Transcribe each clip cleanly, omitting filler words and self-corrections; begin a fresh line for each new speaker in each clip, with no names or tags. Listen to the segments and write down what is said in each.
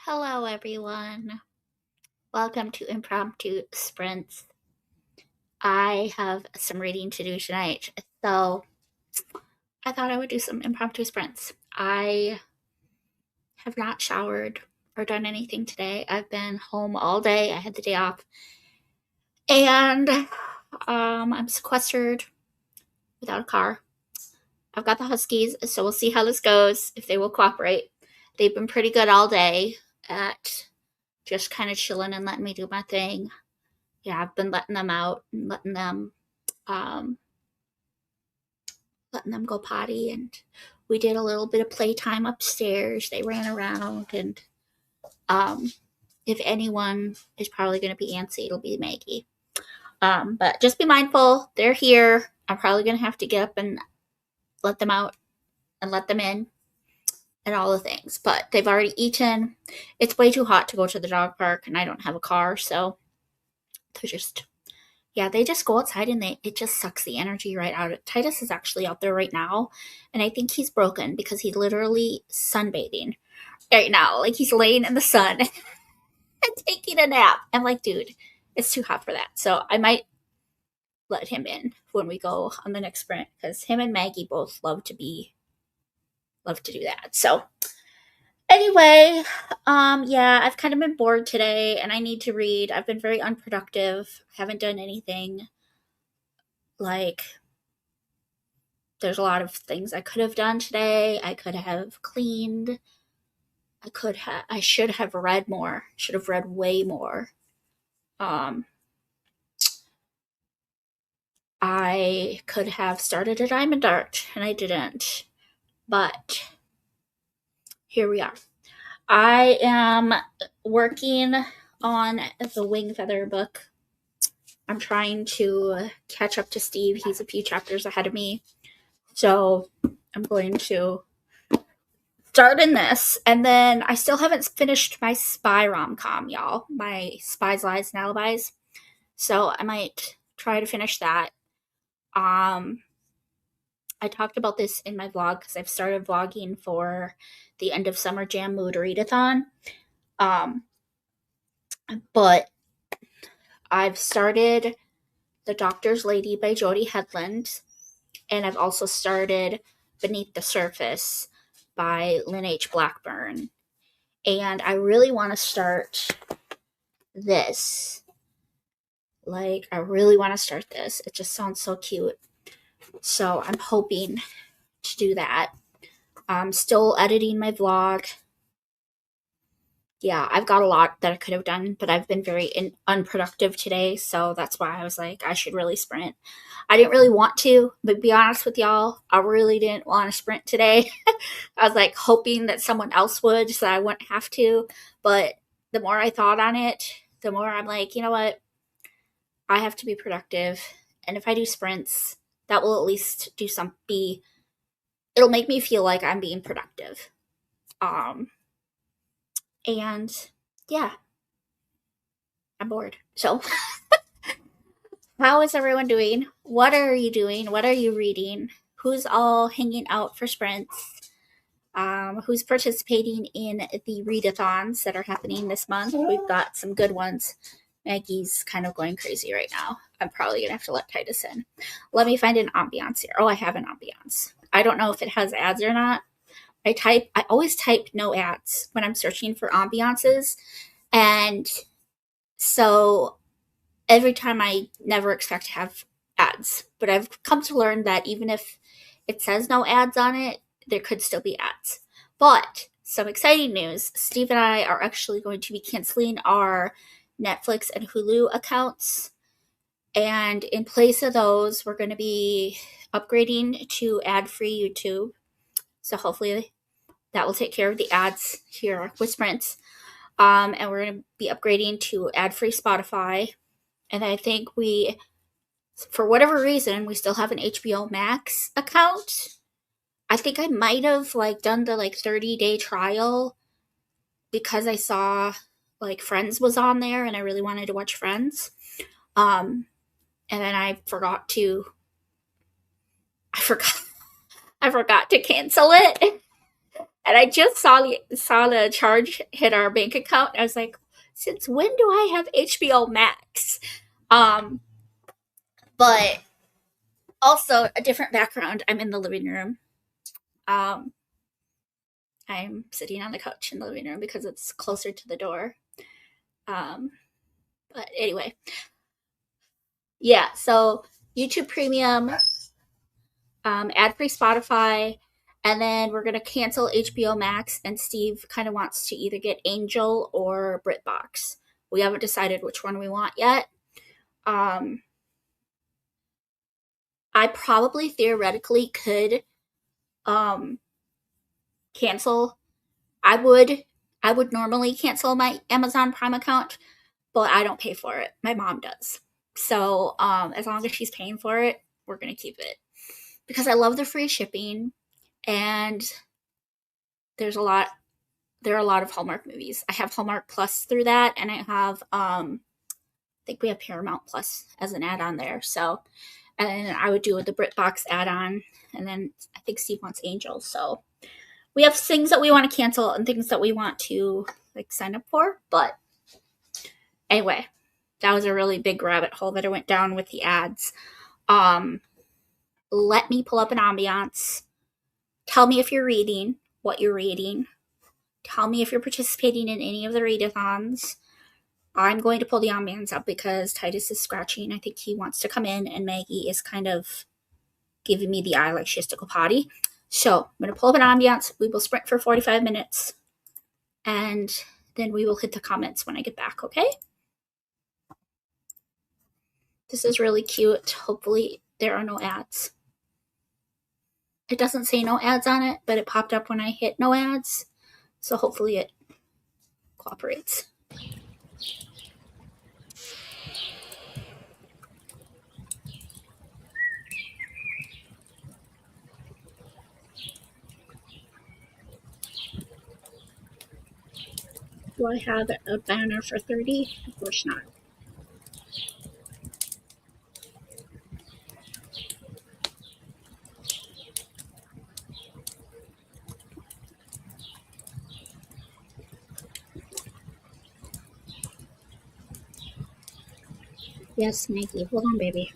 Hello, everyone. Welcome to Impromptu Sprints. I have some reading to do tonight, so I thought I would do some impromptu sprints. I have not showered or done anything today. I've been home all day. I had the day off, and I'm sequestered without a car. I've got the Huskies, so we'll see how this goes, if they will cooperate. They've been pretty good all day at just kind of chilling and letting me do my thing. Yeah, I've been letting them out and um, letting them go potty, and we did a little bit of playtime upstairs. They ran around, and um, if anyone is probably going to be antsy, it'll be Maggie. But just be mindful, they're here. I'm probably going to have to get up and let them out and let them in and all the things. But they've already eaten. It's way too hot to go to the dog park, and I don't have a car, so they're just they just go outside and it just sucks the energy right out. Titus is actually out there right now, and I think he's broken because he's literally sunbathing right now. Like, he's laying in the sun and taking a nap. I'm like, dude, it's too hot for that. So I might let him in when we go on the next sprint, because him and Maggie both love to do that. So anyway, I've kind of been bored today and I need to read. I've been very unproductive. I haven't done anything. Like, there's a lot of things I could have done today. I could have cleaned. I should have read more. Should have read way more. Um, I could have started a diamond art and I didn't. But here we are. I am working on the Wing Feather book. I'm trying to catch up to Steve. He's a few chapters ahead of me. So I'm going to start in this, and then I still haven't finished my spy rom-com, y'all. My Spies, Lies, and Alibis. So I might try to finish that. I talked about this in my vlog because I've started vlogging for the end of summer jam mood readathon. But I've started The Doctor's Lady by Jodie Headland, and I've also started Beneath the Surface by Lynn H. Blackburn. And I really want to start this. Like, I really want to start this. It just sounds so cute. So I'm hoping to do that. I'm still editing my vlog. Yeah, I've got a lot that I could have done, but I've been very unproductive today, so that's why I was like, I should really sprint. I didn't really want to, but to be honest with y'all, I really didn't want to sprint today. I was like hoping that someone else would so I wouldn't have to, but the more I thought on it, the more I'm like, you know what? I have to be productive, and if I do sprints, that will at least it'll make me feel like I'm being productive. And yeah, I'm bored. So, how is everyone doing? What are you doing? What are you reading? Who's all hanging out for sprints? Who's participating in the readathons that are happening this month? We've got some good ones. Maggie's kind of going crazy right now. I'm probably gonna have to let Titus in. Let me find an ambiance here. Oh, I have an ambiance. I don't know if it has ads or not. I always type no ads when I'm searching for ambiances, and so every time I never expect to have ads. But I've come to learn that even if it says no ads on it, there could still be ads. But some exciting news. Steve and I are actually going to be canceling our Netflix and Hulu accounts. And in place of those, we're going to be upgrading to ad-free YouTube. So hopefully that will take care of the ads here with Sprints. And we're going to be upgrading to ad-free Spotify. And I think for whatever reason, we still have an HBO Max account. I think I might have done the 30-day trial because I saw Friends was on there and I really wanted to watch Friends. And then I forgot to cancel it. And I just saw the charge hit our bank account. I was like, since when do I have HBO Max? Um, but also a different background. I'm in the living room. Um, I'm sitting on the couch in the living room because it's closer to the door. Um, but anyway, yeah. So YouTube Premium, ad free Spotify, and then we're gonna cancel HBO Max. And Steve kind of wants to either get Angel or BritBox. We haven't decided which one we want yet. Um, I probably theoretically could um, cancel. I would I would normally cancel my Amazon Prime account, but I don't pay for it. My mom does. So as long as she's paying for it, we're gonna keep it because I love the free shipping, and there's a lot there are a lot of Hallmark movies. I have Hallmark Plus through that, and I have I think we have Paramount Plus as an add-on there. So, and then I would do the BritBox add-on, and then I think Steve wants Angel. So we have things that we want to cancel and things that we want to like sign up for. But anyway, that was a really big rabbit hole that I went down with the ads. Um, Let me pull up an ambiance. Tell me if you're reading, what you're reading. Tell me if you're participating in any of the readathons. I'm going to pull the ambiance up because Titus is scratching. I think he wants to come in, and Maggie is kind of giving me the eye like she has to go potty. So I'm going to pull up an ambiance. We will sprint for 45 minutes, and then we will hit the comments when I get back, okay? This is really cute. Hopefully there are no ads. It doesn't say no ads on it, but it popped up when I hit no ads. So hopefully it cooperates. Do I have a banner for 30? Of course not. Yes, Maggie. Hold on, baby.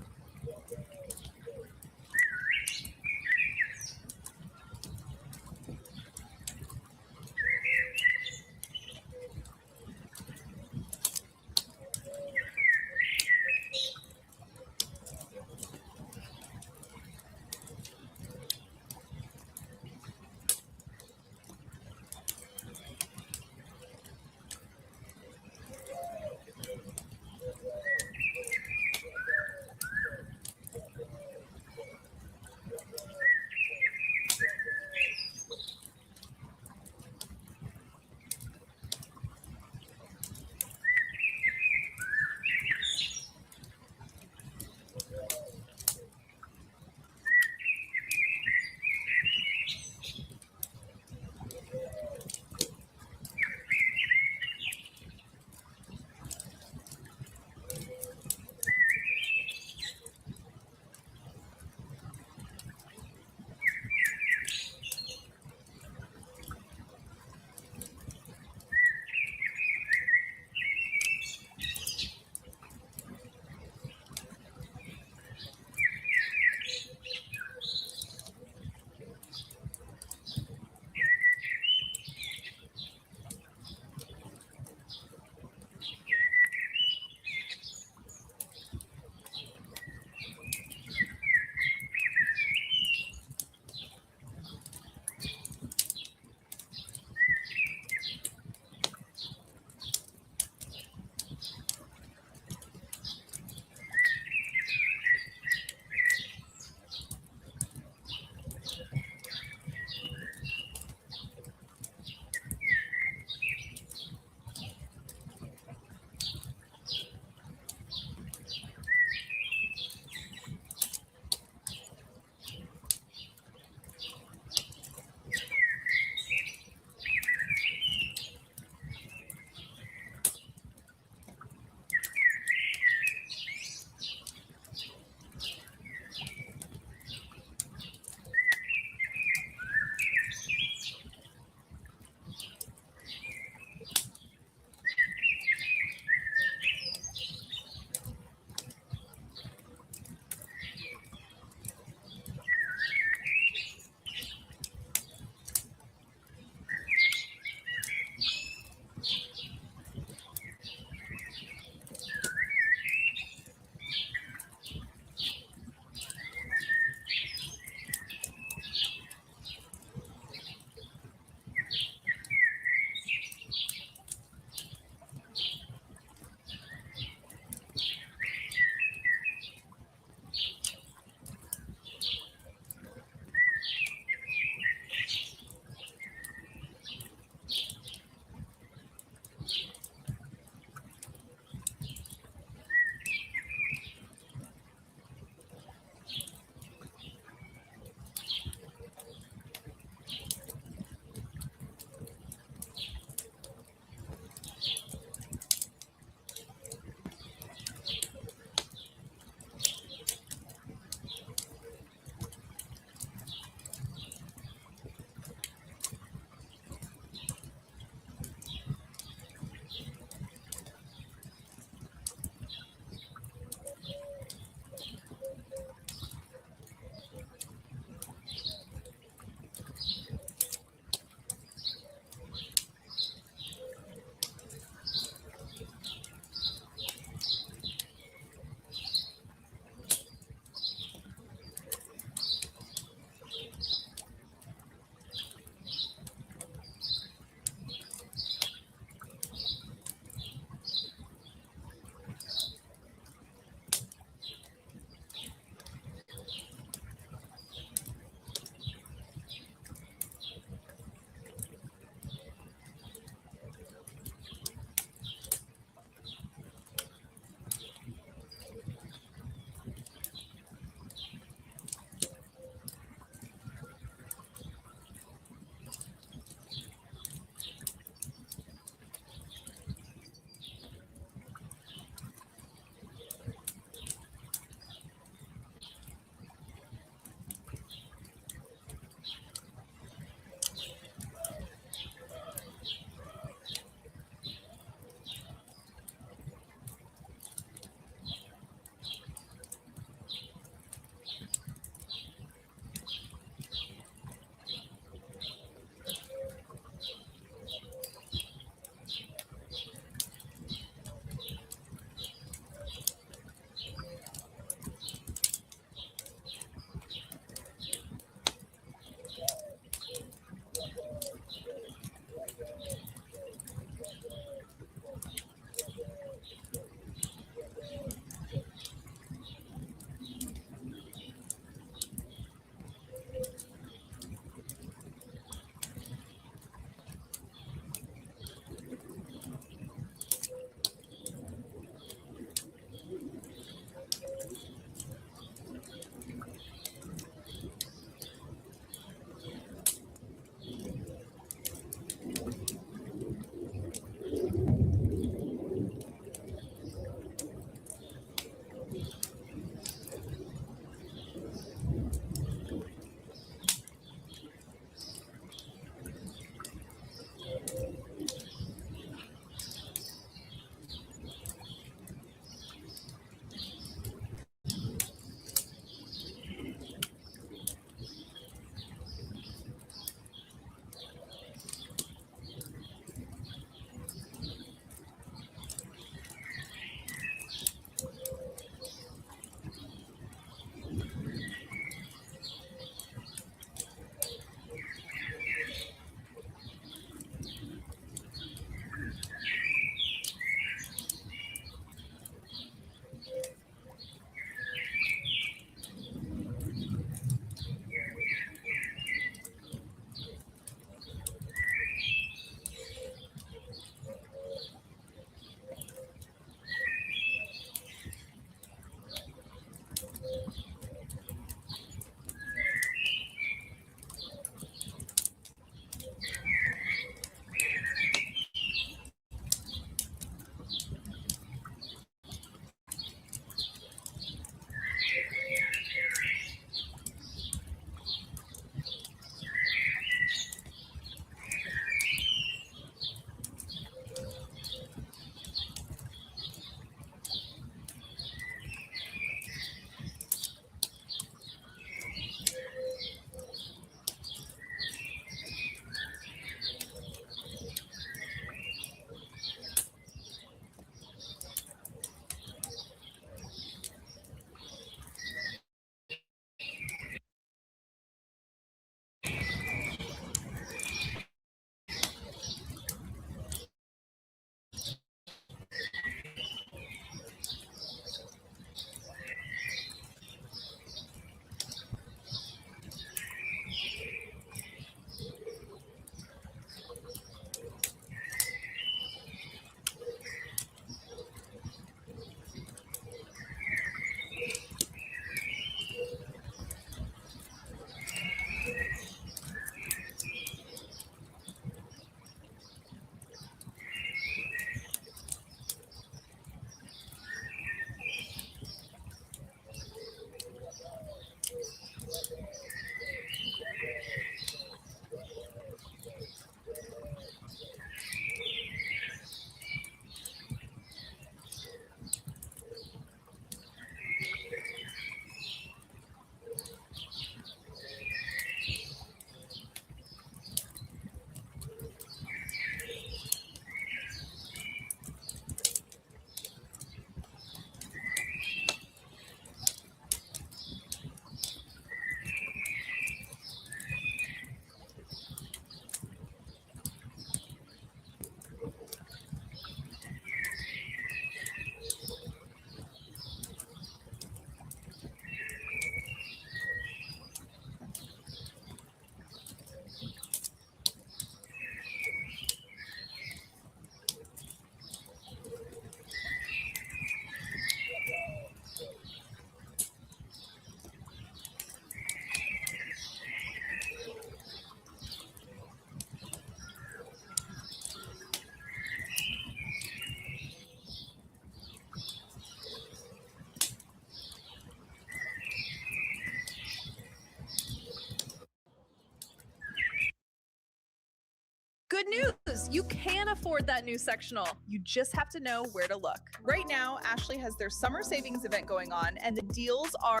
Good news! You can afford that new sectional. You just have to know where to look.
Right now, Ashley has their summer savings event going on, and the deals are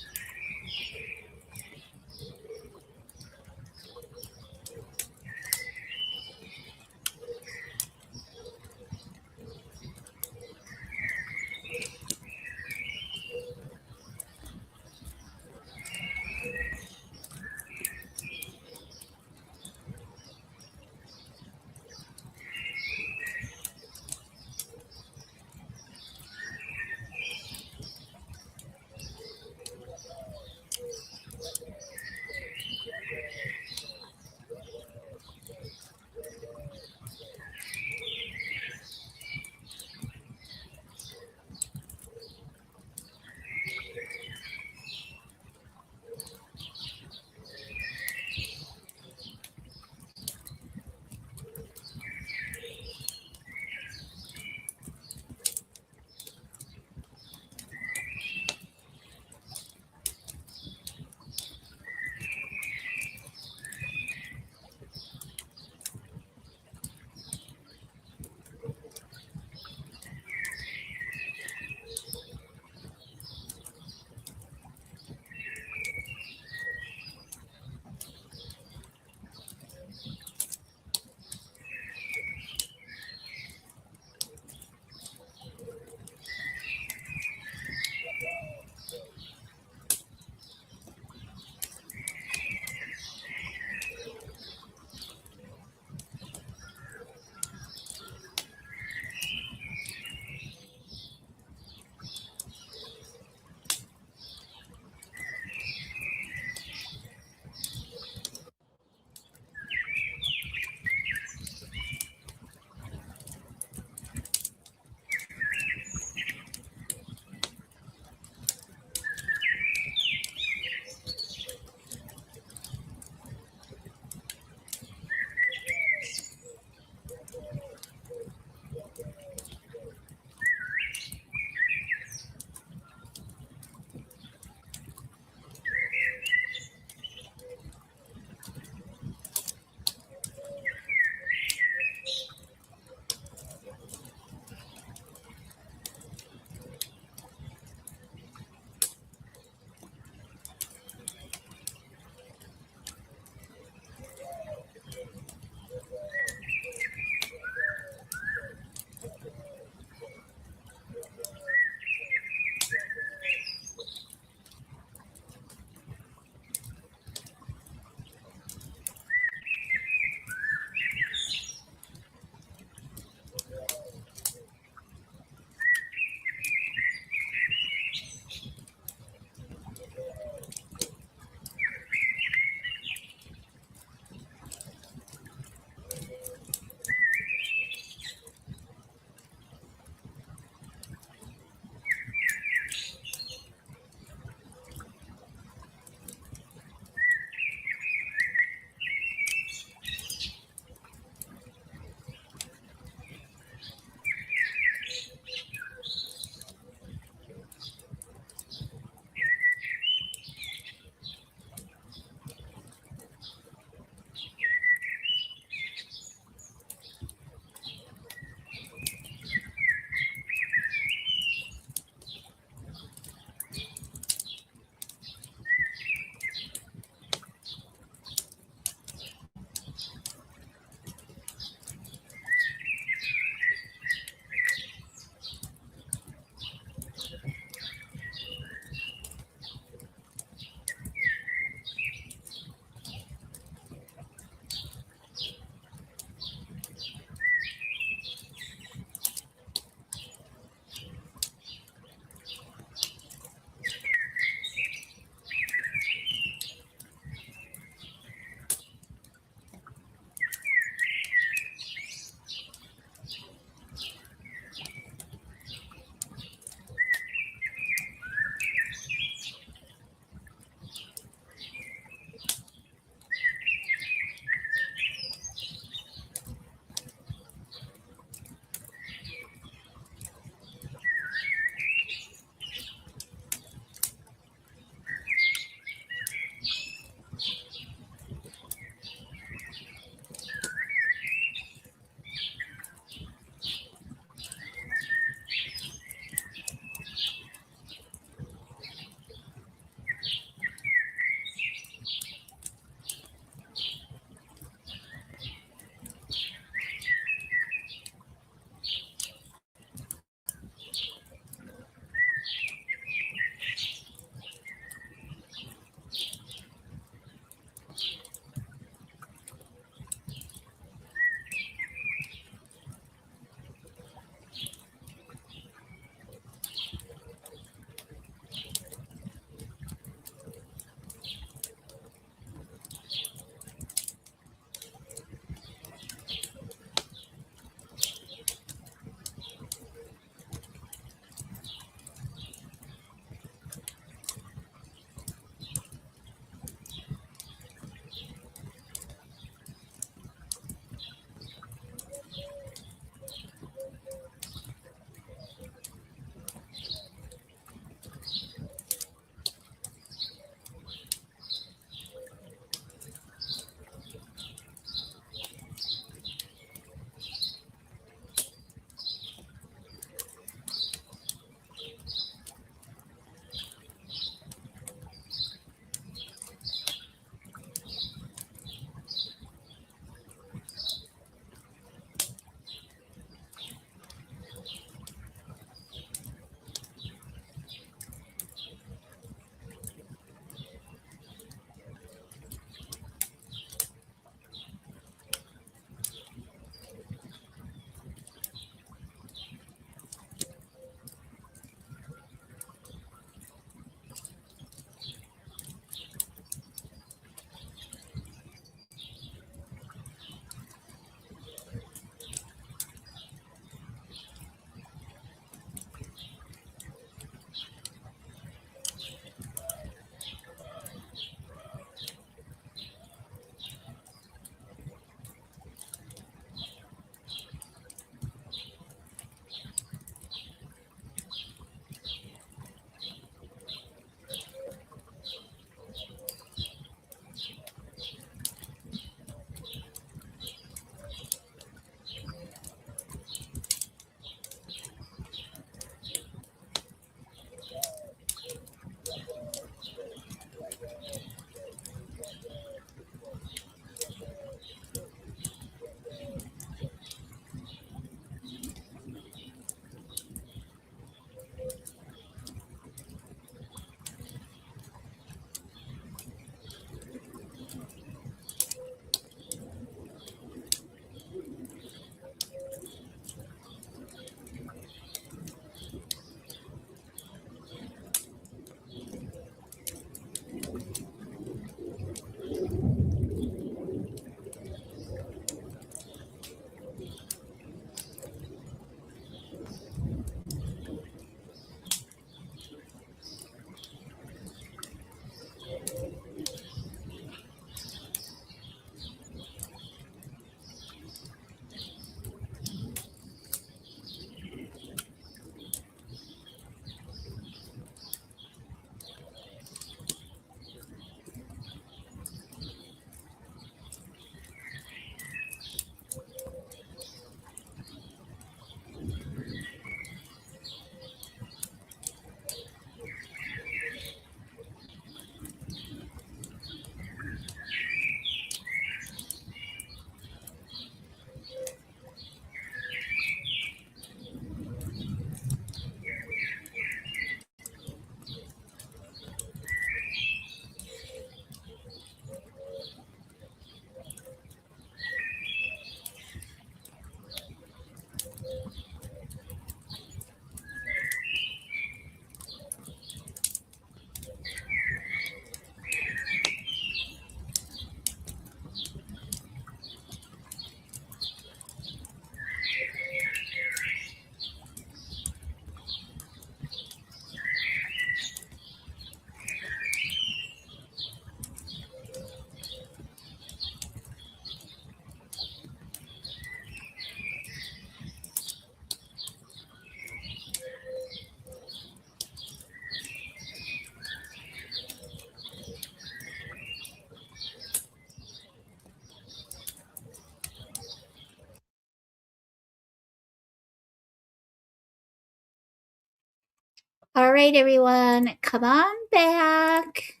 All right, everyone, come on back.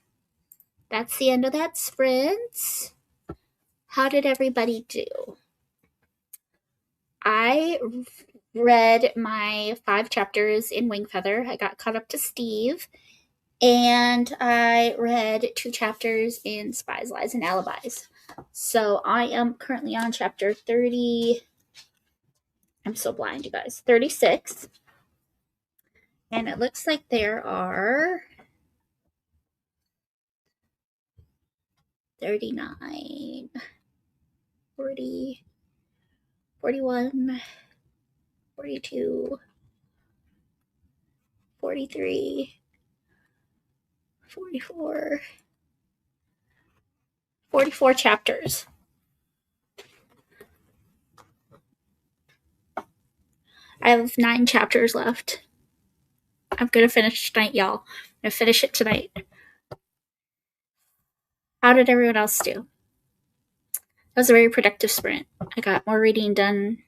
That's the end of that sprint. How did everybody do? I read my 5 chapters in Wing Feather. I got caught up to Steve. And I read 2 chapters in Spies, Lies, and Alibis. So I am currently on chapter 30. I'm so blind, you guys. 36. And it looks like there are 39, 40, 41, 42, 43, 44, 44 chapters. I have 9 chapters left. I'm going to finish tonight, y'all. I'm going to finish it tonight. How did everyone else do? That was a very productive sprint. I got more reading done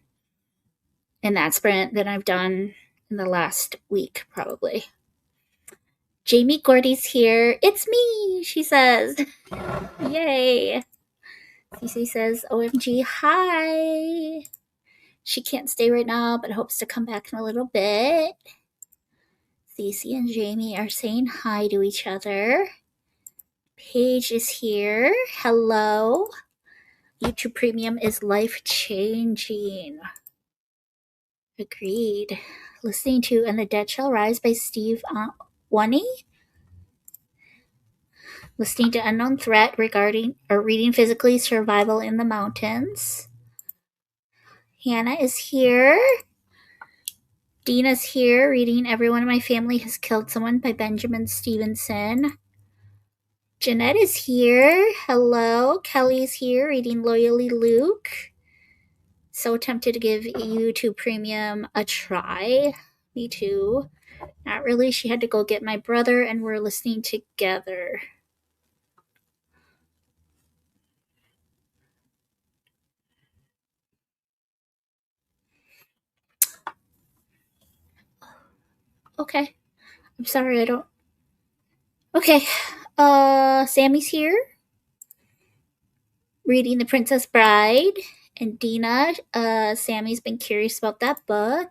in that sprint than I've done in the last week, probably. Jamie Gordy's here. It's me, she says. Yay. Cece says, OMG, hi. She can't stay right now, but hopes to come back in a little bit. Cece and Jamie are saying hi to each other. Paige is here. Hello. YouTube Premium is life-changing. Agreed. Listening to And the Dead Shall Rise by Steve Wani. Listening to Unknown Threat regarding or reading physically Survival in the Mountains. Hannah is here. Dina's here reading Everyone in My Family Has Killed Someone by Benjamin Stevenson. Jeanette is here. Hello. Kelly's here reading Loyally Luke. So tempted to give YouTube Premium a try. Me too. Not really. She had to go get my brother and we're listening together. Okay. I'm sorry, I don't. Okay. Sammy's here. Reading The Princess Bride. And Dina, Sammy's been curious about that book.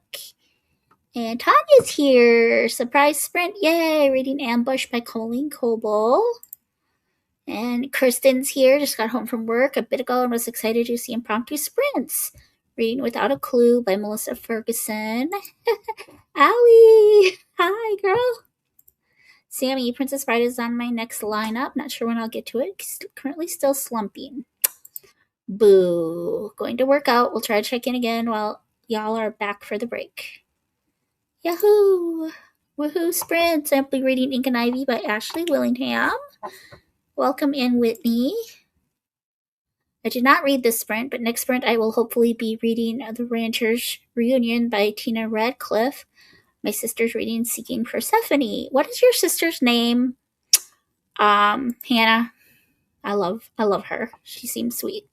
And Tanya's here. Surprise sprint. Yay. Reading Ambush by Colleen Coble. And Kristen's here. Just got home from work a bit ago and was excited to see Impromptu sprints. Reading Without a Clue by Melissa Ferguson. Allie. Hi, girl. Sammy, Princess Bride is on my next lineup. Not sure when I'll get to it. Currently still slumping. Boo. Going to work out. We'll try to check in again while y'all are back for the break. Yahoo! Woohoo Sprint! Simply reading Ink and Ivy by Ashley Willingham. Welcome in, Whitney. I did not read this sprint, but next sprint I will hopefully be reading The Rancher's Reunion by Tina Radcliffe. My sister's reading Seeking Persephone. What is your sister's name? Hannah. I love her. She seems sweet.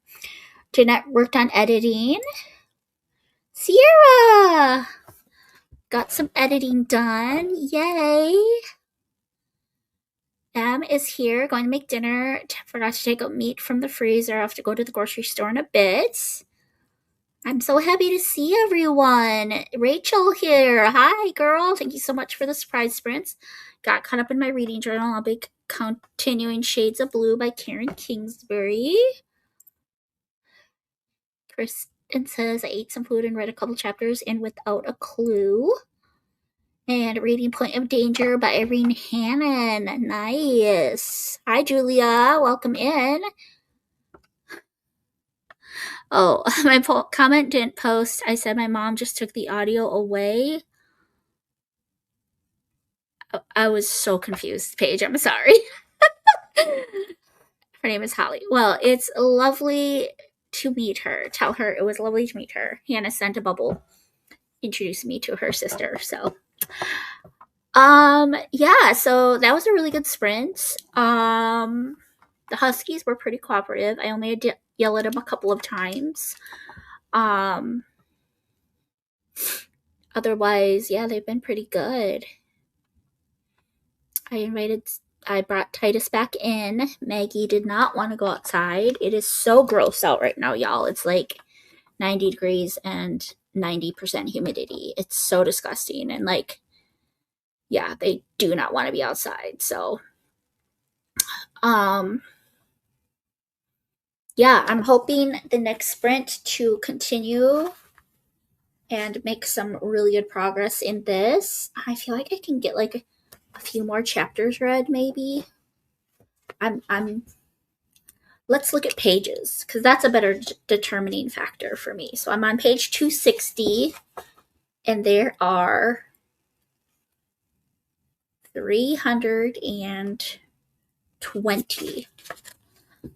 Jeanette worked on editing. Sierra! Got some editing done. Yay! Em is here, going to make dinner. Forgot to take out meat from the freezer. I have to go to the grocery store in a bit. I'm so happy to see everyone. Rachel here. Hi, girl. Thank you so much for the surprise sprints. Got caught up in my reading journal. I'll be continuing Shades of Blue by Karen Kingsbury. Kristen says, I ate some food and read a couple chapters in Without a Clue. And Reading Point of Danger by Irene Hannon. Nice. Hi, Julia. Welcome in. Oh, my comment didn't post. I said my mom just took the audio away. I was so confused, Paige. I'm sorry. Her name is Holly. Well, it's lovely to meet her. Tell her it was lovely to meet her. Hannah sent a bubble introducing me to her sister. So yeah, so that was a really good sprint. The Huskies were pretty cooperative. I only had to yell at them a couple of times. Otherwise, yeah, they've been pretty good. I brought Titus back in. Maggie did not want to go outside. It is so gross out right now, y'all. It's like 90 degrees and 90% humidity. It's so disgusting. And like, yeah, they do not want to be outside. So, yeah, I'm hoping the next sprint to continue and make some really good progress in this. I feel like I can get like a few more chapters read, maybe. Let's look at pages, because that's a better determining factor for me. So I'm on page 260, and there are 320.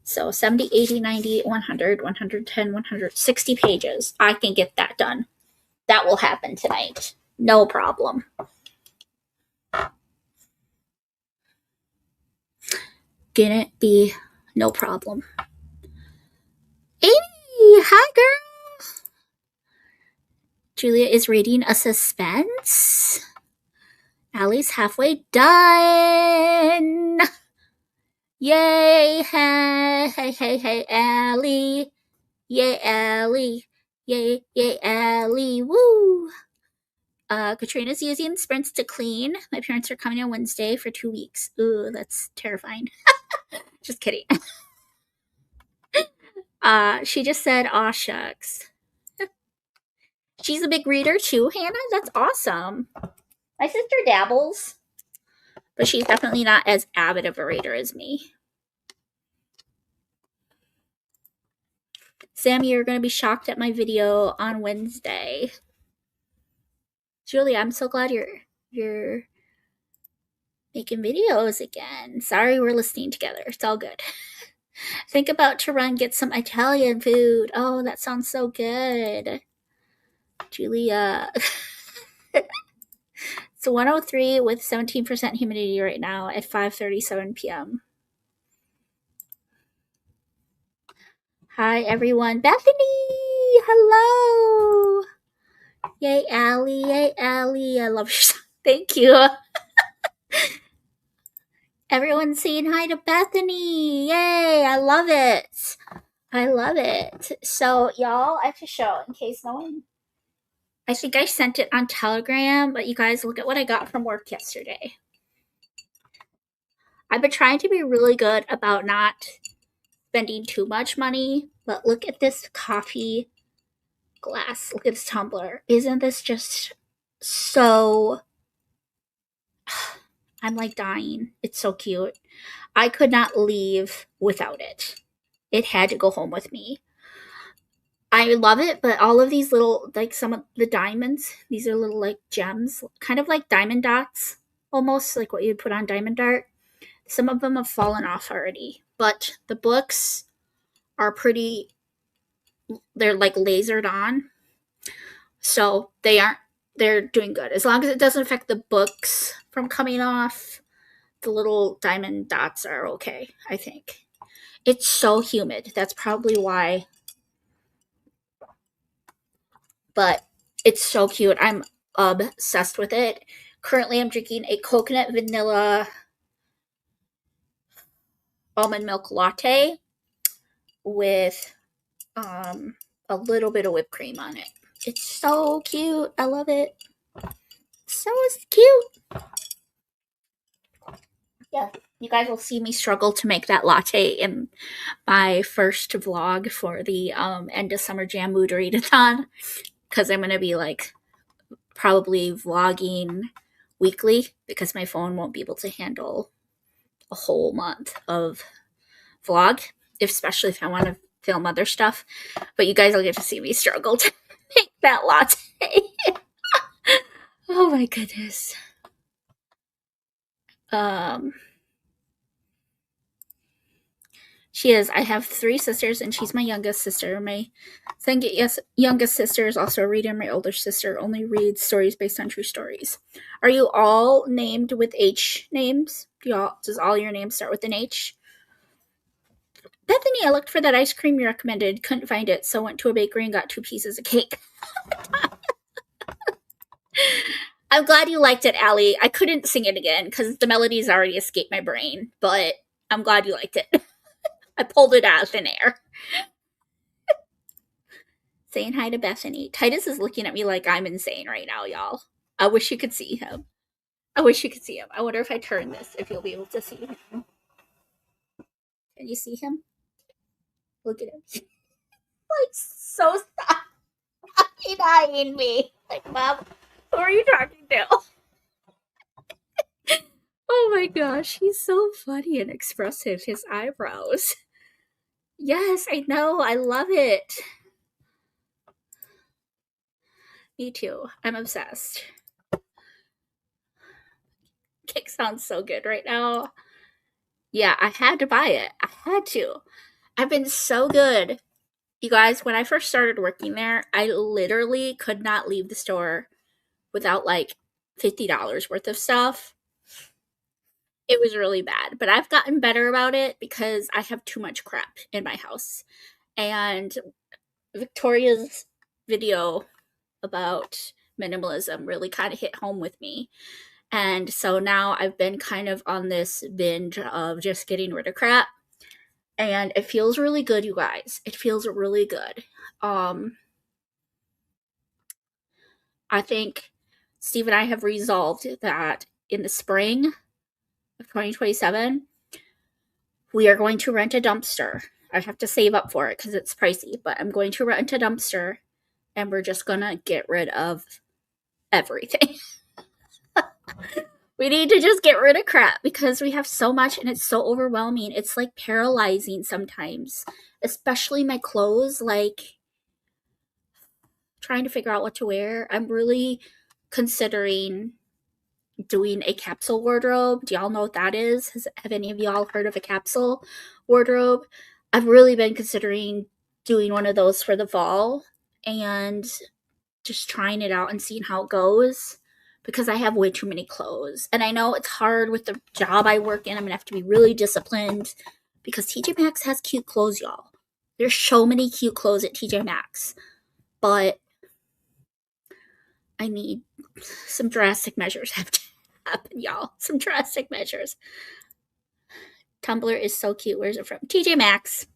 So 70, 80, 90, 100, 110, 160 pages. I can get that done. That will happen tonight. No problem. Gonna be no problem. Amy, hi girl. Julia is reading a suspense. Allie's halfway done. Yay, hey, Allie. Yay, Allie. Yay, Allie. Woo. Katrina's using sprints to clean. My parents are coming on Wednesday for 2 weeks. Ooh, that's terrifying. Just kidding. She just said, aw shucks. She's a big reader too, Hannah? That's awesome. My sister dabbles, but she's definitely not as avid of a reader as me. Sammy, you're going to be shocked at my video on Wednesday. Julia, I'm so glad you're making videos again. Sorry we're listening together. It's all good. Think about to run get some Italian food. Oh, that sounds so good. Julia. It's 103 with 17% humidity right now at 5:37 p.m. Hi, everyone. Bethany! Hello! Yay, Allie. Yay, Allie. I love your song. Thank you. Everyone's saying hi to Bethany. Yay, I love it. I love it. So, y'all, I have to show in case no one... I think I sent it on Telegram, but you guys, look at what I got from work yesterday. I've been trying to be really good about not spending too much money, but look at this coffee glass. Look at this tumbler. Isn't this just so... I'm like dying. It's so cute. I could not leave without it. It had to go home with me. I love it, but all of these little, like some of the diamonds, these are little like gems, kind of like diamond dots, almost like what you'd put on diamond dart. Some of them have fallen off already, but the books are pretty, they're like lasered on. So they're doing good. As long as it doesn't affect the books from coming off, the little diamond dots are okay, I think. It's so humid. That's probably why. But it's so cute. I'm obsessed with it. Currently, I'm drinking a coconut vanilla almond milk latte with a little bit of whipped cream on it. It's so cute. I love it. So cute. Yeah, you guys will see me struggle to make that latte in my first vlog for the end of summer jam mood readathon, because I'm gonna be like probably vlogging weekly because my phone won't be able to handle a whole month of vlog, especially if I want to film other stuff. But you guys will get to see me struggle to make that latte. Oh my goodness. She is. I have 3 sisters, and she's my youngest sister. My second youngest sister is also a reader. My older sister only reads stories based on true stories. Are you all named with H names? Does all your names start with an H? Bethany, I looked for that ice cream you recommended. Couldn't find it, so went to a bakery and got 2 pieces of cake. I'm glad you liked it, Allie. I couldn't sing it again because the melodies already escaped my brain, but I'm glad you liked it. I pulled it out of thin air. Saying hi to Bethany. Titus is looking at me like I'm insane right now, y'all. I wish you could see him. I wonder if I turn this, if you'll be able to see him. Can you see him? Look at him. Like, so stop denying me. Like, Mom, who are you talking to? Oh my gosh, he's so funny and expressive. His eyebrows. Yes, I know. I love it. Me too. I'm obsessed. Cake sounds so good right now. Yeah, I had to buy it. I had to. I've been so good. You guys, when I first started working there, I literally could not leave the store without like $50 worth of stuff. It was really bad, but I've gotten better about it because I have too much crap in my house. And Victoria's video about minimalism really kind of hit home with me. And so now I've been kind of on this binge of just getting rid of crap. And it feels really good, you guys. It feels really good. I think Steve and I have resolved that in the spring of 2027, we are going to rent a dumpster. I have to save up for it because it's pricey, but I'm going to rent a dumpster and we're just going to get rid of everything. We need to just get rid of crap because we have so much and it's so overwhelming. It's like paralyzing sometimes, especially my clothes, like trying to figure out what to wear. I'm really considering doing a capsule wardrobe. Do y'all know what that is? Have any of y'all heard of a capsule wardrobe? I've really been considering doing one of those for the fall and just trying it out and seeing how it goes because I have way too many clothes. And I know it's hard with the job I work in. I'm going to have to be really disciplined because TJ Maxx has cute clothes, y'all. There's so many cute clothes at TJ Maxx. But I need some drastic measures have to happen, y'all. Some drastic measures. Tumblr is so cute. Where's it from? TJ Maxx.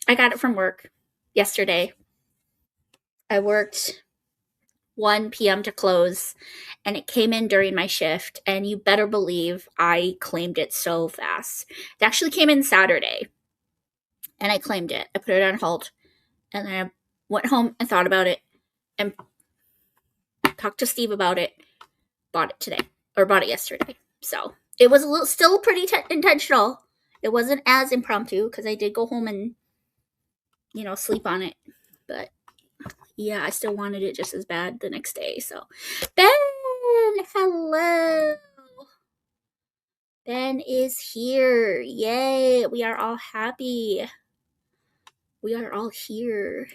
I got it from work yesterday. I worked 1 p.m. to close, and it came in during my shift, and you better believe I claimed it so fast. It actually came in Saturday, and I claimed it. I put it on hold, and then I went home and thought about it, and talked to Steve about it, bought it today, or bought it yesterday. So it was still pretty intentional. It wasn't as impromptu because I did go home and, sleep on it. But yeah, I still wanted it just as bad the next day. So, Ben, hello. Ben is here. Yay. We are all happy. We are all here.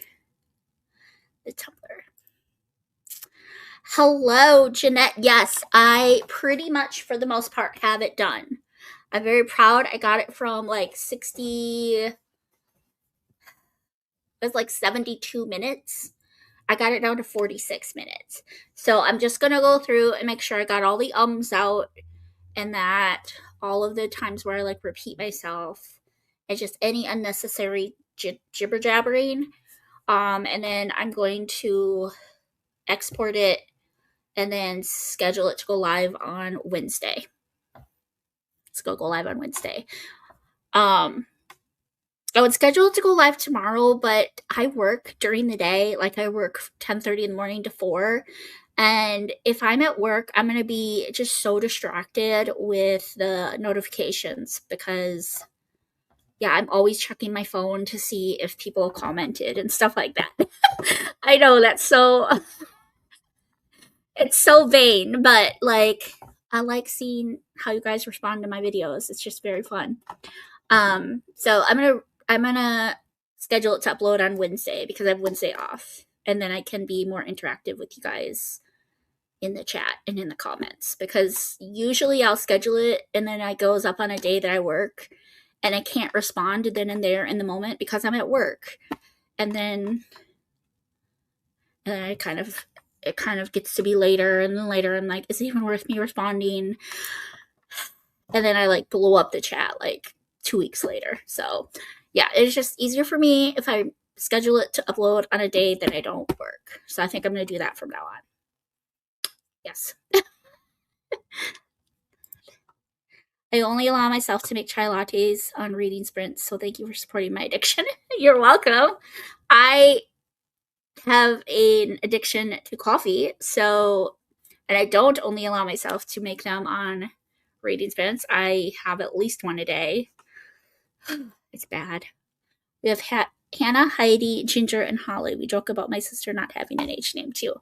The Tumblr. Hello, Jeanette. Yes, I pretty much, for the most part, have it done. I'm very proud. I got it from like 72 minutes. I got it down to 46 minutes. So I'm just going to go through and make sure I got all the ums out and that all of the times where I like repeat myself and just any unnecessary jibber jabbering. And then I'm going to export it and then schedule it to go live on Wednesday. Let's go live on Wednesday. I would schedule it to go live tomorrow, but I work during the day. Like I work 10:30 in the morning to 4. And if I'm at work, I'm going to be just so distracted with the notifications because, yeah, I'm always checking my phone to see if people commented and stuff like that. I know that's it's so vain, but like I like seeing how you guys respond to my videos. It's just very fun. So I'm gonna schedule it to upload on Wednesday because I have Wednesday off, and then I can be more interactive with you guys in the chat and in the comments, because usually I'll schedule it and then it goes up on a day that I work and I can't respond then and there in the moment because I'm at work, and then it kind of gets to be later, and then later I'm like, is it even worth me responding? And then I like blow up the chat like 2 weeks later. So yeah, it's just easier for me if I schedule it to upload on a day that I don't work. So I think I'm going to do that from now on. Yes. I only allow myself to make chai lattes on reading sprints. So thank you for supporting my addiction. You're welcome. I have an addiction to coffee. So, and I don't only allow myself to make them on reading sprints. I have at least one a day. It's bad. We have Hannah, Heidi, Ginger, and Holly. We joke about my sister not having an H name too.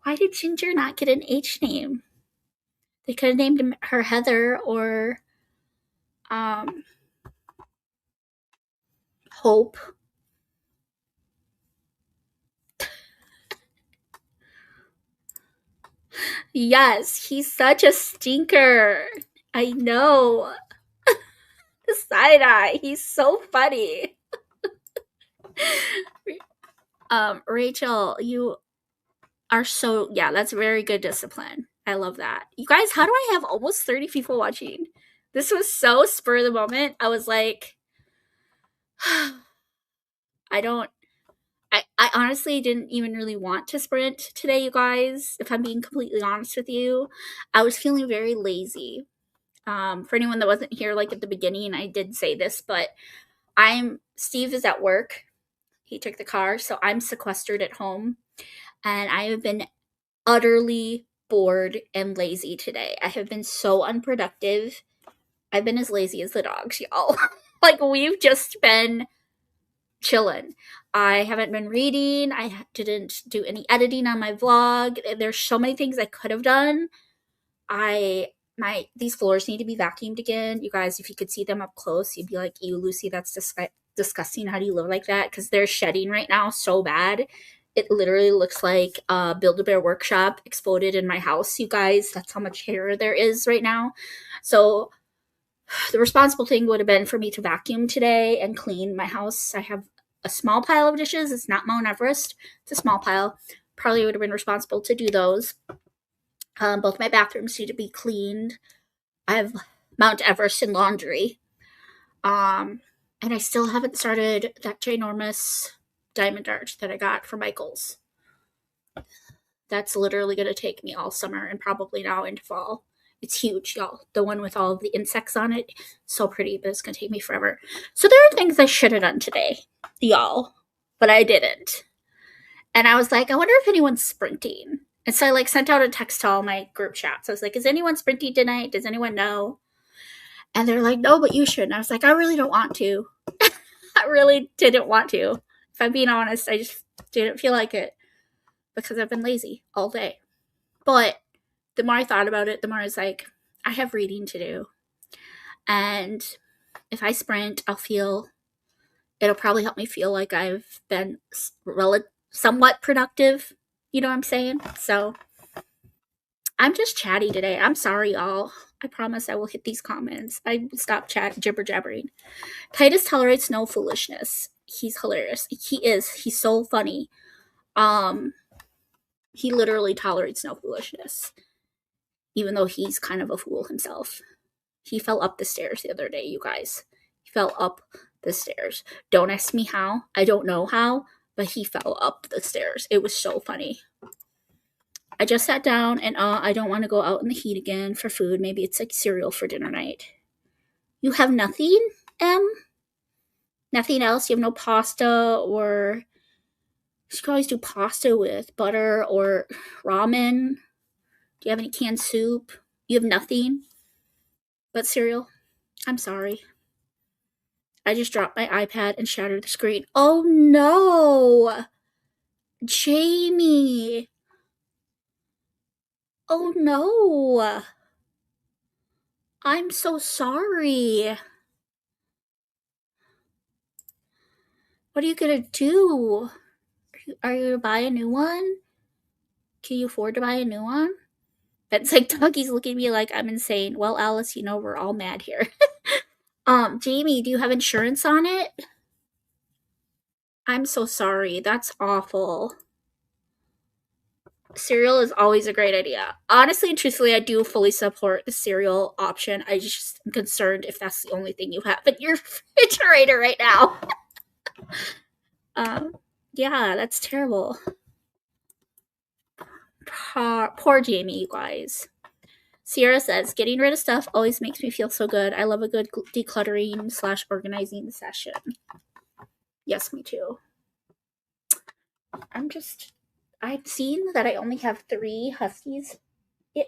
Why did Ginger not get an H name? They could have named her Heather or Hope. Yes, he's such a stinker. I know. The side eye. He's so funny. Rachel, you are so, yeah, that's very good discipline. I love that. You guys, how do I have almost 30 people watching? This was so spur of the moment. I was like, I honestly didn't even really want to sprint today, you guys. If I'm being completely honest with you, I was feeling very lazy. For anyone that wasn't here, like at the beginning, I did say this, but Steve is at work. He took the car, so I'm sequestered at home, and I have been utterly bored and lazy today. I have been so unproductive. I've been as lazy as the dogs, y'all. Like, we've just been chilling. I haven't been reading. I didn't do any editing on my vlog. There's so many things I could have done. These floors need to be vacuumed again. You guys, if you could see them up close, you'd be like, ew, Lucy, that's disgusting. How do you live like that? Because they're shedding right now so bad. It literally looks like a Build-A-Bear workshop exploded in my house, you guys. That's how much hair there is right now. So the responsible thing would have been for me to vacuum today and clean my house. I have a small pile of dishes. It's not Mount Everest. It's a small pile. Probably would have been responsible to do those. Both my bathrooms need to be cleaned. I have Mount Everest in laundry. And I still haven't started that ginormous diamond art that I got from Michaels. That's literally going to take me all summer and probably now into fall. It's huge, y'all. The one with all of the insects on it. So pretty, but it's going to take me forever. So there are things I should have done today, y'all, but I didn't. And I was like, I wonder if anyone's sprinting. And so I like sent out a text to all my group chats. I was like, is anyone sprinting tonight? Does anyone know? And they're like, no, but you should. And I was like, I really don't want to. I really didn't want to. If I'm being honest, I just didn't feel like it because I've been lazy all day. But the more I thought about it, the more I was like, I have reading to do. And if I sprint, it'll probably help me feel like I've been somewhat productive. You know what I'm saying? So I'm just chatty today. I'm sorry, y'all. I promise I will hit these comments. I will stop jibber jabbering. Titus tolerates no foolishness. He's hilarious. He is. He's so funny. He literally tolerates no foolishness, even though he's kind of a fool himself. He fell up the stairs the other day, you guys. He fell up the stairs. Don't ask me how. I don't know how, but he fell up the stairs. It was so funny. I just sat down and I don't want to go out in the heat again for food. Maybe it's like cereal for dinner night. You have nothing, Em? Nothing else? You have no pasta or... You can always do pasta with butter or ramen. Do you have any canned soup? You have nothing but cereal? I'm sorry. I just dropped my iPad and shattered the screen. Oh no! Jamie! Oh no! I'm so sorry. What are you gonna do? Are you gonna buy a new one? Can you afford to buy a new one? Ben's like, Doggy's looking at me like I'm insane. Well, Alice, you know we're all mad here. Jamie, do you have insurance on it? I'm so sorry. That's awful. Cereal is always a great idea. Honestly and truthfully, I do fully support the cereal option. I just am concerned if that's the only thing you have in your refrigerator right now. Yeah, that's terrible. Poor Jamie, you guys. Sierra says, getting rid of stuff always makes me feel so good. I love a good decluttering / organizing session. Yes, me too. I've seen that I only have 3 huskies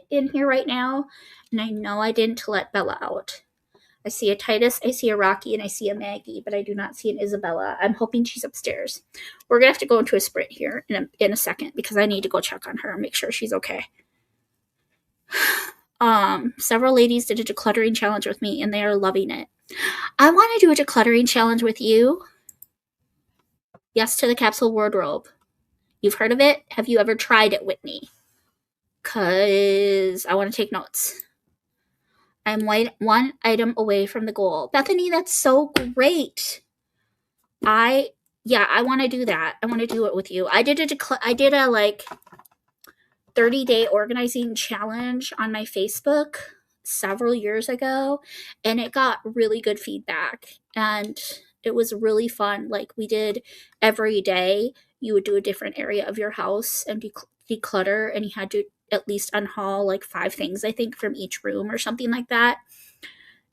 in here right now, and I know I didn't let Bella out. I see a Titus, I see a Rocky, and I see a Maggie, but I do not see an Isabella. I'm hoping she's upstairs. We're gonna have to go into a sprint here in a second because I need to go check on her and make sure she's okay. Several ladies did a decluttering challenge with me, and they are loving it. I want to do a decluttering challenge with you. Yes to the capsule wardrobe. You've heard of it? Have you ever tried it, Whitney? Because I want to take notes. I'm one item away from the goal. Bethany, that's so great. I want to do that. I want to do it with you. I did a 30-day organizing challenge on my Facebook several years ago, and it got really good feedback, and it was really fun. Like, we did every day, you would do a different area of your house and declutter, and you had to at least unhaul like 5 things, I think, from each room or something like that.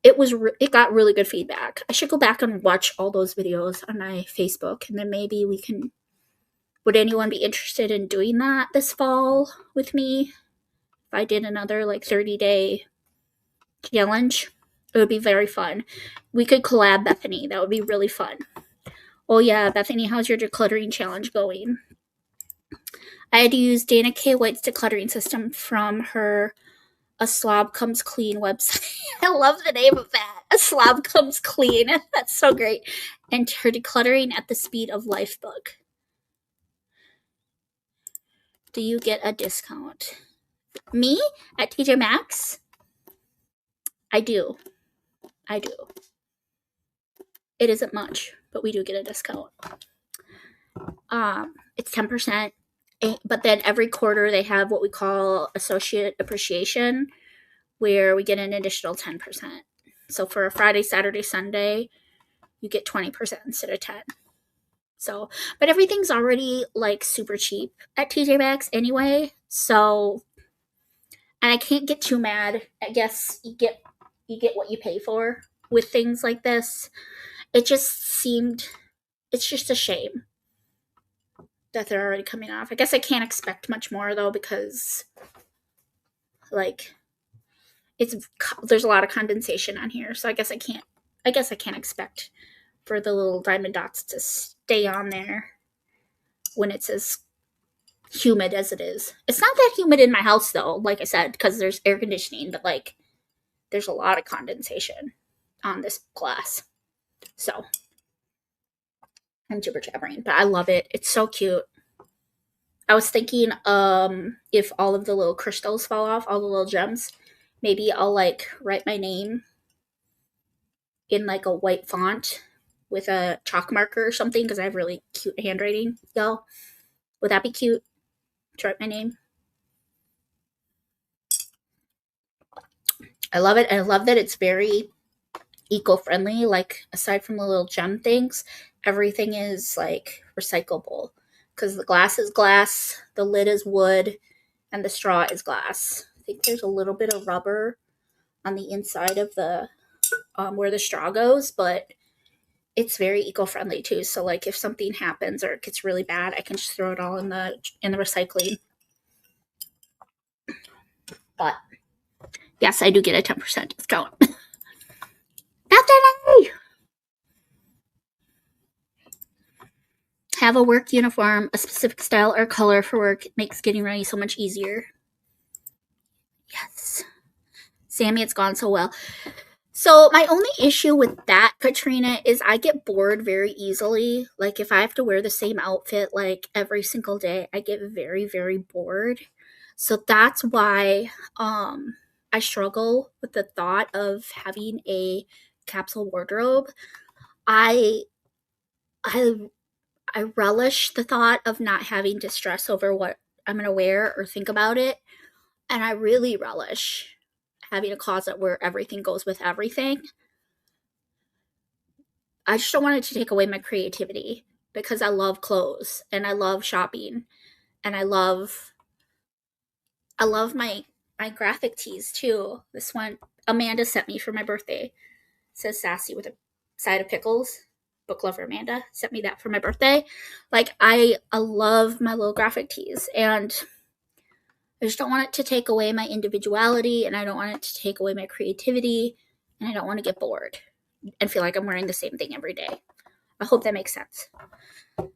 It got really good feedback. I should go back and watch all those videos on my Facebook, and then maybe we can... Would anyone be interested in doing that this fall with me? If I did another 30-day challenge, it would be very fun. We could collab, Bethany. That would be really fun. Oh yeah, Bethany, how's your decluttering challenge going? I had to use Dana K. White's decluttering system from her A Slob Comes Clean website. I love the name of that. A Slob Comes Clean. That's so great. And her Decluttering at the Speed of Life book. Do you get a discount? Me? At TJ Maxx? I do. It isn't much, but we do get a discount. It's 10%. But then every quarter they have what we call associate appreciation, where we get an additional 10%. So for a Friday, Saturday, Sunday, you get 20% instead of 10. So, but everything's already super cheap at TJ Maxx anyway. So, and I can't get too mad. I guess you get what you pay for with things like this. It's just a shame that they're already coming off. I guess I can't expect much more though, because like there's a lot of condensation on here, so I guess I can't expect for the little diamond dots to stay on there when it's as humid as it is. It's not that humid in my house though, like I said, because there's air conditioning, but like there's a lot of condensation on this glass. So I'm jibber jabbering, but I love it. It's so cute. I was thinking if all of the little crystals fall off, all the little gems, maybe I'll like write my name in like a white font with a chalk marker or something, because I have really cute handwriting, y'all. Would that be cute to write my name? I love it. I love that it's very eco-friendly. Like, aside from the little gem things, everything is like recyclable, because the glass is glass, the lid is wood, and the straw is glass. I think there's a little bit of rubber on the inside of the where the straw goes, but it's very eco-friendly too. So like if something happens or it gets really bad, I can just throw it all in the recycling. But yes, I do get a 10% discount. Bethany! Have a work uniform, a specific style or color for work. It makes getting ready so much easier. Yes. Sammy, it's gone so well. So my only issue with that, Katrina, is I get bored very easily. Like if I have to wear the same outfit like every single day, I get very, very bored. So that's why I struggle with the thought of having a capsule wardrobe. I relish the thought of not having to stress over what I'm going to wear or think about it. And I really relish having a closet where everything goes with everything. I just don't want it to take away my creativity, because I love clothes and I love shopping and I love my graphic tees too. This one Amanda sent me for my birthday. It says sassy with a side of pickles. Book lover Amanda sent me that for my birthday. Like I love my little graphic tees, and I just don't want it to take away my individuality, and I don't want it to take away my creativity, and I don't want to get bored and feel like I'm wearing the same thing every day. I hope that makes sense.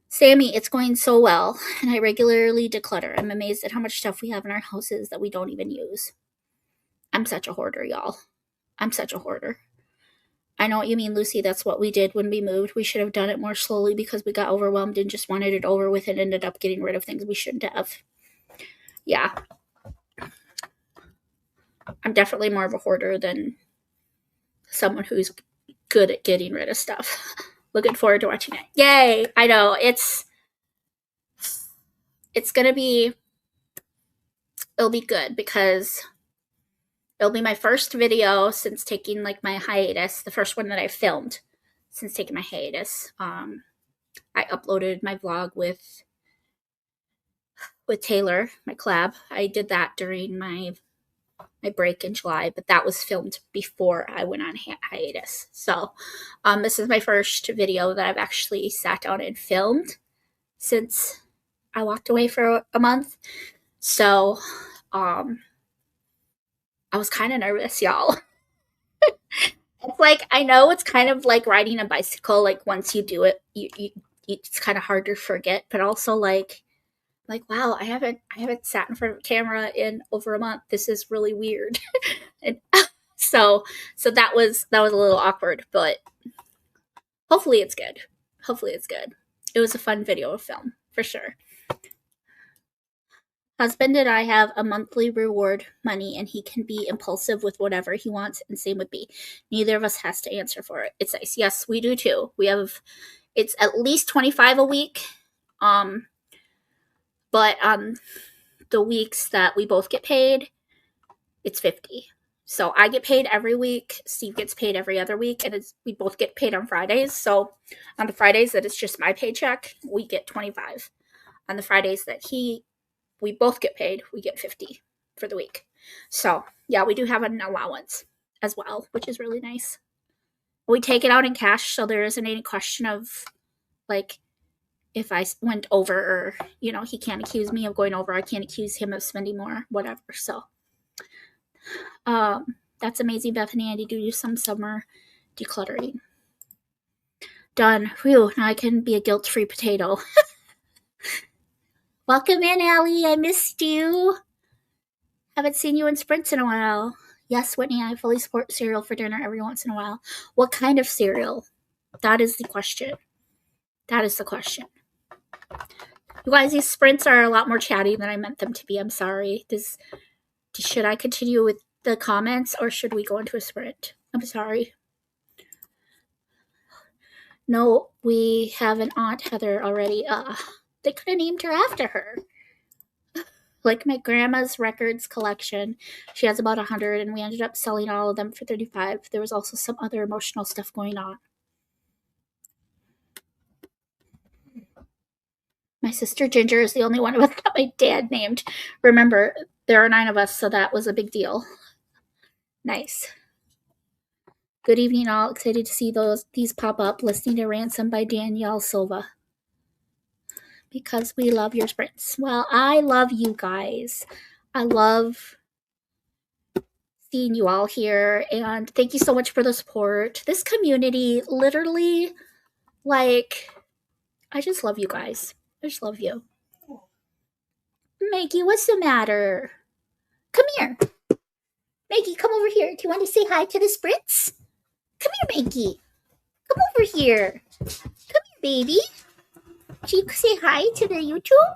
Sammy, it's going so well, and I regularly declutter. I'm amazed at how much stuff we have in our houses that we don't even use. I'm such a hoarder, y'all. I'm such a hoarder. I know what you mean, Lucy. That's what we did when we moved. We should have done it more slowly because we got overwhelmed and just wanted it over with and ended up getting rid of things we shouldn't have. Yeah. I'm definitely more of a hoarder than someone who's good at getting rid of stuff. Looking forward to watching it. Yay! I know. It's gonna be, it'll be good because it'll be my first video since taking like my hiatus, the first one that I filmed since taking my hiatus. I uploaded my vlog with Taylor, my collab. I did that during my break in July, but that was filmed before I went on hiatus. So this is my first video that I've actually sat down and filmed since I walked away for a month. So I was kind of nervous, y'all. It's like, I know it's kind of like riding a bicycle. Like once you do it, it's kind of hard to forget, but also like, wow, I haven't sat in front of a camera in over a month. This is really weird. And so that was a little awkward, but hopefully it's good. Hopefully it's good. It was a fun video to film for sure. Husband and I have a monthly reward money, and he can be impulsive with whatever he wants, and same with me. Neither of us has to answer for it. It's nice. Yes, we do too. We have, it's at least 25 a week. But on the weeks that we both get paid, it's 50. So I get paid every week. Steve gets paid every other week, and we both get paid on Fridays. So on the Fridays that it's just my paycheck, we get 25. On the Fridays that we both get paid, we get 50 for the week. So yeah, we do have an allowance as well, which is really nice. We take it out in cash, so there isn't any question of like if I went over, or, you know, he can't accuse me of going over. I can't accuse him of spending more, whatever. So, that's amazing, Bethany. I need to do some summer decluttering. Done. Whew, now I can be a guilt-free potato. Welcome in, Allie. I missed you. Haven't seen you in sprints in a while. Yes, Whitney, I fully support cereal for dinner every once in a while. What kind of cereal? That is the question. That is the question. You guys, these sprints are a lot more chatty than I meant them to be. I'm sorry. Should I continue with the comments, or should we go into a sprint? I'm sorry. No, we have an Aunt Heather already. They could have named her after her. Like my grandma's records collection. She has about 100, and we ended up selling all of them for $35. There was also some other emotional stuff going on. My sister Ginger is the only one of us that my dad named. Remember, there are 9 of us, so that was a big deal. Nice. Good evening, all. Excited to see these pop up. Listening to Ransom by Danielle Silva. Because we love your sprints. Well, I love you guys. I love seeing you all here, and thank you so much for the support. This community, literally, like, I just love you guys. I just love you. Maggie, what's the matter? Come here. Maggie, come over here. Do you want to say hi to the sprints? Come here, Maggie. Come over here. Come here, baby. Do you say hi to the YouTube?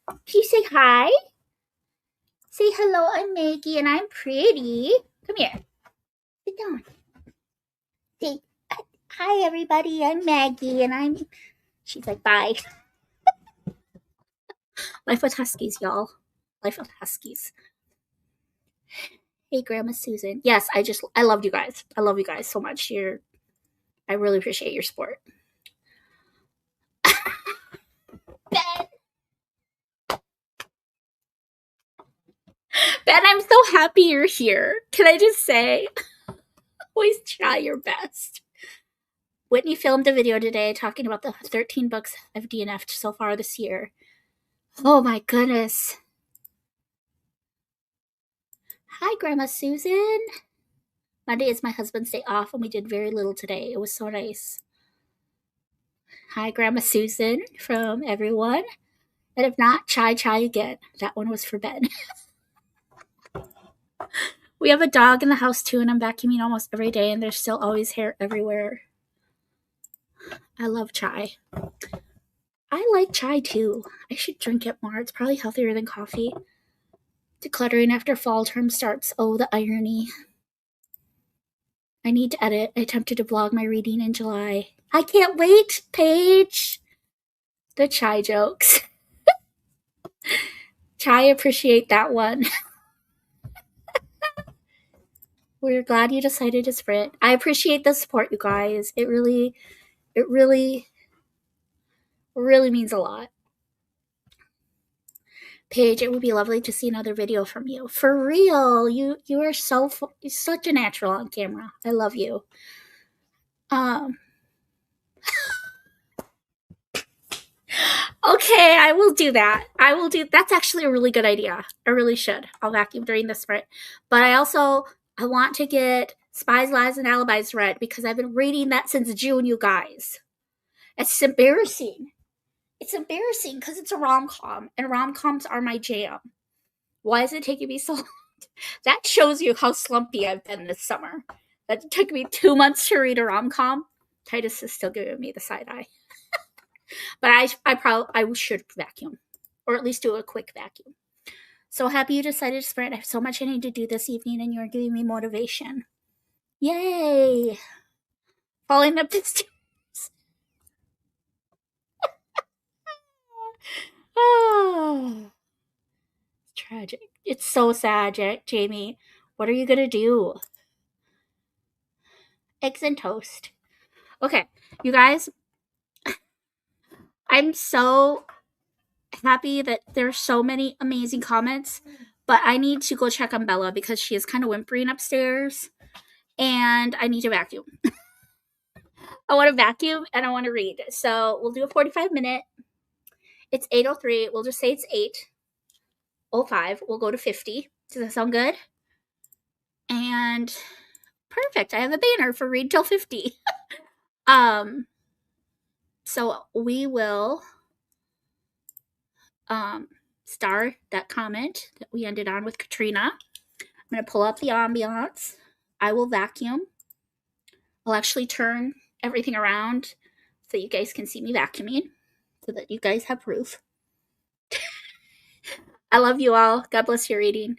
Do you say hi? Say hello, I'm Maggie, and I'm pretty. Come here. Sit down. Say, hi, everybody. I'm Maggie, and I'm... She's like, bye. Life with Huskies, y'all. Life with Huskies. Hey, Grandma Susan. Yes, I love you guys. I love you guys so much. I really appreciate your support. Ben, I'm so happy you're here. Can I just say, always try your best. Whitney filmed a video today talking about the 13 books I've DNF'd so far this year. Oh my goodness. Hi, Grandma Susan. Monday is my husband's day off, and we did very little today. It was so nice. Hi, Grandma Susan, from everyone. And if not, chai again. That one was for Ben. We have a dog in the house too, and I'm vacuuming almost every day, and there's still always hair everywhere. I love chai. I like chai too. I should drink it more. It's probably healthier than coffee. Decluttering after fall term starts. Oh, the irony. I need to edit. I attempted to vlog my reading in July. I can't wait, Paige. The chai jokes. Chai, appreciate that one. We're glad you decided to sprint. I appreciate the support, you guys. It really means a lot. Paige, it would be lovely to see another video from you. For real, you are such a natural on camera. I love you. Okay, I will do that. That's actually a really good idea. I really should. I'll vacuum during the sprint. But I want to get Spies, Lies, and Alibis read, because I've been reading that since June, you guys. It's embarrassing. It's embarrassing because it's a rom-com, and rom-coms are my jam. Why is it taking me so long? That shows you how slumpy I've been this summer. That took me 2 months to read a rom-com. Titus is still giving me the side eye. But I should vacuum, or at least do a quick vacuum. So happy you decided to sprint. I have so much I need to do this evening, and you're giving me motivation. Yay! Falling up the stairs. Oh, it's tragic. It's so sad, Jamie. What are you gonna do? Eggs and toast. Okay, you guys, I'm so happy that there's so many amazing comments, but I need to go check on Bella because she is kind of whimpering upstairs, and I need to vacuum. I want to vacuum and I want to read. So we'll do a 45-minute. It's 8:03. We'll just say it's 8:05. We'll go to 50. Does that sound good? And perfect. I have a banner for Read Till 50. So we will star that comment that we ended on with Katrina. I'm going to pull up the ambiance. I will vacuum. I'll actually turn everything around so you guys can see me vacuuming so that you guys have proof. I love you all. God bless your reading.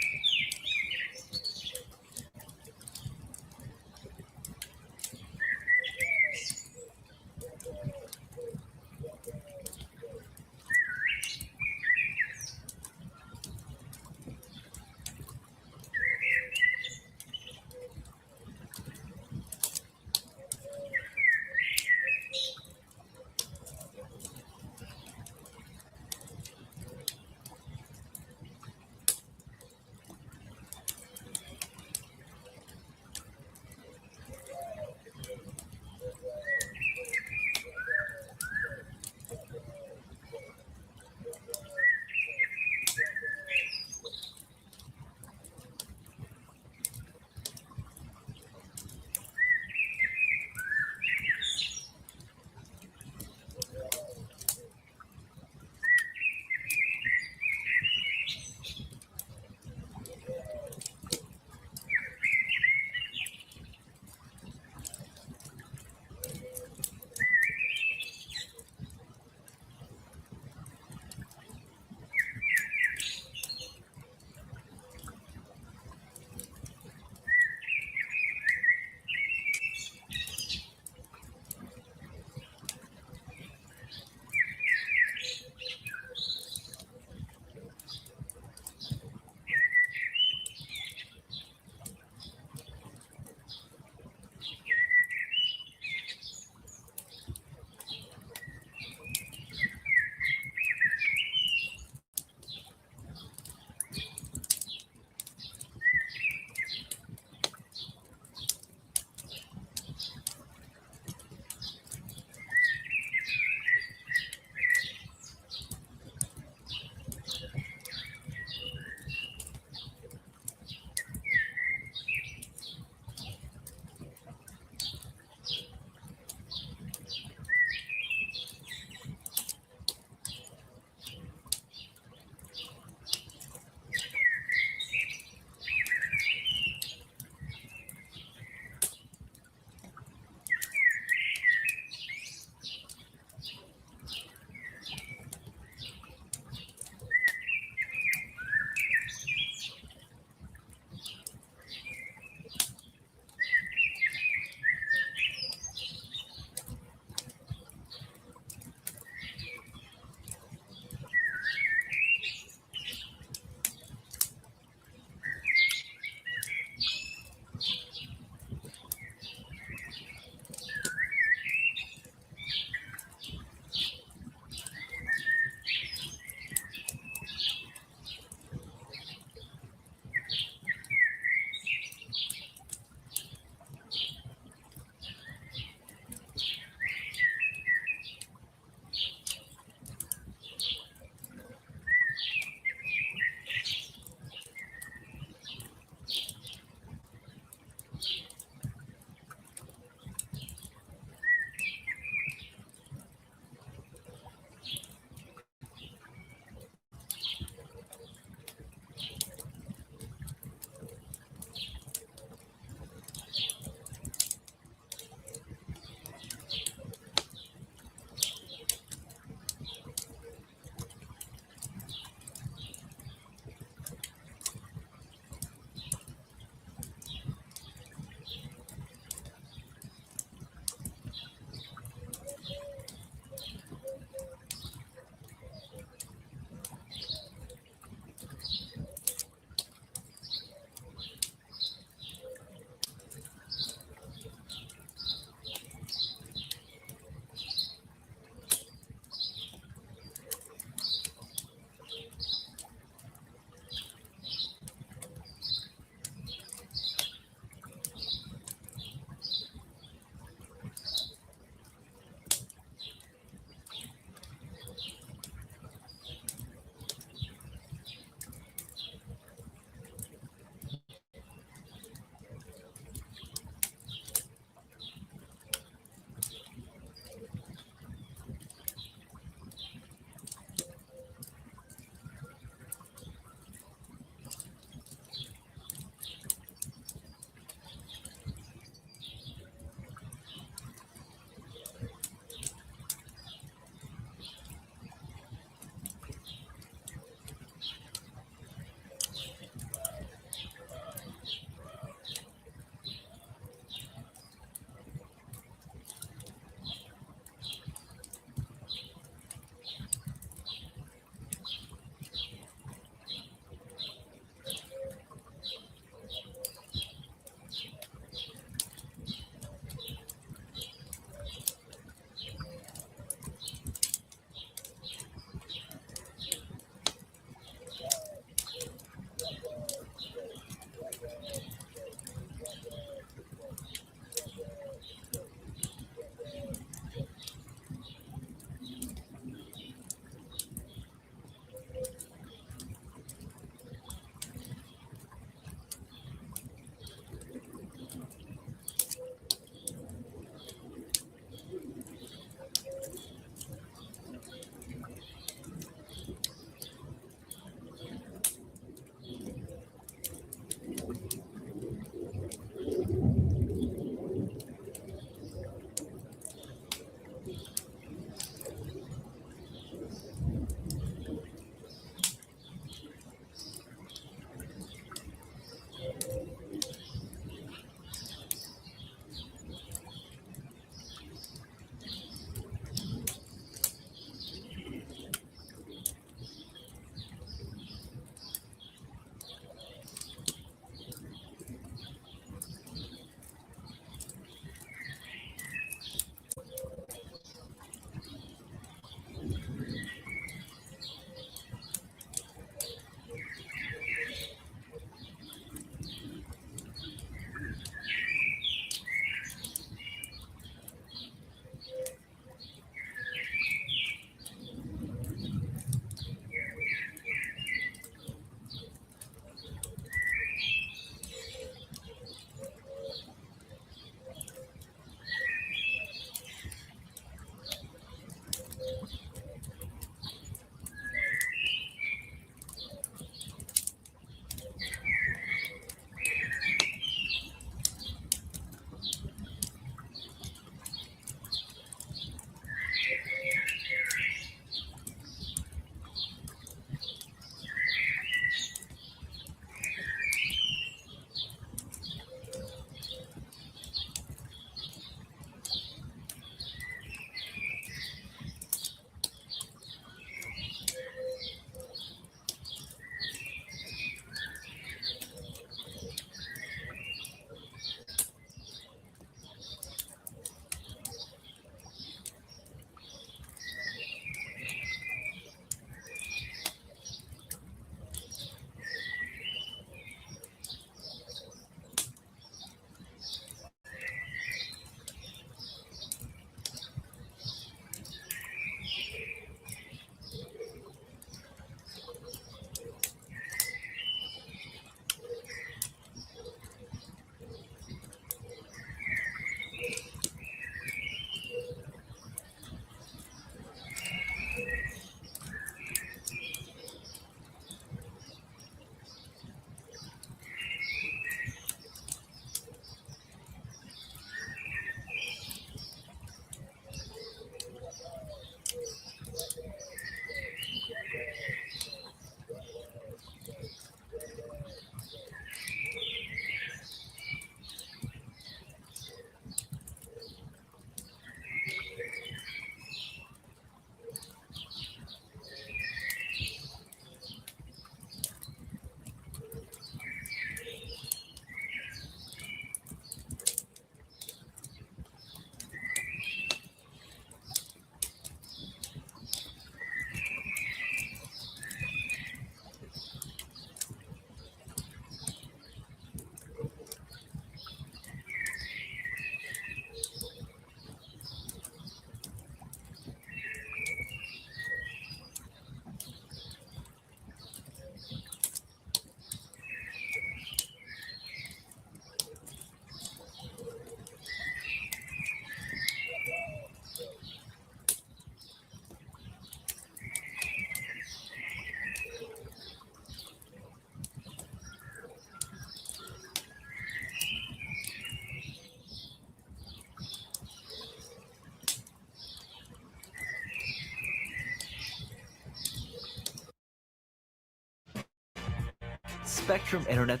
Spectrum Internet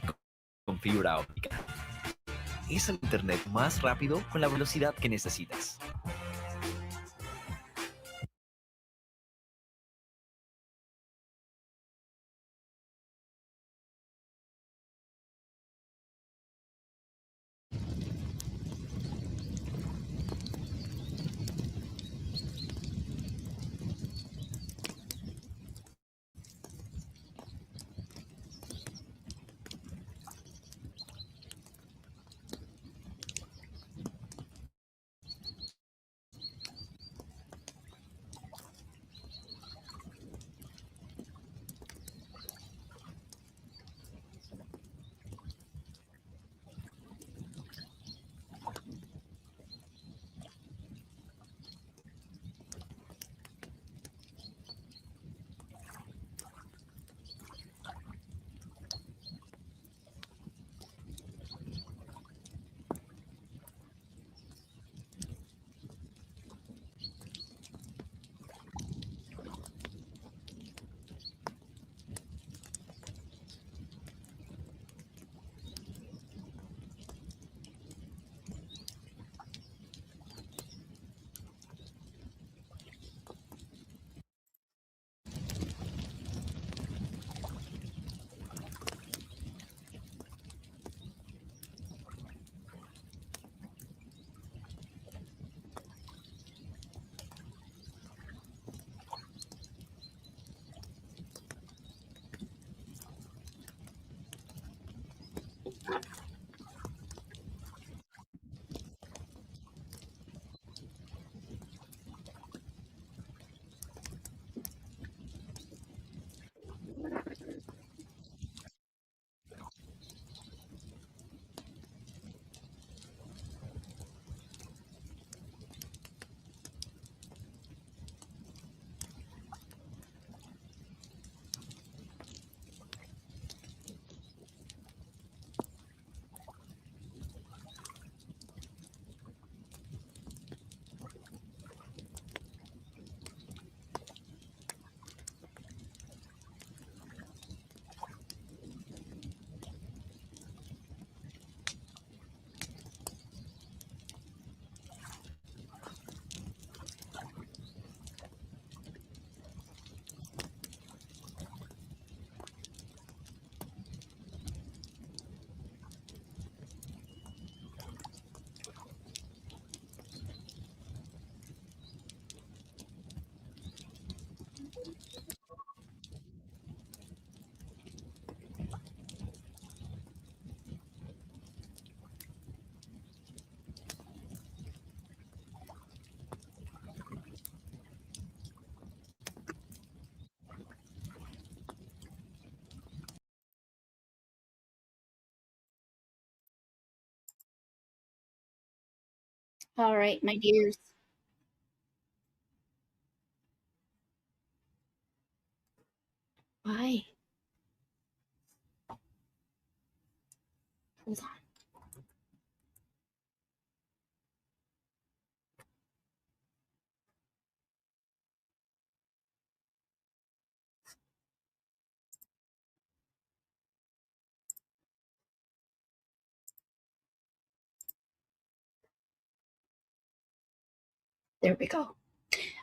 con fibra óptica. Es el internet más rápido con la velocidad que necesitas.
All right, my dears. Why? Hold on. There we go.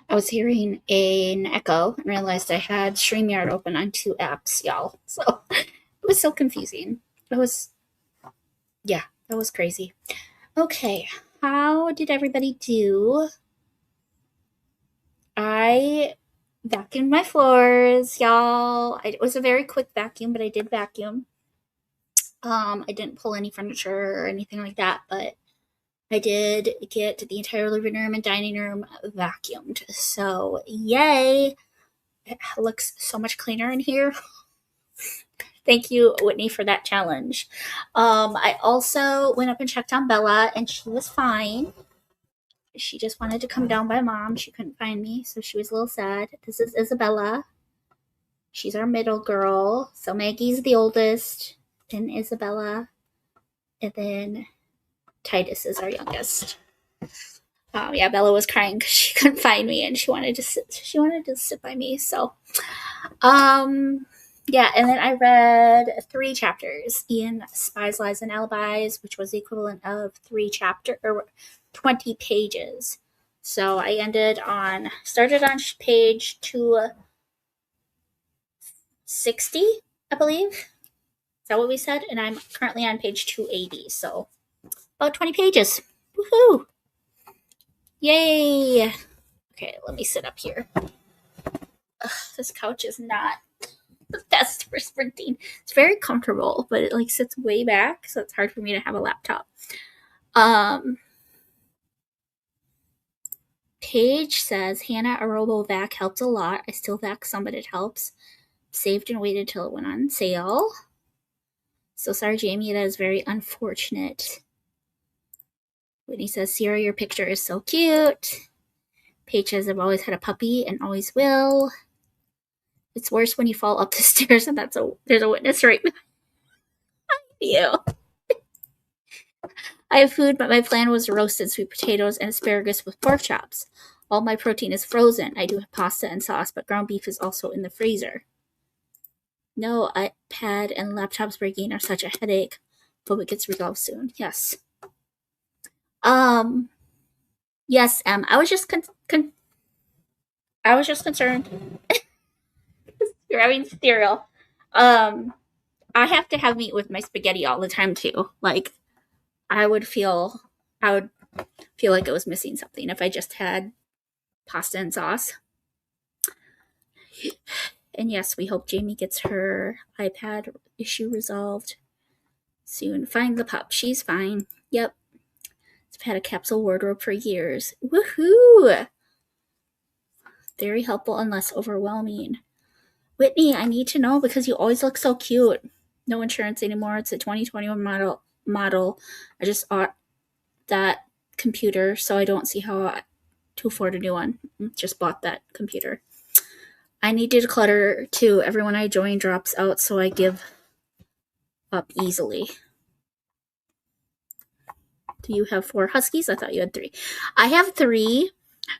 I was hearing an echo and realized I had StreamYard open on two apps, y'all. So it was so confusing. It was, yeah, that was crazy. Okay, how did everybody do? I vacuumed my floors, y'all. It was a very quick vacuum, but I did vacuum. I didn't pull any furniture or anything like that, but I did get the entire living room and dining room vacuumed. So, yay! It looks so much cleaner in here. Thank you, Whitney, for that challenge. I also went up and checked on Bella, and she was fine. She just wanted to come down by mom. She couldn't find me, so she was a little sad. This is Isabella. She's our middle girl. So Maggie's the oldest, then Isabella, and then Titus is our youngest. Yeah, Bella was crying because she couldn't find me, and she wanted to sit. She wanted to sit by me. So, Yeah, and then I read 3 chapters in Spies, Lies, and Alibis, which was the equivalent of 20 pages. So I started on page 260, I believe. Is that what we said? And I'm currently on page 280, so about 20 pages. Woohoo! Yay! Okay, let me sit up here. Ugh, this couch is not the best for sprinting. It's very comfortable, but it like sits way back, so it's hard for me to have a laptop. Paige says, Hannah, a RoboVac helped a lot. I still vac some, but it helps. Saved and waited till it went on sale. So sorry, Jamie, that is very unfortunate. Whitney says, Sierra, your picture is so cute. Paige says, I've always had a puppy and always will. It's worse when you fall up the stairs, and there's a witness right behind you. I have food, but my plan was roasted sweet potatoes and asparagus with pork chops. All my protein is frozen. I do have pasta and sauce, but ground beef is also in the freezer. No, iPad and laptops breaking are such a headache. Hope it gets resolved soon. Yes. Yes, I was just I was just concerned. You're having cereal. I have to have meat with my spaghetti all the time too. Like, I would feel like it was missing something if I just had pasta and sauce. And yes, we hope Jamie gets her iPad issue resolved soon. Find the pup. She's fine. Yep. I've had a capsule wardrobe for years. Woohoo! Very helpful and less overwhelming. Whitney, I need to know because you always look so cute. No insurance anymore. It's a 2021 model. I just bought that computer, so I don't see how to afford a new one. Just bought that computer. I need to declutter too. Everyone I join drops out, so I give up easily. Do you have 4 huskies? I thought you had 3. I have 3,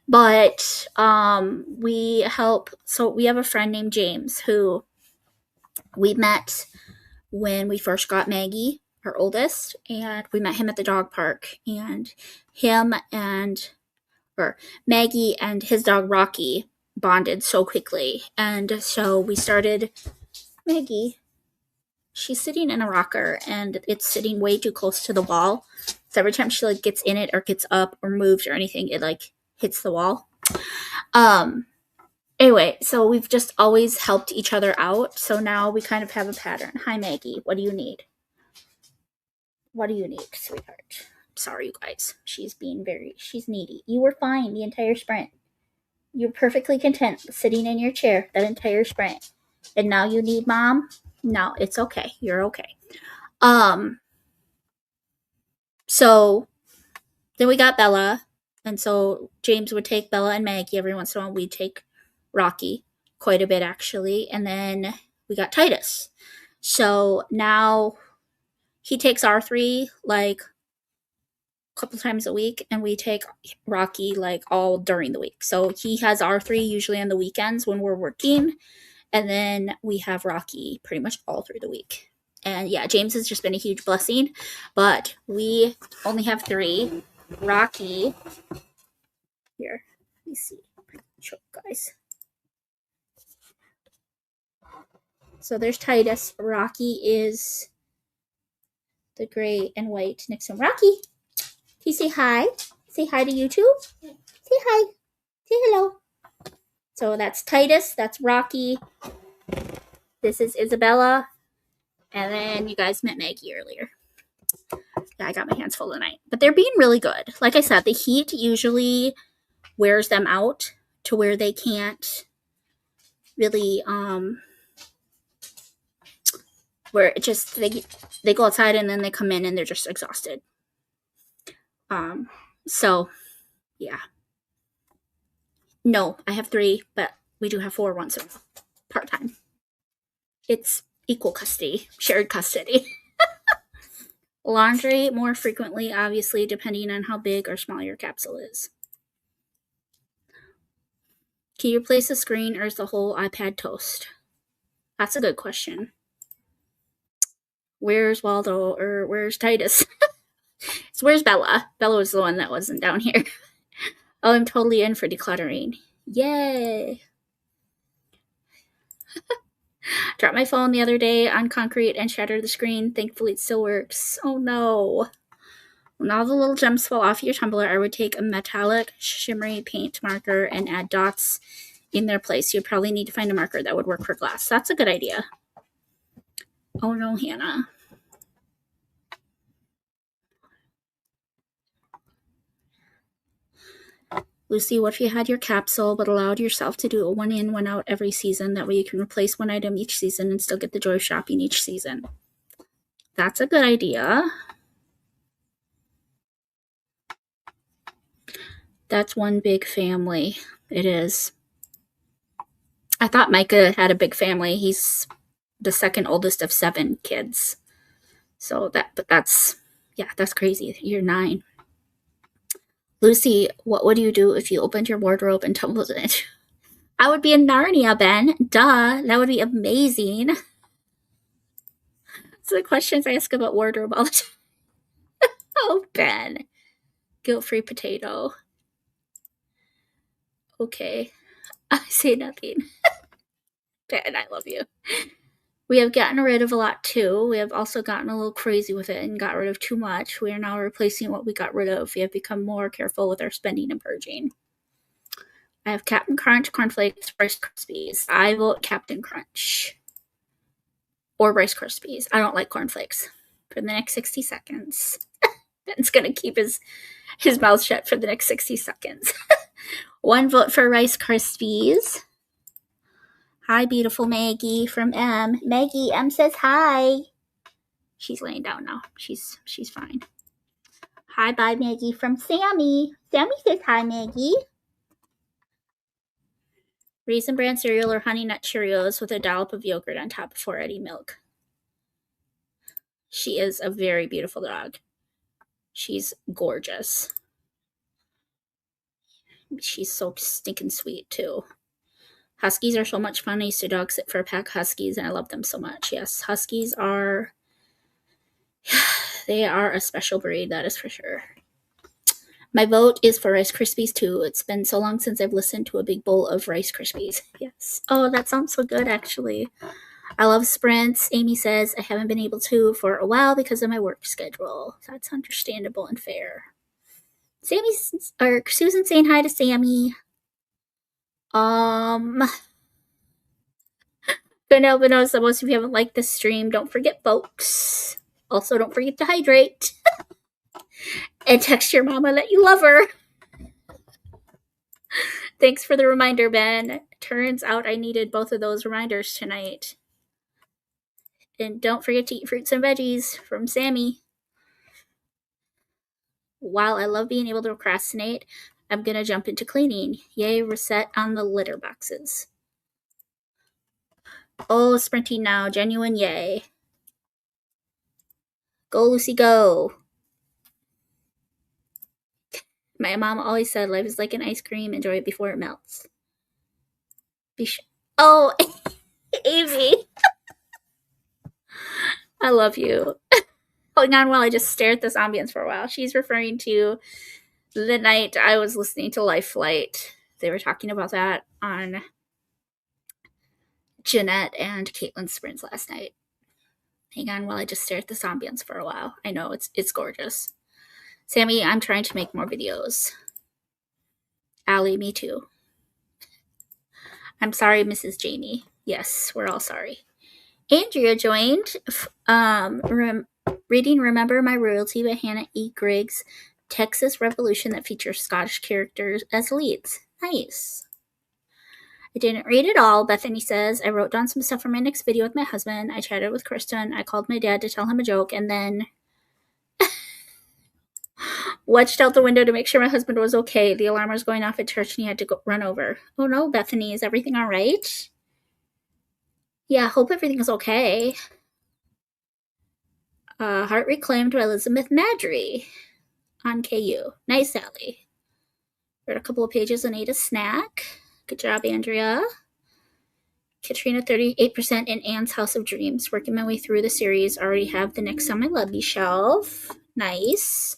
but we help. So we have a friend named James who we met when we first got Maggie, our oldest, and we met him at the dog park. And Maggie and his dog Rocky bonded so quickly, and so we started. Maggie, she's sitting in a rocker, and it's sitting way too close to the wall. So every time she like gets in it or gets up or moves or anything, it like hits the wall. Anyway, so we've just always helped each other out. So now we kind of have a pattern. Hi, Maggie. What do you need? What do you need, sweetheart? Sorry, you guys. She's needy. You were fine the entire sprint. You're perfectly content sitting in your chair that entire sprint. And now you need mom? No, it's okay. You're okay. So then we got Bella. And so James would take Bella and Maggie every once in a while. We'd take Rocky quite a bit, actually. And then we got Titus. So now he takes our 3 like a couple times a week, and we take Rocky like all during the week. So he has our 3 usually on the weekends when we're working. And then we have Rocky pretty much all through the week. And yeah, James has just been a huge blessing. But we only have 3. Rocky. Here, let me see. Show you guys. So there's Titus. Rocky is the gray and white next to him. Rocky, can you say hi? Say hi to YouTube. Say hi. Say hello. So that's Titus. That's Rocky. This is Isabella. And then you guys met Maggie earlier. Yeah, I got my hands full tonight. But they're being really good. Like I said, the heat usually wears them out to where they can't really where it just they go outside and then they come in and they're just exhausted. So yeah. No, I have 3, but we do have 4 once in a while. Part-time. It's equal custody, shared custody. Laundry more frequently, obviously, depending on how big or small your capsule is. Can you replace the screen or is the whole iPad toast? That's a good question. Where's Waldo, or where's Titus? So where's Bella? Bella was the one that wasn't down here. Oh, I'm totally in for decluttering. Yay! Dropped my phone the other day on concrete and shattered the screen. Thankfully, it still works. Oh no. When all the little gems fall off your tumbler, I would take a metallic shimmery paint marker and add dots in their place. You'd probably need to find a marker that would work for glass. That's a good idea. Oh no, Hannah. Lucy, what if you had your capsule but allowed yourself to do a 1 in, 1 out every season? That way you can replace one item each season and still get the joy of shopping each season. That's a good idea. That's one big family. It is. I thought Micah had a big family. He's the second oldest of 7 kids. So that's crazy. You're 9. Lucy, what would you do if you opened your wardrobe and tumbled in it? I would be in Narnia, Ben. Duh. That would be amazing. So the questions I ask about wardrobe all the time. Oh, Ben. Guilt-free potato. Okay. I say nothing. Ben, I love you. We have gotten rid of a lot too. We have also gotten a little crazy with it and got rid of too much. We are now replacing what we got rid of. We have become more careful with our spending and purging. I have Captain Crunch, Cornflakes, Rice Krispies. I vote Captain Crunch. Or Rice Krispies. I don't like cornflakes. For the next 60 seconds. Ben's going to keep his mouth shut for the next 60 seconds. 1 vote for Rice Krispies. Hi, beautiful Maggie from M. Maggie, M says hi. She's laying down now. She's fine. Hi, bye, Maggie from Sammy. Sammy says hi, Maggie. Raisin Bran cereal or Honey Nut Cheerios with a dollop of yogurt on top before adding milk. She is a very beautiful dog. She's gorgeous. She's so stinking sweet, too. Huskies are so much fun. I used to dog sit for a pack of Huskies, and I love them so much. Yes, Huskies are... They are a special breed, that is for sure. My vote is for Rice Krispies, too. It's been so long since I've listened to a big bowl of Rice Krispies. Yes. Oh, that sounds so good, actually. I love sprints. Amy says I haven't been able to for a while because of my work schedule. That's understandable and fair. Susan saying hi to Sammy. But knows that most of you haven't liked this stream. Don't forget, folks. Also, don't forget to hydrate. And text your mama that you love her. Thanks for the reminder, Ben. Turns out I needed both of those reminders tonight. And don't forget to eat fruits and veggies from Sammy. While I love being able to procrastinate, I'm going to jump into cleaning. Yay, reset on the litter boxes. Oh, sprinting now. Genuine yay. Go, Lucy, go. My mom always said life is like an ice cream. Enjoy it before it melts. Oh, Amy. I love you. Holding on while I just stare at this ambience for a while. She's referring to the night I was listening to Life Flight. They were talking about that on Jeanette and Caitlin's sprints last night. Hang on while I just stare at this ambience for a while. I know, it's gorgeous. Sammy, I'm trying to make more videos. Allie, me too. I'm sorry, Mrs. Jamie. Yes, we're all sorry. Andrea joined. Reading Remember My Royalty by Hannah E. Griggs. Texas Revolution that features Scottish characters as leads. Nice. I didn't read it all, Bethany says. I wrote down some stuff for my next video with my husband. I chatted with Kristen. I called my dad to tell him a joke, and then watched out the window to make sure my husband was okay. The alarm was going off at church, and he had to run over. Oh no, Bethany, is everything all right? Yeah, hope everything is okay. Heart Reclaimed by Elizabeth Madry on KU. Nice, Sally. Read a couple of pages and ate a snack. Good job, Andrea. Katrina 38% in Anne's House of Dreams. Working my way through the series. Already have the next on my lovey shelf. Nice.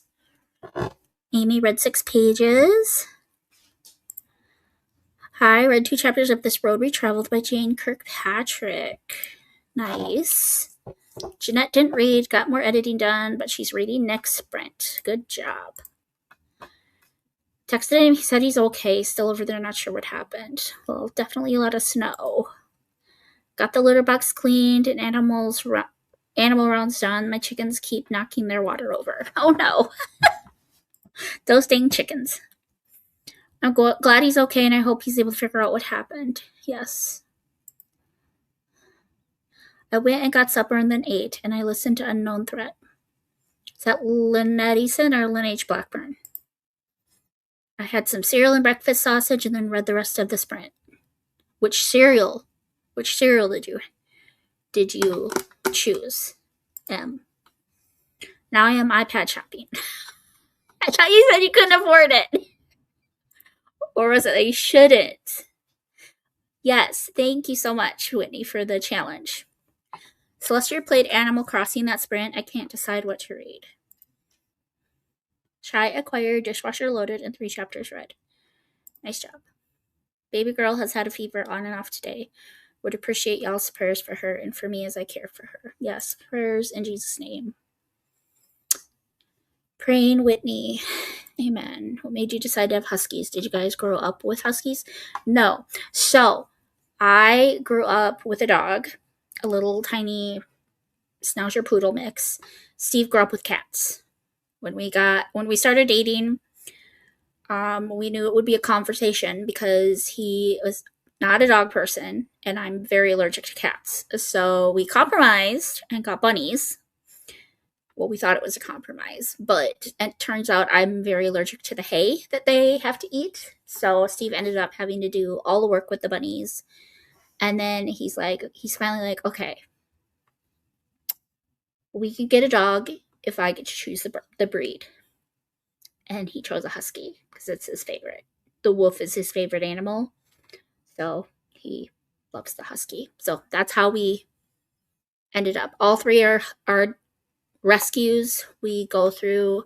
Amy read 6 pages. Hi, read 2 chapters of This Road We Traveled by Jane Kirkpatrick. Nice. Jeanette didn't read, got more editing done, but she's reading next sprint. Good job. Texted him, he said he's okay, still over there, not sure what happened. Well, definitely let us know. Got the litter box cleaned and animal rounds done. My chickens keep knocking their water over. Oh no. Those dang chickens. I'm glad he's okay, and I hope he's able to figure out what happened. Yes. I went and got supper and then ate, and I listened to Unknown Threat. Is that Lynette Eason or Lynn H. Blackburn? I had some cereal and breakfast sausage and then read the rest of the sprint. Which cereal did you choose? Now I am iPad shopping. I thought you said you couldn't afford it. Or was it that you shouldn't? Yes, thank you so much, Whitney, for the challenge. Celestia played Animal Crossing that sprint. I can't decide what to read. Shy acquired, dishwasher loaded, and 3 chapters read. Nice job. Baby girl has had a fever on and off today. Would appreciate y'all's prayers for her and for me as I care for her. Yes, prayers in Jesus' name. Praying Whitney. Amen. What made you decide to have huskies? Did you guys grow up with huskies? No. So, I grew up with a dog, a little tiny Schnauzer Poodle mix. Steve grew up with cats. When we started dating, we knew it would be a conversation because he was not a dog person, and I'm very allergic to cats. So we compromised and got bunnies. Well, we thought it was a compromise, but it turns out I'm very allergic to the hay that they have to eat. So Steve ended up having to do all the work with the bunnies. And then he's finally like, okay, we could get a dog if I get to choose the breed. And he chose a husky because it's his favorite. The wolf is his favorite animal. So he loves the husky. So that's how we ended up. All 3 are rescues. We go through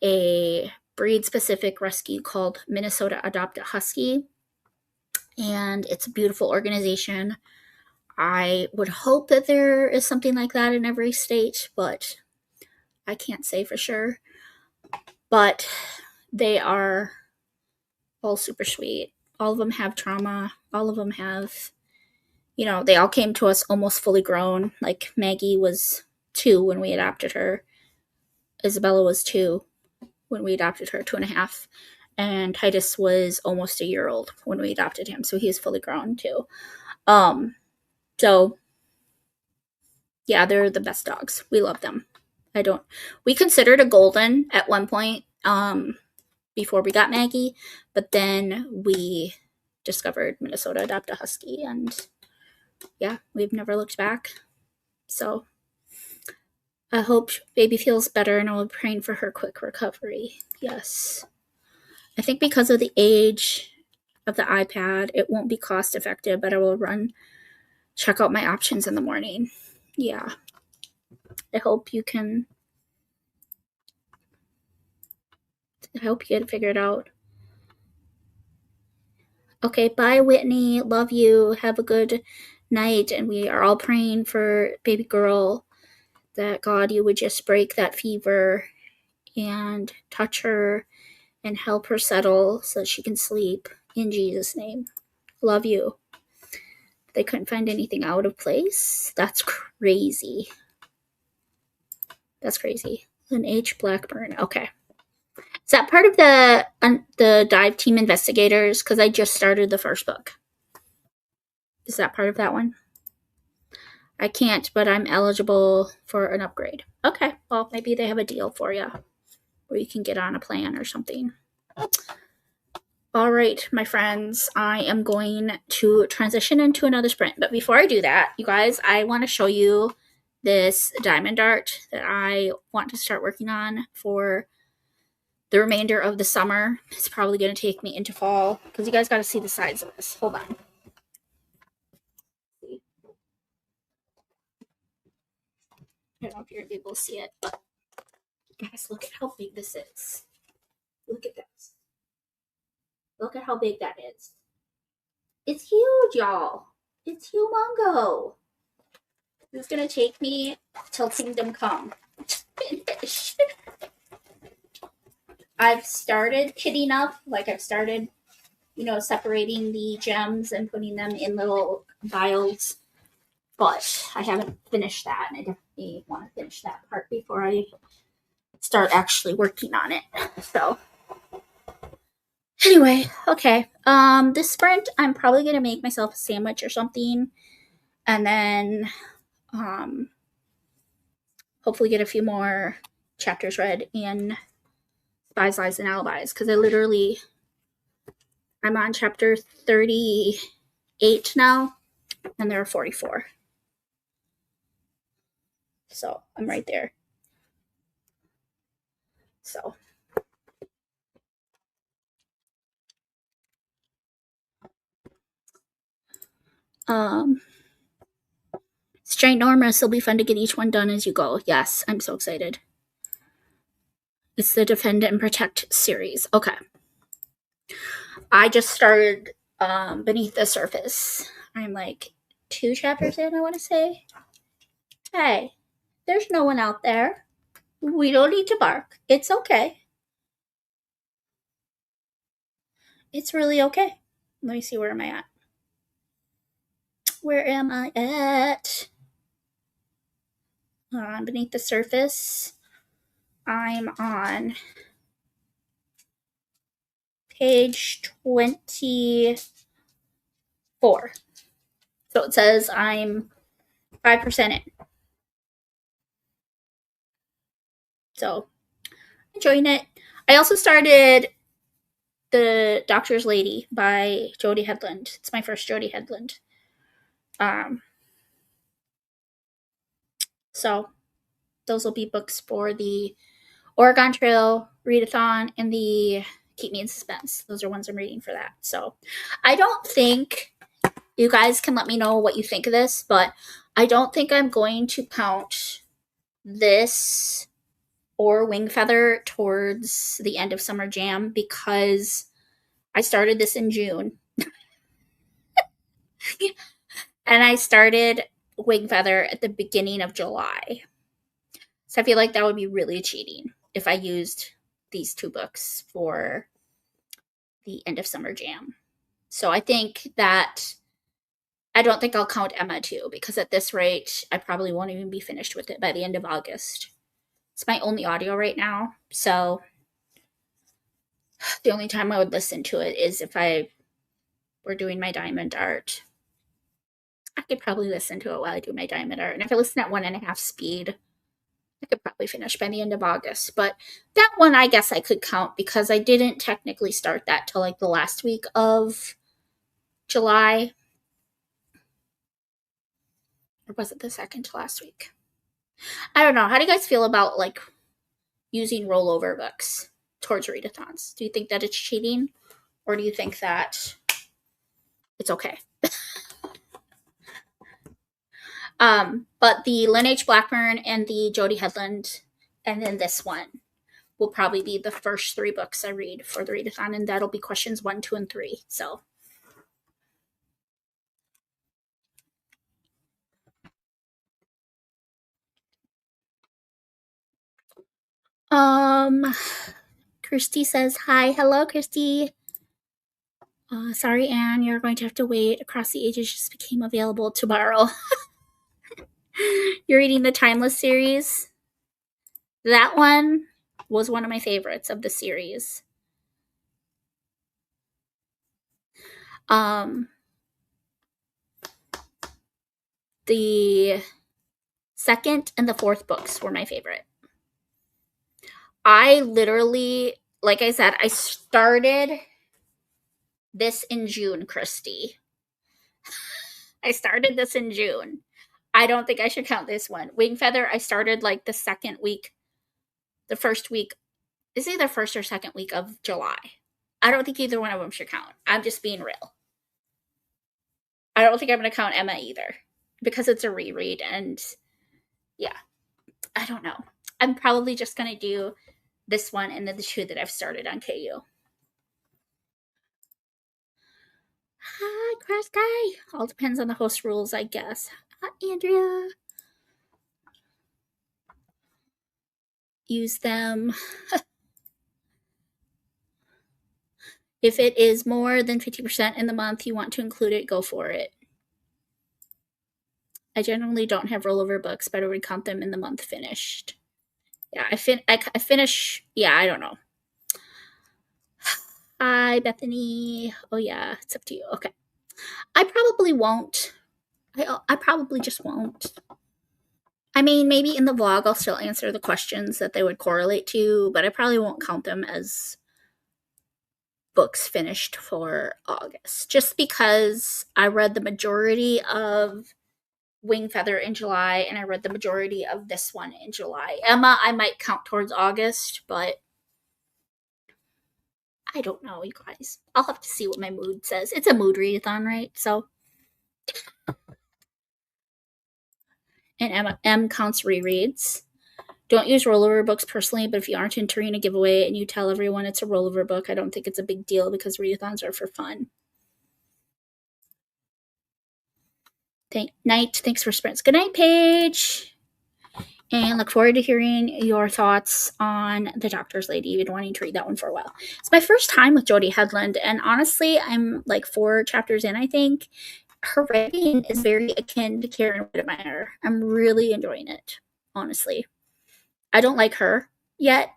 a breed-specific rescue called Minnesota Adopt a Husky. And it's a beautiful organization. I would hope that there is something like that in every state, but I can't say for sure. But they are all super sweet. All of them have trauma. All of them have, they all came to us almost fully grown. Like Maggie was 2 when we adopted her. Isabella was 2 when we adopted her, 2.5. And Titus was almost a year old when we adopted him. So he is fully grown too. So yeah, they're the best dogs. We love them. We considered a golden at one point, before we got Maggie, but then we discovered Minnesota Adopt a Husky, and yeah, we've never looked back. So I hope baby feels better, and I'll be praying for her quick recovery. Yes. I think because of the age of the iPad, it won't be cost effective, but I will check out my options in the morning. Yeah. I hope you get it figured out. Okay, bye, Whitney. Love you. Have a good night. And we are all praying for baby girl, that God, you would just break that fever and touch her and help her settle so that she can sleep. In Jesus' name. Love you. They couldn't find anything out of place. That's crazy. That's crazy. Lynn H. Blackburn. Okay. Is that part of the dive team investigators? Because I just started the first book. Is that part of that one? I can't, but I'm eligible for an upgrade. Okay. Well, maybe they have a deal for you where you can get on a plan or something. All right, my friends, I am going to transition into another sprint. But before I do that, you guys, I want to show you this diamond art that I want to start working on for the remainder of the summer. It's probably going to take me into fall because you guys got to see the sides of this. Hold on. I don't know if you're gonna be able to see it, but guys, look at how big this is. Look at this. Look at how big that is. It's huge, y'all. It's humongo. It's gonna take me till Kingdom Come to finish. I've started kitting up, like I've started, separating the gems and putting them in little vials, but I haven't finished that, and I definitely want to finish that part before I start actually working on it. So anyway, okay. This sprint, I'm probably gonna make myself a sandwich or something, and then hopefully get a few more chapters read in Spies, Lies, and Alibis, because I'm on chapter 38 now, and there are 44. So I'm right there. So it's ginormous. It'll be fun to get each one done as you go. Yes, I'm so excited. It's the Defend and Protect series. Okay. I just started Beneath the Surface. I'm like 2 chapters in, I want to say. Hey, there's no one out there. We don't need to bark. It's okay. It's really okay. Let me see, where am I at? Where am I at? Beneath the Surface. I'm on page 24. So it says I'm 5% in. So, enjoying it. I also started The Doctor's Lady by Jodie Headland. It's my first Jodie Headland. So, those will be books for the Oregon Trail readathon and the Keep Me in Suspense. Those are ones I'm reading for that. So, I don't think, you guys can let me know what you think of this, but I don't think I'm going to count this or Wing Feather towards the end of Summer Jam, because I started this in June. And I started Wing Feather at the beginning of July. So I feel like that would be really cheating if I used these 2 books for the end of Summer Jam. So I think that I don't think I'll count Emma too, because at this rate, I probably won't even be finished with it by the end of August. It's my only audio right now, so the only time I would listen to it is if I were doing my diamond art. I could probably listen to it while I do my diamond art, and if I listen at 1.5 speed, I could probably finish by the end of August. But that one, I guess I could count, because I didn't technically start that till like the last week of July. Or was it the second to last week? I don't know. How do you guys feel about like using rollover books towards readathons? Do you think that it's cheating, or do you think that it's okay? But the Lynn H. Blackburn and the Jodie Headland, and then this one, will probably be the first 3 books I read for the readathon, and that'll be questions 1, 2, and 3. So Christy says hi. Hello, Christy. Sorry, Anne, you're going to have to wait. Across the Ages just became available tomorrow. You're reading the Timeless series? That one was one of my favorites of the series. The second and the 4th books were my favorite. I literally, like I said, I started this in June, Christy. I started this in June. I don't think I should count this one. Wing Feather, I started like the second week, the first week, is either first or second week of July. I don't think either one of them should count. I'm just being real. I don't think I'm going to count Emma either, because it's a reread, and yeah. I don't know. I'm probably just going to do this one and then the 2 that I've started on KU. Hi, Crash Guy. All depends on the host rules, I guess. Hi, Andrea. Use them. If it is more than 50% in the month you want to include it, go for it. I generally don't have rollover books, but I would count them in the month finished. Yeah, I finish. Yeah, I don't know. Hi, Bethany. Oh yeah, it's up to you. Okay, I probably won't. I probably just won't. I mean, maybe in the vlog I'll still answer the questions that they would correlate to, but I probably won't count them as books finished for August, just because I read the majority of Wing Feather in July, and I read the majority of this one in July. Emma, I might count towards August, but I don't know, you guys. I'll have to see what my mood says. It's a mood readathon, right? So, and Emma M counts rereads. Don't use rollover books personally, but if you aren't entering a giveaway and you tell everyone it's a rollover book, I don't think it's a big deal because readathons are for fun. Night. Thanks for sprints. Good night, Paige. And look forward to hearing your thoughts on The Doctor's Lady. You've been wanting to read that one for a while. It's my first time with Jodie Headland, and honestly, I'm like 4 chapters in, I think. Her writing is very akin to Karen Whittemire. I'm really enjoying it, honestly. I don't like her yet.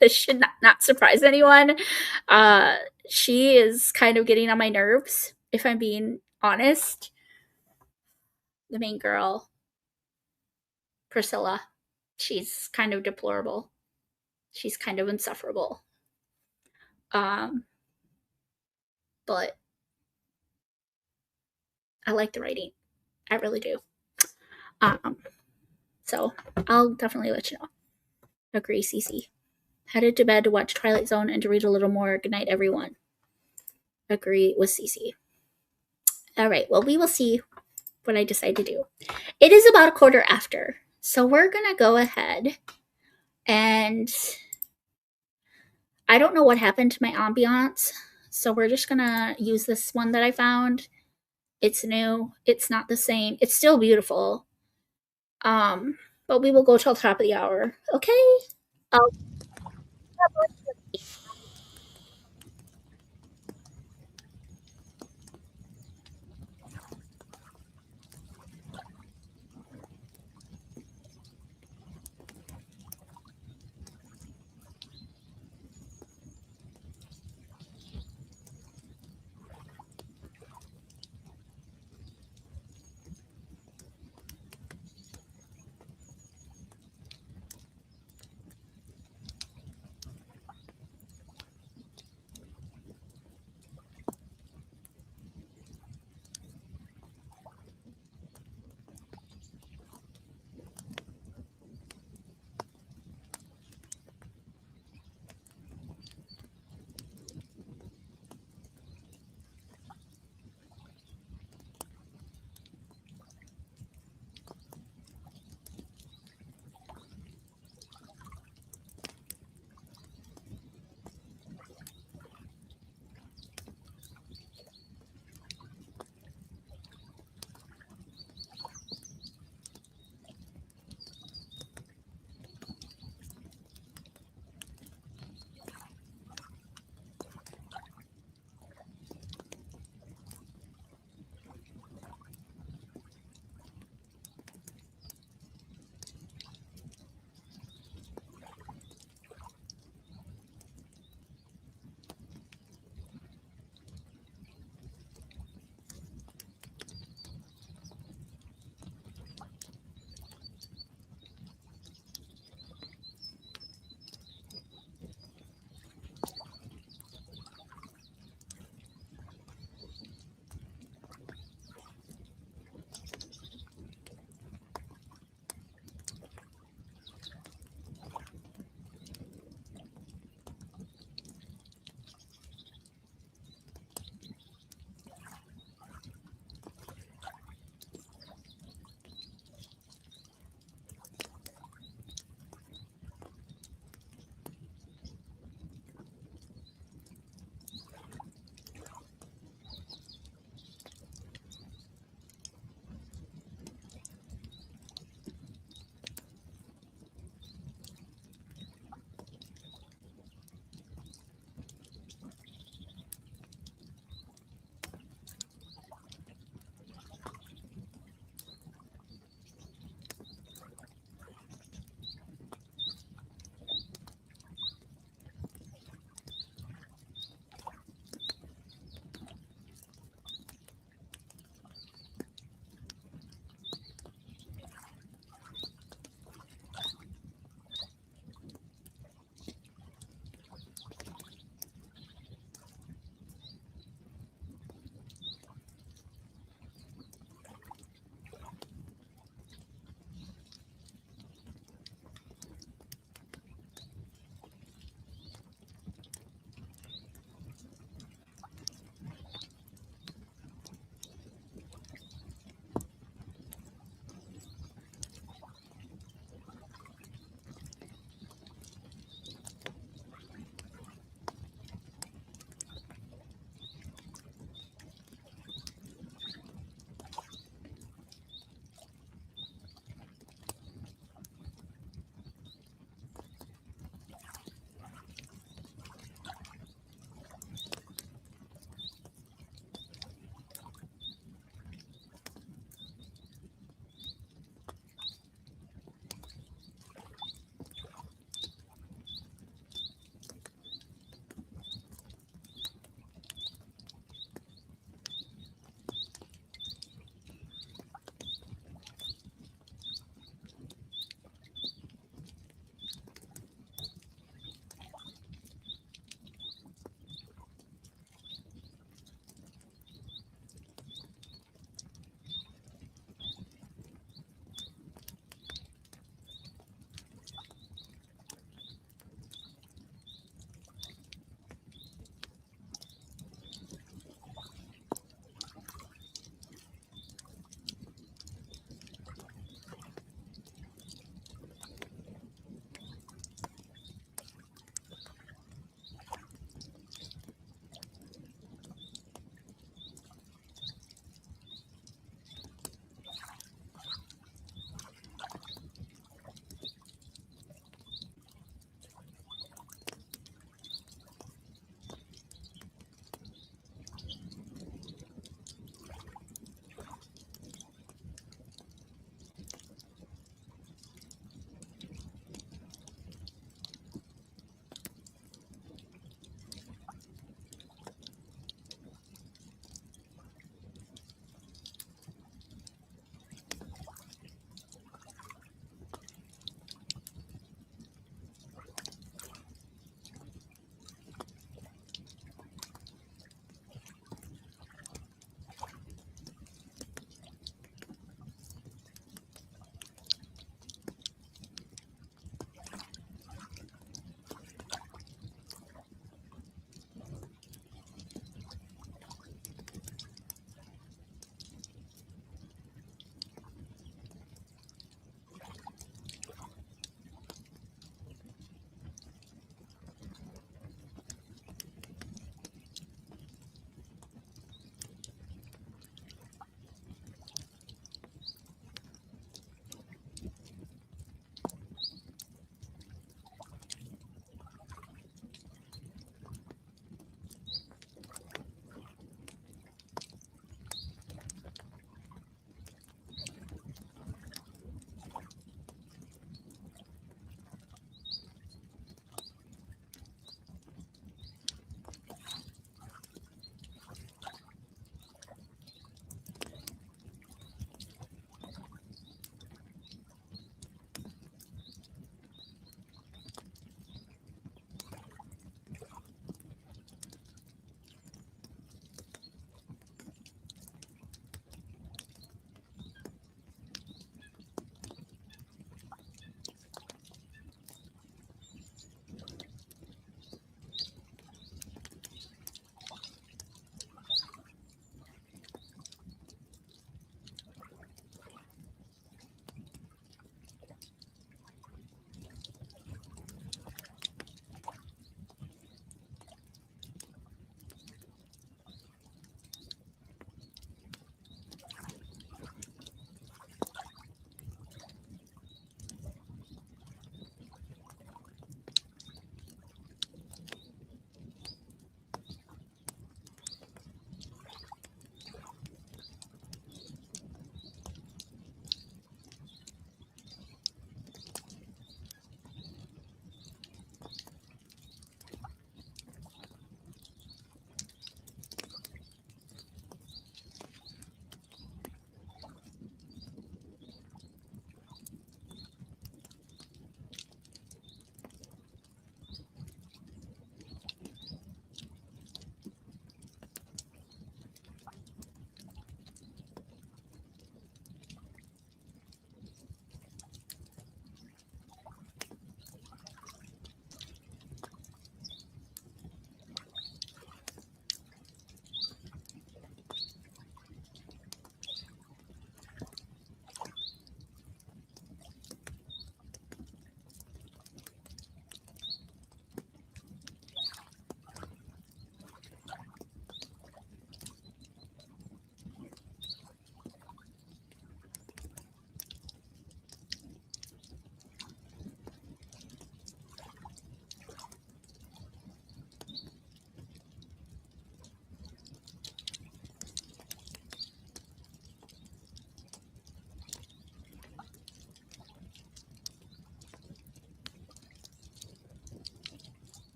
This should not surprise anyone. She is kind of getting on my nerves, if I'm being honest. The main girl, Priscilla, she's kind of deplorable. She's kind of insufferable. But I like the writing. I really do. So I'll definitely let you know. Agree, Cece. Headed to bed to watch Twilight Zone and to read a little more. Good night, everyone. Agree with Cece. All right, well, we will see what I decide to do. It is about a quarter after, so we're going to go ahead and I don't know what happened to my ambiance, so we're just going to use this one that I found. It's new. It's not the same. It's still beautiful. But we will go till the top of the hour. Okay?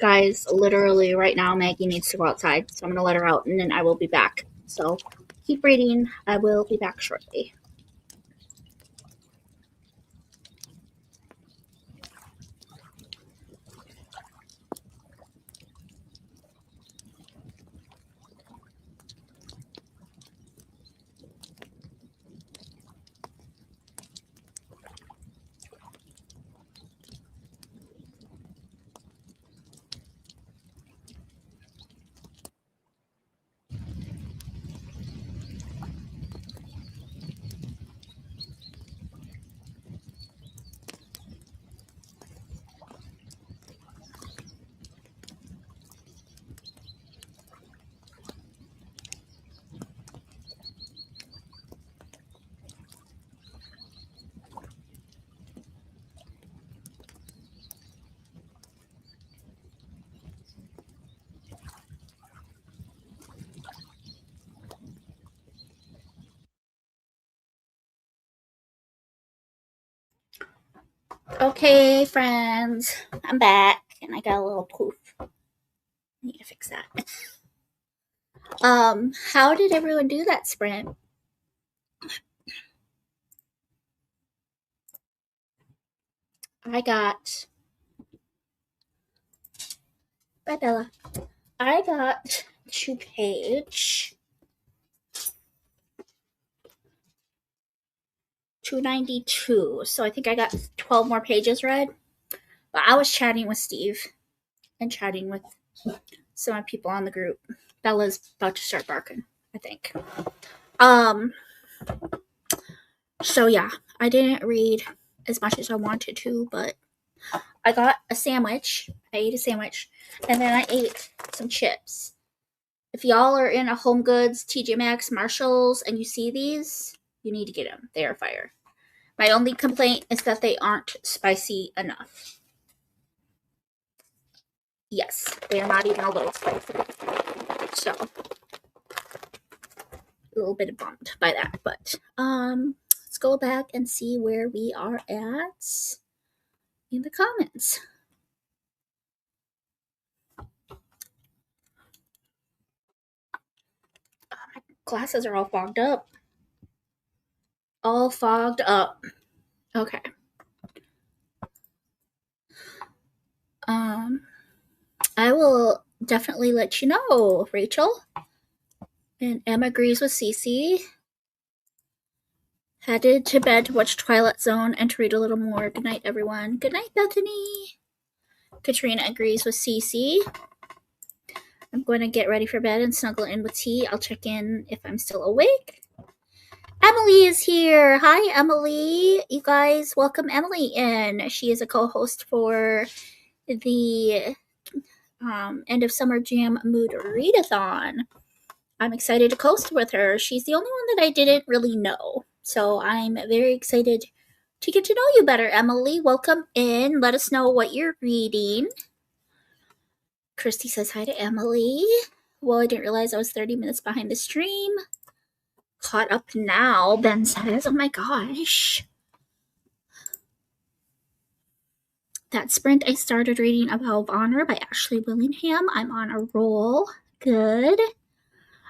Guys, literally right now, Maggie needs to go outside, so I'm going to let her out, and then I will be back. So keep reading. I will be back shortly. Okay, friends, I'm back, and I got a little poof. I need to fix that. How did everyone do that sprint? I got... Bye, Bella. I got to page 292, so I think I got 12 more pages read. But I was chatting with Steve and chatting with some people on the group. Bella's about to start barking, I think. So yeah, I didn't read as much as I wanted to, but I got a sandwich. I ate a sandwich, and then I ate some chips. If y'all are in a Home Goods, TJ Maxx, Marshalls, and you see these, you need to get them. They are fire. My only complaint is that they aren't spicy enough. Yes, they are not even a little spicy. So, a little bit bummed by that. But, let's go back and see where we are at in the comments. My glasses are all fogged up. All fogged up. Okay. I will definitely let you know, Rachel. And Emma agrees with Cece. Headed to bed to watch Twilight Zone and to read a little more. Good night, everyone. Good night, Bethany. Katrina agrees with Cece. I'm going to get ready for bed and snuggle in with tea. I'll check in if I'm still awake. Emily is here. Hi, Emily. You guys, welcome Emily in. She is a co-host for the End of Summer Jam Mood Readathon. I'm excited to coast with her. She's the only one that I didn't really know. So I'm very excited to get to know you better, Emily. Welcome in. Let us know what you're reading. Christy says hi to Emily. Well, I didn't realize I was 30 minutes behind the stream. Caught up now, Ben says. Oh my gosh. That sprint, I started reading A Vow of Honor by Ashley Willingham. I'm on a roll. Good.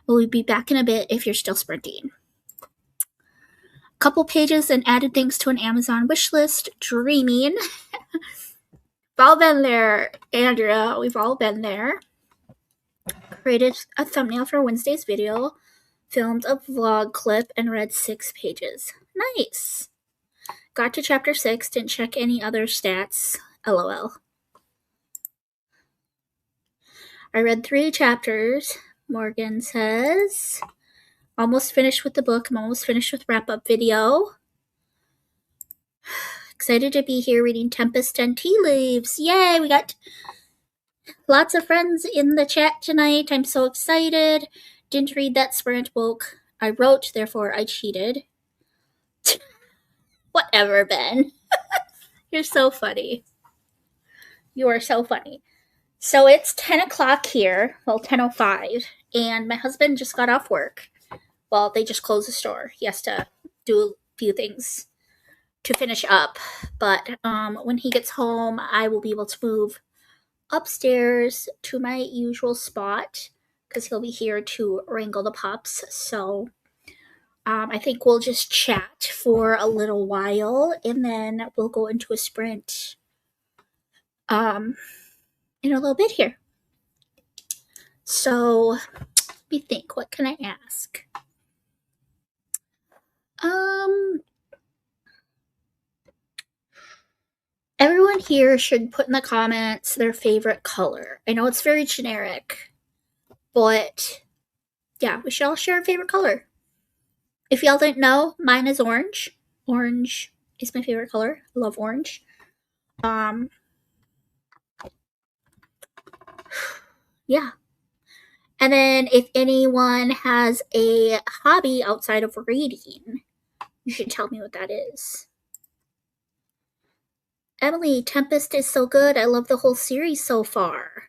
We'll be back in a bit if you're still sprinting. Couple pages and added things to an Amazon wish list. Dreaming. We've all been there, Andrea. We've all been there. Created a thumbnail for Wednesday's video. Filmed a vlog clip and read 6 pages. Nice. Got to chapter 6. Didn't check any other stats. LOL. I read 3 chapters. Morgan says... Almost finished with the book. I'm almost finished with wrap-up video. Excited to be here reading Tempest and Tea Leaves. Yay! We got lots of friends in the chat tonight. I'm so excited. Didn't read that sprint book. I wrote, therefore I cheated. Whatever, Ben. You're so funny. You are so funny. So it's 10 o'clock here. Well, 10:05. And my husband just got off work. Well, they just closed the store. He has to do a few things to finish up. But when he gets home, I will be able to move upstairs to my usual spot because he'll be here to wrangle the pups. So I think we'll just chat for a little while and then we'll go into a sprint in a little bit here. So let me think, what can I ask? Everyone here should put in the comments their favorite color. I know it's very generic, but yeah, we should all share a favorite color. If y'all didn't know, mine is orange. Orange is my favorite color. I love orange. Yeah. And then if anyone has a hobby outside of reading, you should tell me what that is. Emily, Tempest is so good. I love the whole series so far.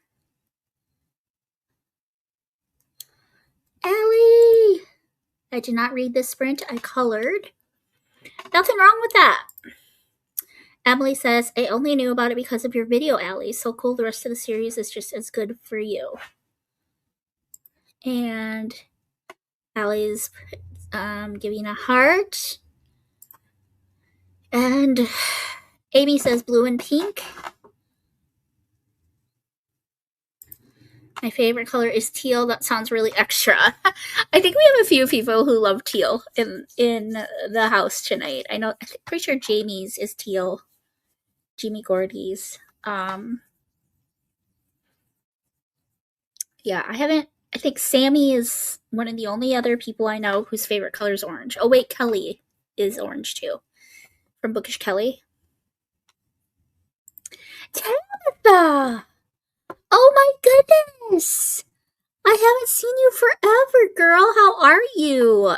Ellie! I did not read this sprint. I colored. Nothing wrong with that. Emily says, I only knew about it because of your video, Allie. So cool. The rest of the series is just as good for you. And Allie's giving a heart. And Amy says blue and pink. My favorite color is teal. That sounds really extra. I think we have a few people who love teal in the house tonight. I'm pretty sure Jamie's is teal. Jamie Gordy's. Yeah, I think Sammy is one of the only other people I know whose favorite color is orange. Oh wait, Kelly is orange too. From Bookish Kelly. Tabitha! Oh my goodness! I haven't seen you forever, girl. How are you?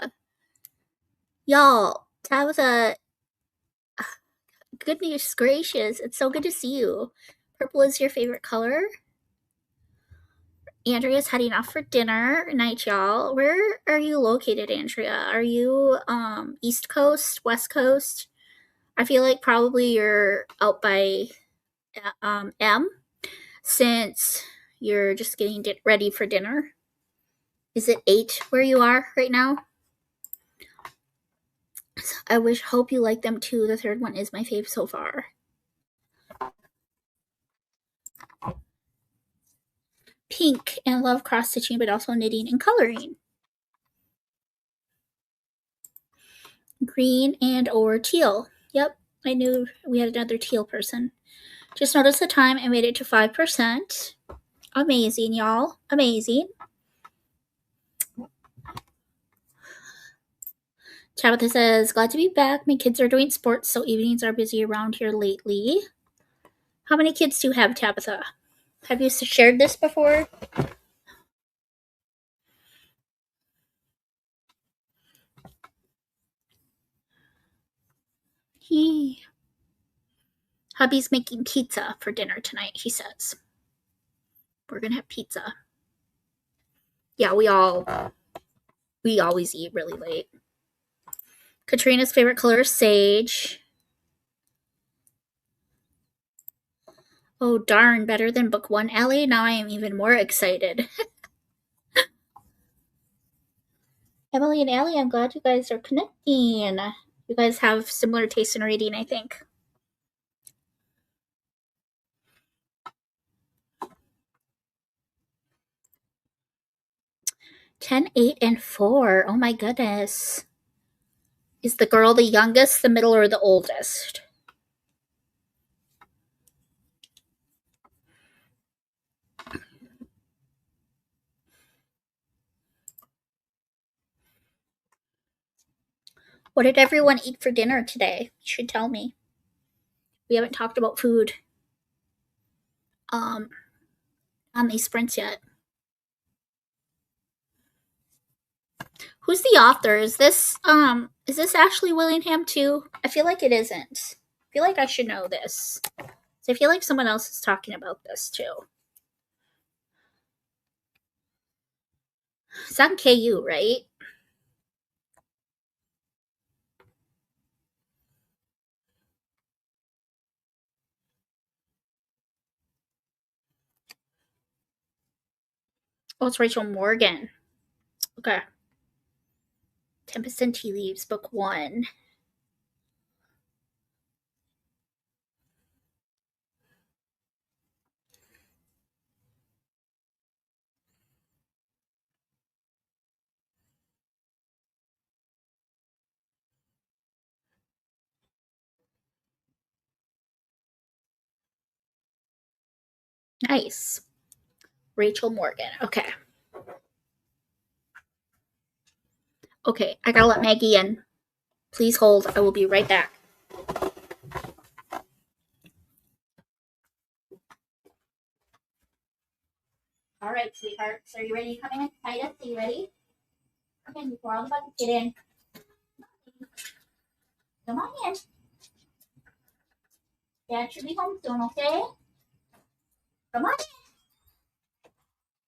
Y'all, Tabitha, goodness gracious, it's so good to see you. Purple is your favorite color. Andrea's heading off for dinner. Good night, y'all. Where are you located, Andrea? Are you East Coast, West Coast? I feel like probably you're out by M, since you're just getting ready for dinner. Is it 8 where you are right now? I hope you like them too. The third one is my fave so far. Pink and love cross stitching, but also knitting and coloring. Green and or teal. Yep, I knew we had another teal person. Just noticed the time and made it to 5%. Amazing, y'all. Amazing. Tabitha says, glad to be back. My kids are doing sports, so evenings are busy around here lately. How many kids do you have, Tabitha? Have you shared this before? Hubby's making pizza for dinner tonight, he says. We're gonna have pizza. Yeah, we always eat really late. Katrina's favorite color is sage. Oh, darn, better than book 1, Ellie. Now I am even more excited. Emily and Ellie, I'm glad you guys are connecting. You guys have similar taste in reading, I think. Ten, 8, and 4. Oh my goodness. Is the girl the youngest, the middle, or the oldest? What did everyone eat for dinner today? You should tell me. We haven't talked about food on these sprints yet. Who's the author? Is this Ashley Willingham too? I feel like it isn't. I feel like I should know this. So I feel like someone else is talking about this too. It's on KU, right? Oh, it's Rachel Morgan. Okay. Tempest and Tea Leaves, book 1. Nice. Rachel Morgan. Okay. Okay, I gotta let Maggie in. Please hold. I will be right back. All right, sweethearts. Are you ready to come in? Titus, are you ready? Come in before all the buttons get in. Come on in. Dad should be home soon, okay? Come on in.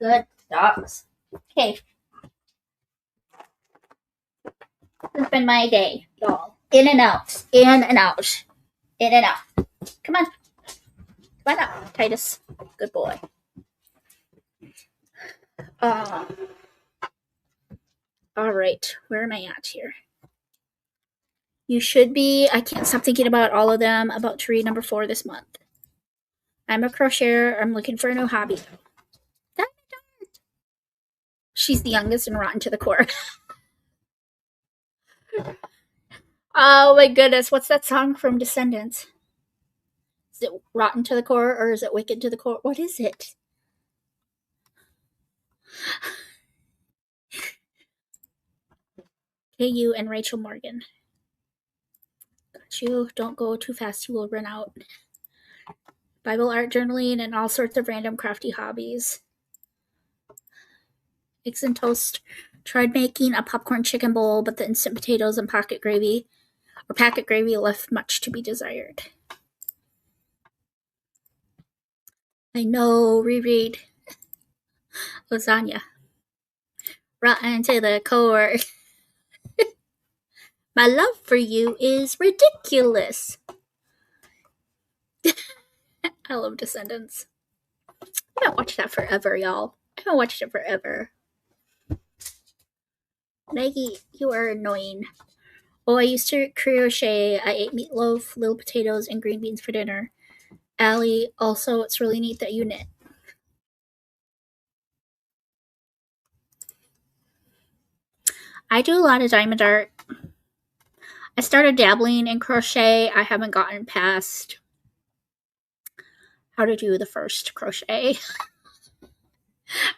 Good dogs. Okay. This has been my day, y'all. In and out. In and out. In and out. Come on. Come on up, Titus. Good boy. All right. Where am I at here? You should be. I can't stop thinking about all of them. About to read number 4 this month. I'm a crocheter. I'm looking for a new hobby. She's the youngest and rotten to the core. Oh my goodness. What's that song from Descendants? Is it rotten to the core or is it wicked to the core? What is it? KU and Rachel Morgan. Got you. Don't go too fast. You will run out. Bible art journaling and all sorts of random crafty hobbies. Eggs and toast. Tried making a popcorn chicken bowl, but the instant potatoes and packet gravy left much to be desired. I know. Reread. Lasagna. Rotten to the core. My love for you is ridiculous. I love Descendants. I haven't watched that forever, y'all. I haven't watched it forever. Maggie, you are annoying. Oh, I used to crochet. I ate meatloaf, little potatoes, and green beans for dinner. Allie, also, it's really neat that you knit. I do a lot of diamond art. I started dabbling in crochet. I haven't gotten past how to do the first crochet.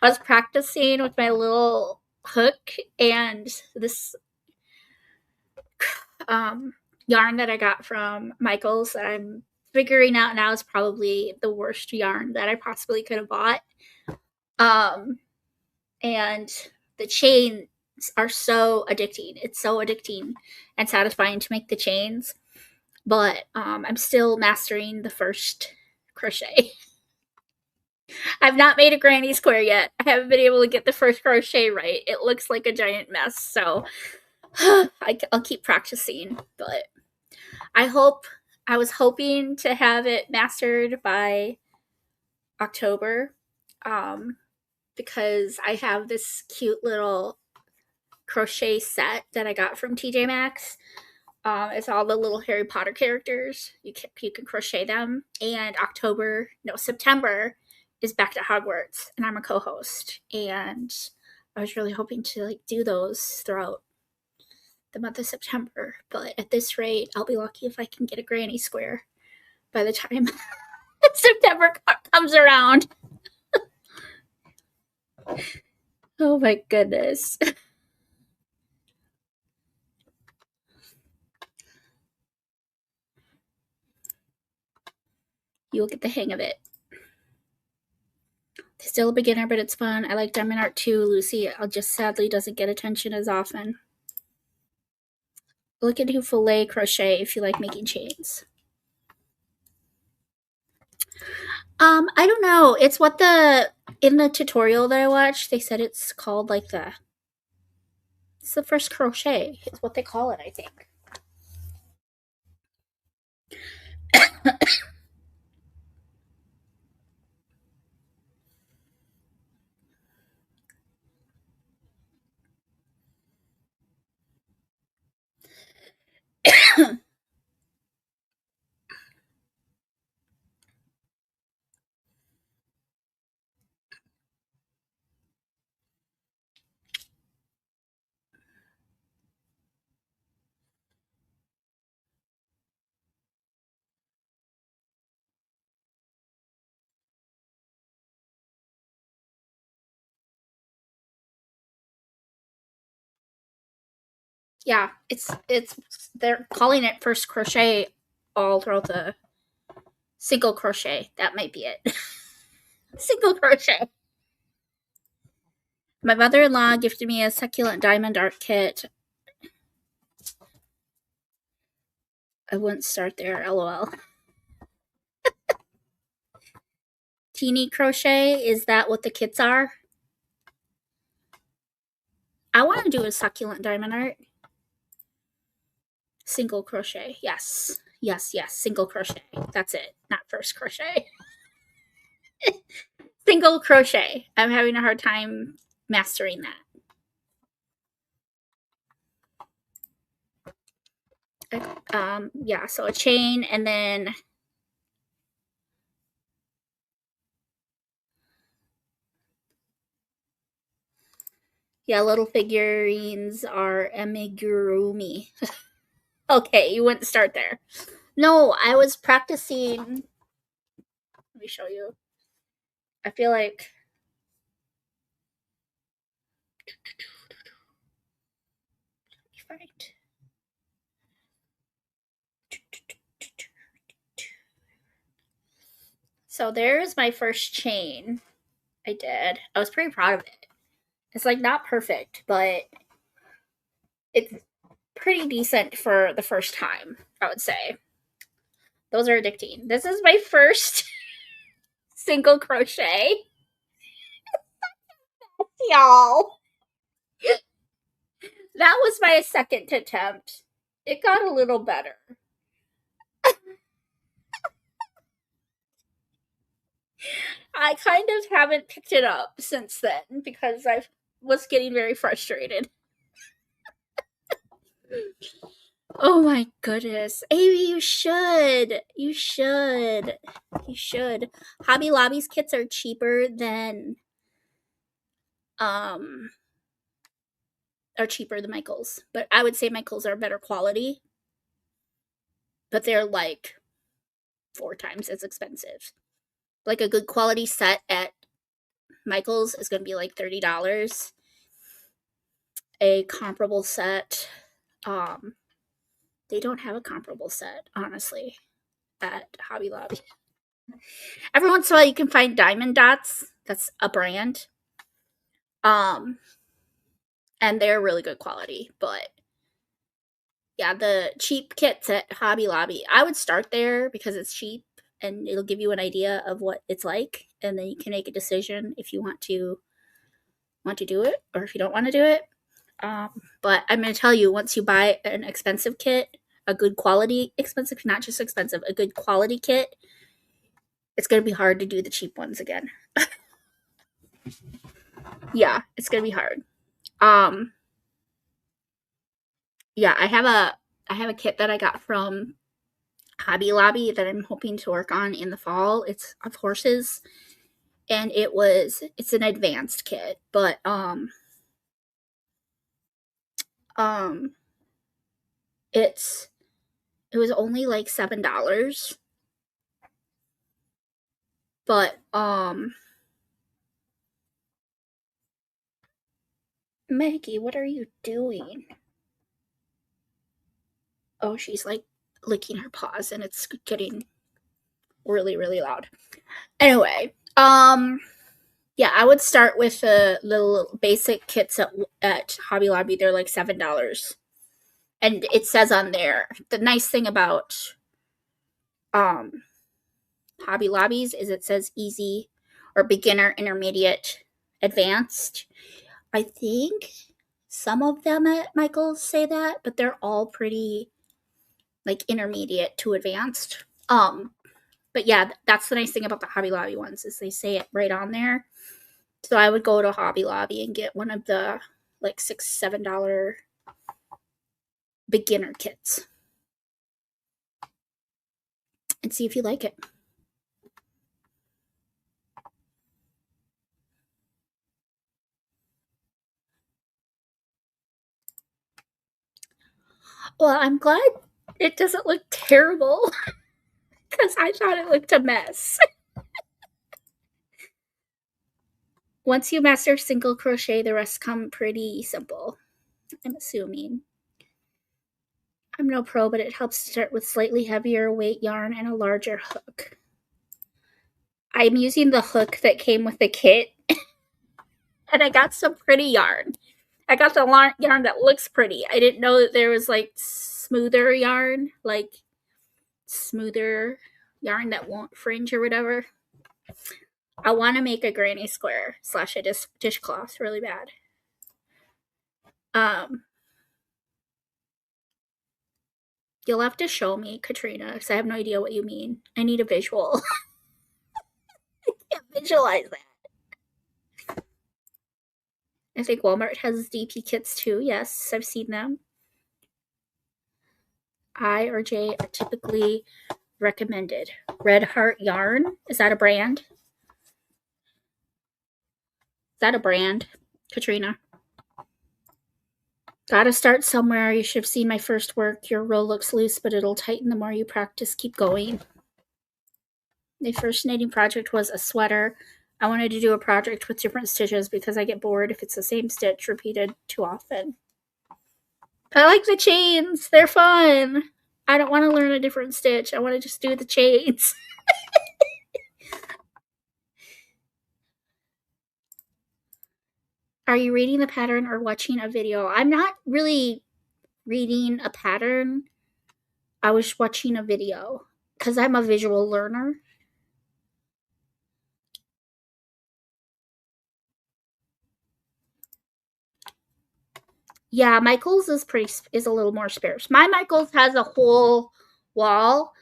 I was practicing with my little hook and this yarn that I got from Michael's that I'm figuring out now is probably the worst yarn that I possibly could have bought. And the chains are so addicting. It's so addicting and satisfying to make the chains. But I'm still mastering the first crochet. I've not made a granny square yet. I haven't been able to get the first crochet right. It looks like a giant mess. So I'll keep practicing. But I was hoping to have it mastered by October. Because I have this cute little crochet set that I got from TJ Maxx. It's all the little Harry Potter characters. You can crochet them. And September is Back to Hogwarts, and I'm a co-host. And I was really hoping to do those throughout the month of September. But at this rate, I'll be lucky if I can get a granny square by the time September comes around. Oh my goodness. You'll get the hang of it. Still a beginner, but it's fun. I like diamond art too, Lucy. I'll just sadly doesn't get attention as often. Look into filet crochet if you like making chains. I don't know. It's what in the tutorial that I watched, they said it's called it's the first crochet. It's what they call it, I think. Yeah, it's they're calling it first crochet all throughout the single crochet. That might be it. Single crochet. My mother-in-law gifted me a succulent diamond art kit. I wouldn't start there, lol. Teeny crochet, is that what the kits are? I want to do a succulent diamond art. Single crochet, yes. Yes, single crochet. That's it, not first crochet. Single crochet. I'm having a hard time mastering that. Yeah, so a chain and then yeah, little figurines are amigurumi. Okay, you wouldn't start there. No, I was practicing. Let me show you. I feel like right. So there's my first chain I did. I was pretty proud of it. It's like not perfect, but it's pretty decent for the first time, I would say. Those are addicting. This is my first single crochet. Y'all. That was my second attempt. It got a little better. I kind of haven't picked it up since then because I was getting very frustrated. Oh my goodness. Amy, you should. You should. You should. Hobby Lobby's kits are cheaper than Michael's. But I would say Michael's are better quality. But they're like 4 times as expensive. Like a good quality set at Michael's is going to be like $30. A comparable set, they don't have a comparable set, honestly, at Hobby Lobby. Every once in a while you can find Diamond Dots. That's a brand. And they're really good quality, but yeah, the cheap kits at Hobby Lobby, I would start there because it's cheap and it'll give you an idea of what it's like, and then you can make a decision if you want to do it or if you don't want to do it. But I'm going to tell you, once you buy an expensive kit, a good quality expensive, not just expensive, a good quality kit, it's going to be hard to do the cheap ones again. Yeah, it's going to be hard. Yeah, I have a kit that I got from Hobby Lobby that I'm hoping to work on in the fall. It's of horses, and it's an advanced kit, but it was only like $7. But Maggie, what are you doing? Oh, she's like licking her paws and it's getting really, really loud. Anyway, yeah, I would start with the little basic kits at Hobby Lobby. They're like $7. And it says on there, the nice thing about Hobby Lobbies is it says easy or beginner, intermediate, advanced. I think some of them at Michael's say that, but they're all pretty like intermediate to advanced. But yeah, that's the nice thing about the Hobby Lobby ones is they say it right on there. So I would go to Hobby Lobby and get one of the like $6-7 beginner kits and see if you like it. Well, I'm glad it doesn't look terrible because I thought it looked a mess. Once you master single crochet, the rest come pretty simple, I'm assuming. I'm no pro, but it helps to start with slightly heavier weight yarn and a larger hook. I'm using the hook that came with the kit, and I got some pretty yarn. I got the yarn that looks pretty. I didn't know that there was like smoother yarn, like smoother yarn that won't fringe or whatever. I want to make a granny square / a dishcloth really bad. You'll have to show me, Katrina, because I have no idea what you mean. I need a visual. I can't visualize that. I think Walmart has DP kits too. Yes, I've seen them. I or J are typically recommended. Red Heart Yarn. Is that a brand? Is that a brand, Katrina? Gotta start somewhere. You should have seen my first work. Your row looks loose, but it'll tighten the more you practice. Keep going. My first knitting project was a sweater. I wanted to do a project with different stitches because I get bored if it's the same stitch repeated too often. I like the chains. They're fun. I don't want to learn a different stitch. I want to just do the chains. Are you reading the pattern or watching a video? I'm not really reading a pattern. I was watching a video because I'm a visual learner. Yeah, Michael's is a little more sparse. My Michael's has a whole wall,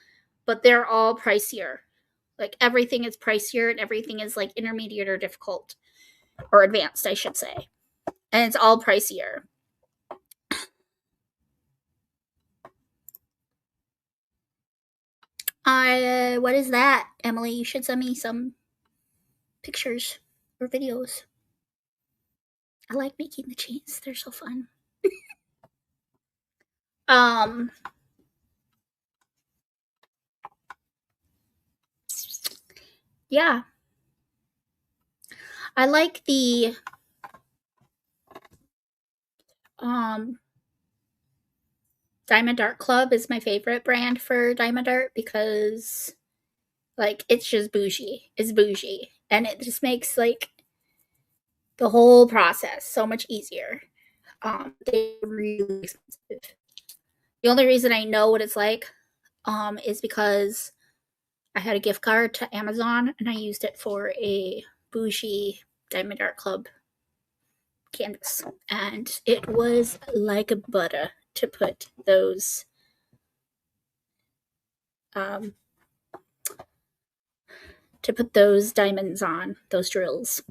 but they're all pricier. Like everything is pricier and everything is like intermediate or difficult or advanced, I should say. And it's all pricier. What is that, Emily? You should send me some pictures or videos. I like making the chains. They're so fun. Yeah. I like the Diamond Art Club is my favorite brand for Diamond Art because like it's just bougie. It's bougie. And it just makes like the whole process so much easier. They're really expensive. The only reason I know what it's like is because I had a gift card to Amazon and I used it for a bougie Diamond Art Club canvas. And it was like butter to put those diamonds on, those drills.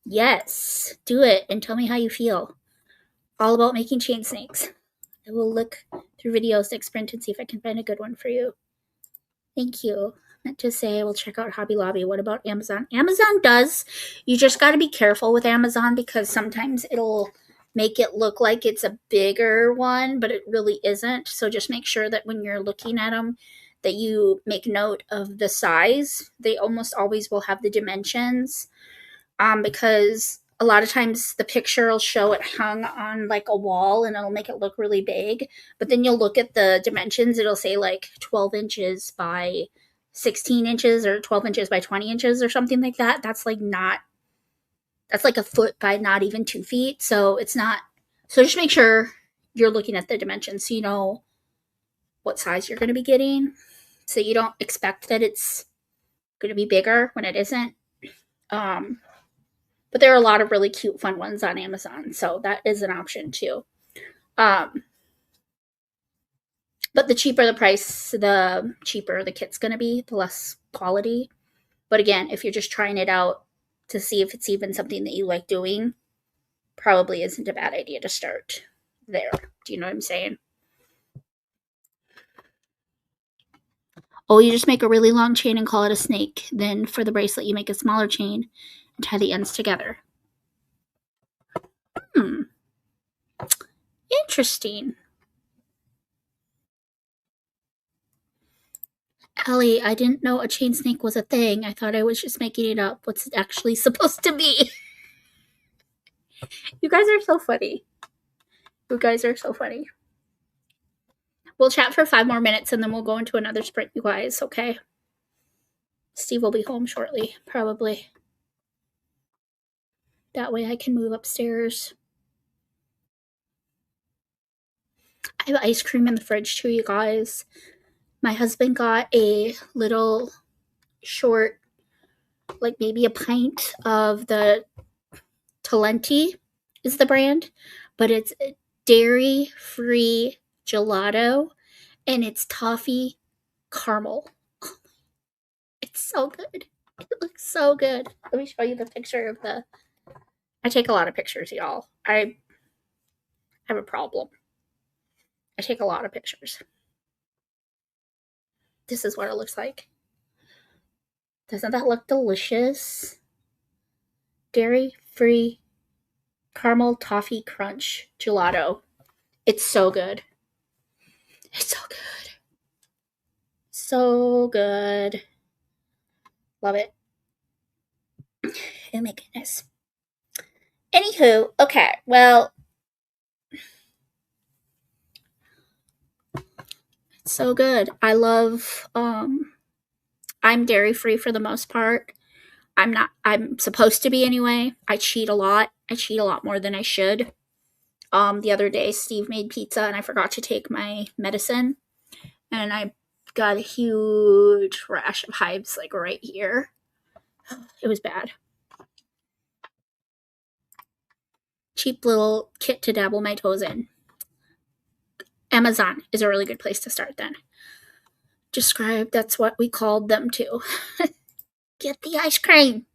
Yes, do it and tell me how you feel. All about making chain snakes. I will look through videos next sprint and see if I can find a good one for you. Thank you. I meant to say I will check out Hobby Lobby. What about Amazon? Amazon does. You just got to be careful with Amazon because sometimes it'll make it look like it's a bigger one, but it really isn't. So just make sure that when you're looking at them, that you make note of the size. They almost always will have the dimensions because a lot of times the picture will show it hung on like a wall and it'll make it look really big. But then you'll look at the dimensions. It'll say like 12 inches by 16 inches or 12 inches by 20 inches or something like that. That's like a foot by not even 2 feet. So it's not. So just make sure you're looking at the dimensions so you know what size you're going to be getting. So you don't expect that it's going to be bigger when it isn't. But there are a lot of really cute, fun ones on Amazon. So that is an option too. But the cheaper the price, the cheaper the kit's going to be, the less quality. But again, if you're just trying it out to see if it's even something that you like doing, probably isn't a bad idea to start there. Do you know what I'm saying? Oh, you just make a really long chain and call it a snake. Then for the bracelet, you make a smaller chain and tie the ends together. Interesting. Allie, I didn't know a chain snake was a thing. I thought I was just making it up. What's it actually supposed to be? You guys are so funny. You guys are so funny. We'll chat for 5 more minutes and then we'll go into another sprint, you guys, okay? Steve will be home shortly, probably. That way I can move upstairs. I have ice cream in the fridge too, you guys. My husband got a little short, like maybe a pint of the Talenti is the brand, but it's dairy-free gelato and it's toffee caramel. It's so good. It looks so good. Let me show you the picture of the... I take a lot of pictures, y'all. I have a problem. I take a lot of pictures. This is what it looks like. Doesn't that look delicious? Dairy-free caramel toffee crunch gelato. It's so good. It's so good. So good. Love it. Oh my goodness. Anywho, okay, well, it's so good. I love, I'm dairy free for the most part. I'm supposed to be anyway. I cheat a lot. I cheat a lot more than I should. The other day, Steve made pizza and I forgot to take my medicine. And I got a huge rash of hives, like right here. It was bad. Cheap little kit to dabble my toes in. Amazon is a really good place to start then. Describe, that's what we called them too. Get the ice cream.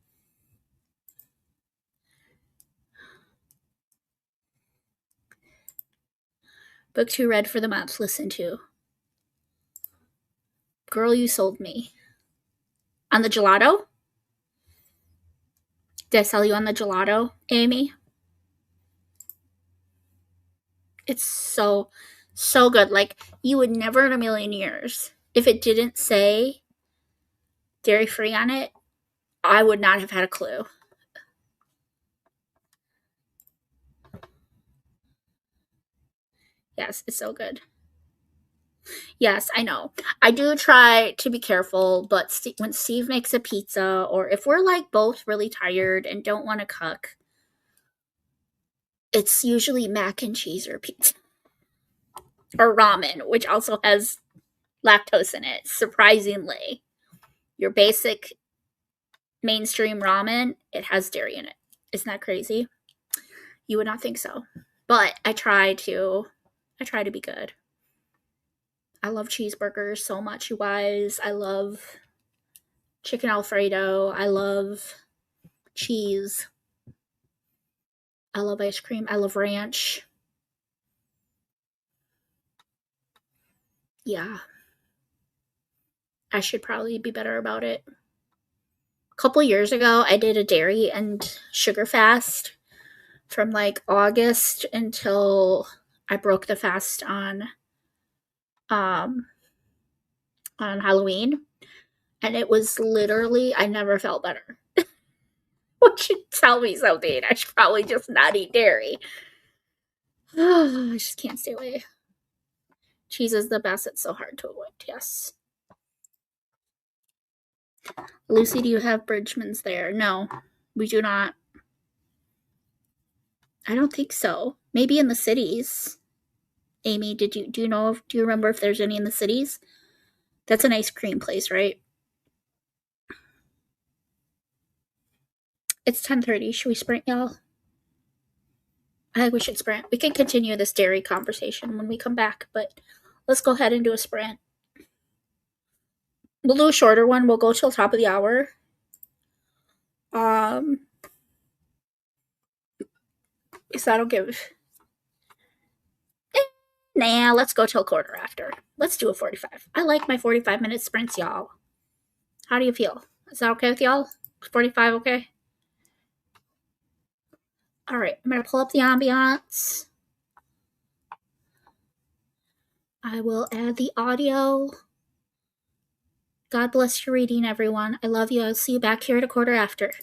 Book 2 read for the month. Listen to. Girl, You Sold Me. On the gelato? Did I sell you on the gelato, Amy? It's so good. Like, you would never in a million years, if it didn't say dairy free on it, I would not have had a clue. Yes, it's so good. Yes, I know. I do try to be careful, but when Steve makes a pizza, or if we're like both really tired and don't want to cook, it's usually mac and cheese or pizza. Or ramen, which also has lactose in it, surprisingly. Your basic mainstream ramen, it has dairy in it. Isn't that crazy? You would not think so. But I try to be good. I love cheeseburgers so much, you guys. I love chicken Alfredo. I love cheese. I love ice cream. I love ranch. Yeah. I should probably be better about it. A couple years ago, I did a dairy and sugar fast from like August until I broke the fast on Halloween. And it was literally, I never felt better. What should tell me something? I should probably just not eat dairy. I just can't stay away. Cheese is the best. It's so hard to avoid. Yes. Lucy, do you have Bridgman's there? No, we do not. I don't think so. Maybe in the cities. Amy, do you remember if there's any in the cities? That's an ice cream place, right? It's 10:30. Should we sprint, y'all? I think we should sprint. We can continue this dairy conversation when we come back, but let's go ahead and do a sprint. We'll do a shorter one. We'll go till the top of the hour. Because that'll give... Nah, let's go till quarter after. Let's do a 45. I like my 45-minute sprints, y'all. How do you feel? Is that okay with y'all? 45 okay? Alright, I'm going to pull up the ambiance. I will add the audio. God bless your reading, everyone. I love you. I'll see you back here at a quarter after.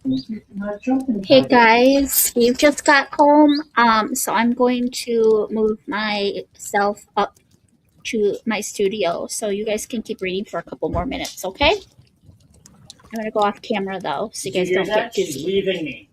Hey guys, Steve just got home. So I'm going to move myself up to my studio so you guys can keep reading for a couple more minutes, okay? I'm gonna go off camera though, so you guys don't get
She's
dizzy.
leaving me.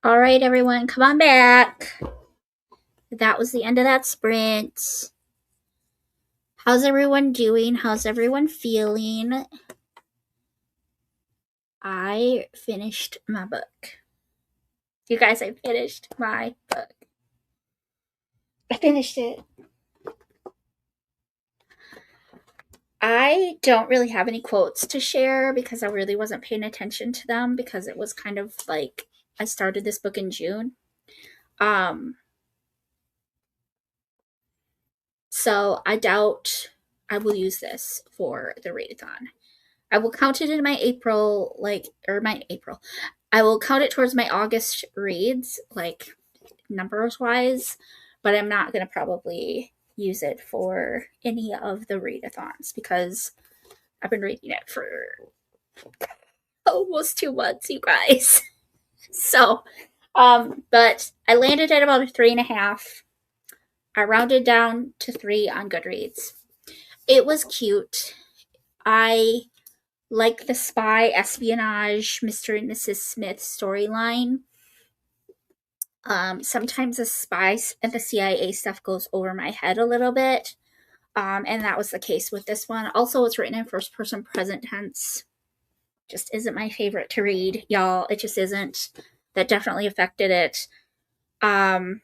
All right, everyone, come on back. That was the end of that sprint. How's everyone doing? How's everyone feeling? I finished my book. You guys, I finished my book. I finished it. I don't really have any quotes to share because I really wasn't paying attention to them because it was kind of like I started this book in June. So I doubt I will use this for the readathon. I will count it in my April, I will count it towards my August reads, like numbers wise, but I'm not going to probably use it for any of the readathons because I've been reading it for almost 2 months, you guys. So, but I landed at about a 3.5. I rounded down to 3 on Goodreads. It was cute. I like the spy espionage Mr. and Mrs. Smith storyline. Sometimes the spies and the CIA stuff goes over my head a little bit. And that was the case with this one. Also, it's written in first person present tense. Just isn't my favorite to read, y'all. It just isn't. That definitely affected it. I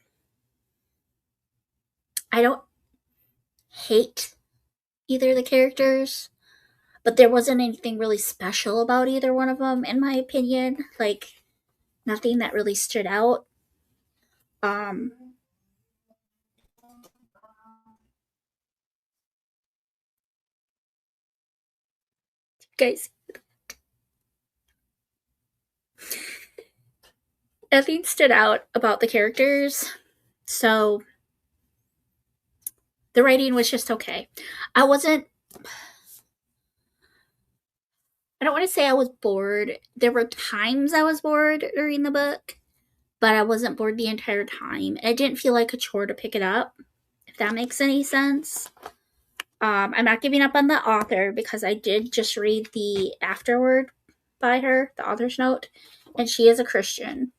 don't hate either of the characters, but there wasn't anything really special about either one of them, in my opinion. Like, nothing that really stood out. Guys, nothing stood out about the characters, so the writing was just okay. I don't want to say I was bored. There were times I was bored during the book, but I wasn't bored the entire time. It didn't feel like a chore to pick it up, if that makes any sense. I'm not giving up on the author because I did just read the afterword by her, the author's note, and she is a Christian.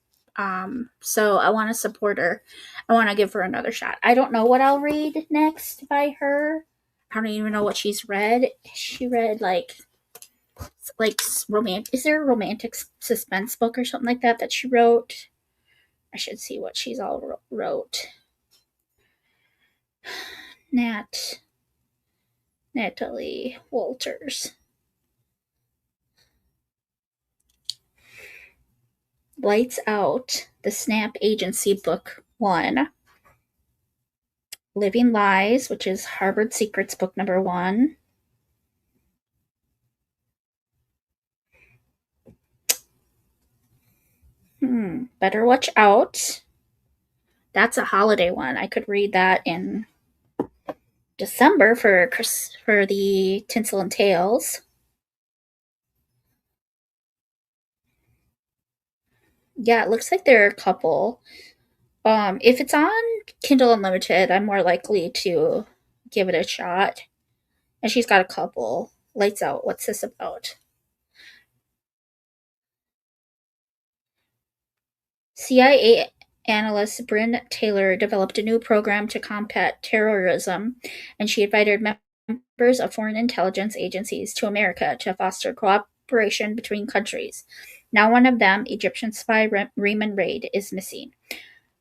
So I want to support her. I want to give her another shot. I don't know what I'll read next by her. I don't even know what she's read. She read like romantic. Is there a romantic suspense book or something like that she wrote? I should see what she's all wrote. Natalie Walters. Lights Out, the Snap Agency Book 1. Living Lies, which is Harvard Secrets Book number 1. Better Watch Out. That's a holiday one. I could read that in December for the Tinsel and Tales. Yeah, it looks like there are a couple. If it's on Kindle Unlimited, I'm more likely to give it a shot. And she's got a couple. Lights Out. What's this about? CIA analyst Bryn Taylor developed a new program to combat terrorism, and she invited members of foreign intelligence agencies to America to foster cooperation between countries. Now one of them, Egyptian spy Riemann Raid, is missing.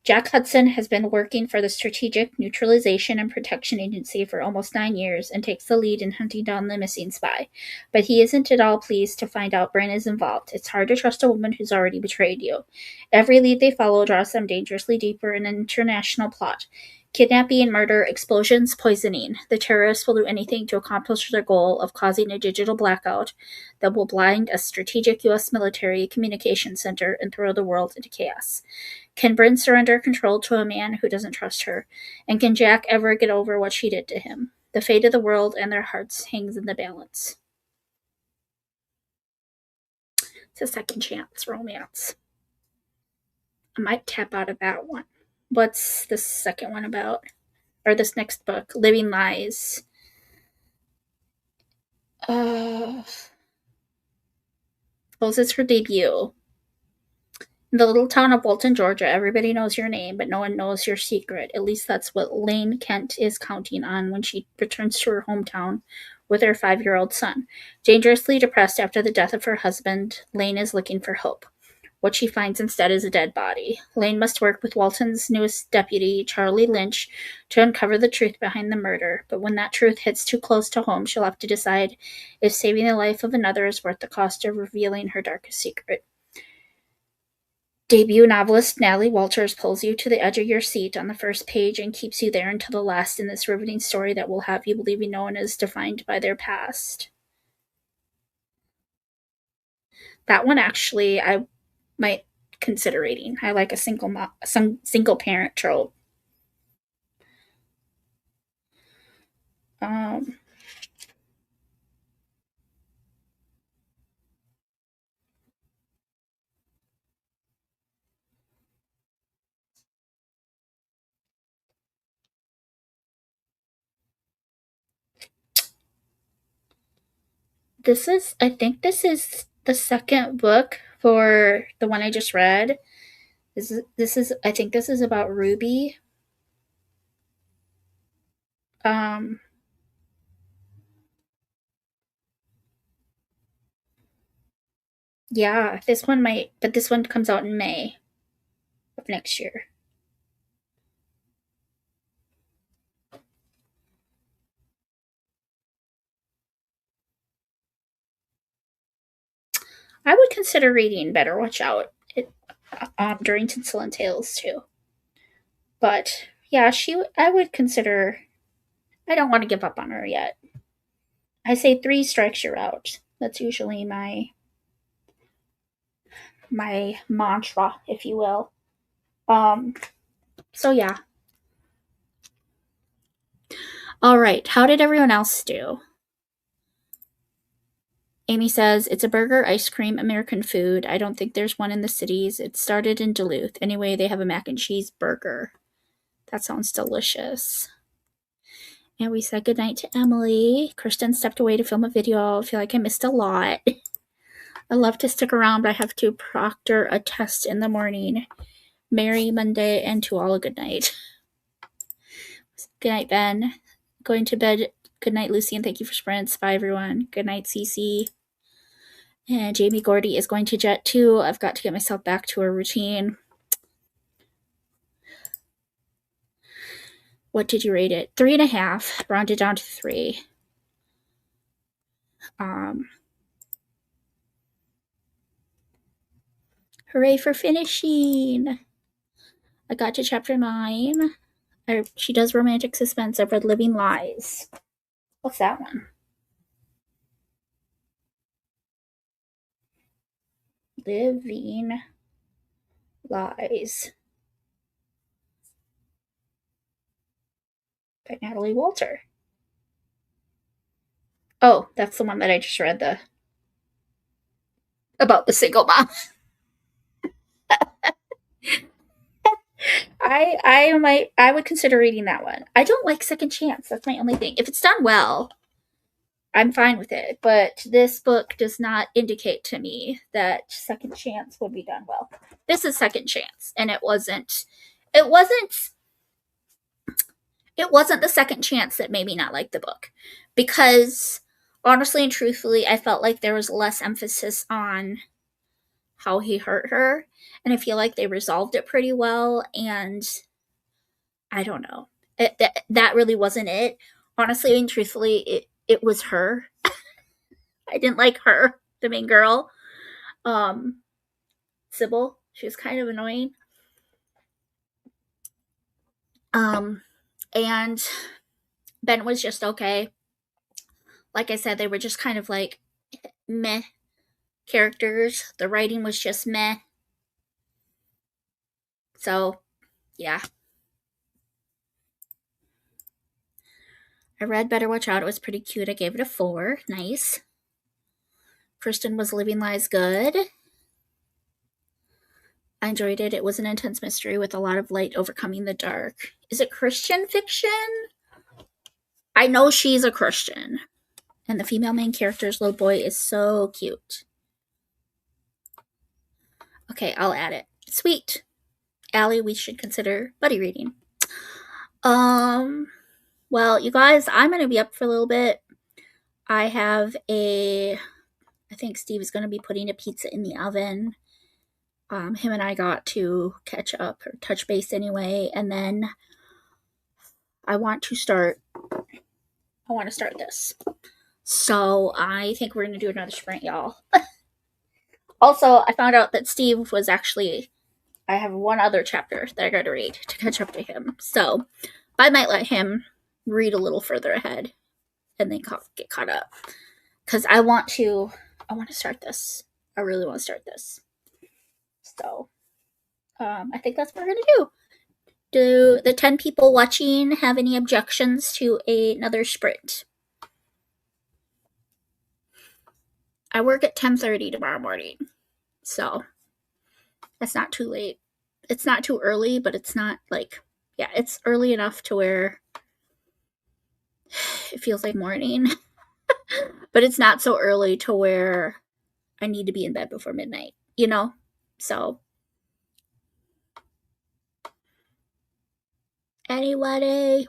Jack Hudson has been working for the Strategic Neutralization and Protection Agency for almost 9 years and takes the lead in hunting down the missing spy. But he isn't at all pleased to find out Bryn is involved. It's hard to trust a woman who's already betrayed you. Every lead they follow draws them dangerously deeper in an international plot. Kidnapping and murder, explosions, poisoning. The terrorists will do anything to accomplish their goal of causing a digital blackout that will blind a strategic U.S. military communications center and throw the world into chaos. Can Bryn surrender control to a man who doesn't trust her? And can Jack ever get over what she did to him? The fate of the world and their hearts hangs in the balance. It's a second chance romance. I might tap out of that one. What's this second one about? Or this next book, Living Lies. Well, this is her debut. In the little town of Walton, Georgia, everybody knows your name, but no one knows your secret. At least that's what Lane Kent is counting on when she returns to her hometown with her 5-year-old son. Dangerously depressed after the death of her husband, Lane is looking for hope. What she finds instead is a dead body. Lane must work with Walton's newest deputy, Charlie Lynch, to uncover the truth behind the murder. But when that truth hits too close to home, she'll have to decide if saving the life of another is worth the cost of revealing her darkest secret. Debut novelist Natalie Walters pulls you to the edge of your seat on the first page and keeps you there until the last in this riveting story that will have you believing no one is defined by their past. That one actually I might consider reading. I like a single parent trope. I think this is the second book for the one I just read. I think this is about Ruby. Yeah, this one might, but this one comes out in May of next year. I would consider reading Better Watch Out during Tinsel and Tales too. But yeah, I would consider. I don't want to give up on her yet. I say 3 strikes you're out. That's usually my mantra, if you will. So yeah. All right. How did everyone else do? Amy says, it's a burger, ice cream, American food. I don't think there's one in the cities. It started in Duluth. Anyway, they have a mac and cheese burger. That sounds delicious. And we said goodnight to Emily. Kristen stepped away to film a video. I feel like I missed a lot. I love to stick around, but I have to proctor a test in the morning. Merry Monday, and to all a good night. Good night, Ben. Going to bed. Good night, Lucy, and thank you for sprints. Bye, everyone. Good night, Cece. And Jamie Gordy is going to jet too. I've got to get myself back to a routine. What did you rate it? 3.5. Rounded down to 3. Hooray for finishing! I got to chapter 9. She does romantic suspense. I've read Living Lies. What's that one? Living Lies by Natalie Walter. Oh, that's the one that I just read, about the single mom. I would consider reading that one. I don't like Second Chance. That's my only thing. If it's done well, I'm fine with it. But this book does not indicate to me that Second Chance would be done well. This is Second Chance, and it wasn't the Second Chance that made me not like the book, because honestly and truthfully, I felt like there was less emphasis on how he hurt her, and I feel like they resolved it pretty well, and I don't know. That really wasn't it. Honestly and truthfully, it was her. I didn't like her, the main girl. Sybil, she was kind of annoying. And Ben was just okay. Like I said, they were just kind of like meh characters. The writing was just meh. So, yeah. I read Better Watch Out. It was pretty cute. I gave it a 4. Nice. Kristen was Living Lies good. I enjoyed it. It was an intense mystery with a lot of light overcoming the dark. Is it Christian fiction? I know she's a Christian. And the female main character's little boy is so cute. Okay, I'll add it. Sweet. Allie, we should consider buddy reading. Well, you guys, I'm going to be up for a little bit. I think Steve is going to be putting a pizza in the oven. Him and I got to catch up or touch base anyway, and then I want to start this. So I think we're going to do another sprint, y'all. Also, I found out that Steve was actually, I have one other chapter that I got to read to catch up to him. So I might let him read a little further ahead and then get caught up. Because I want to start this. I really want to start this. So I think that's what we're going to do. Do the 10 people watching have any objections to another sprint? I work at 10:30 tomorrow morning, so that's not too late. It's not too early, but it's not like, yeah, it's early enough to where it feels like morning, but it's not so early to where I need to be in bed before midnight, you know? So, anybody?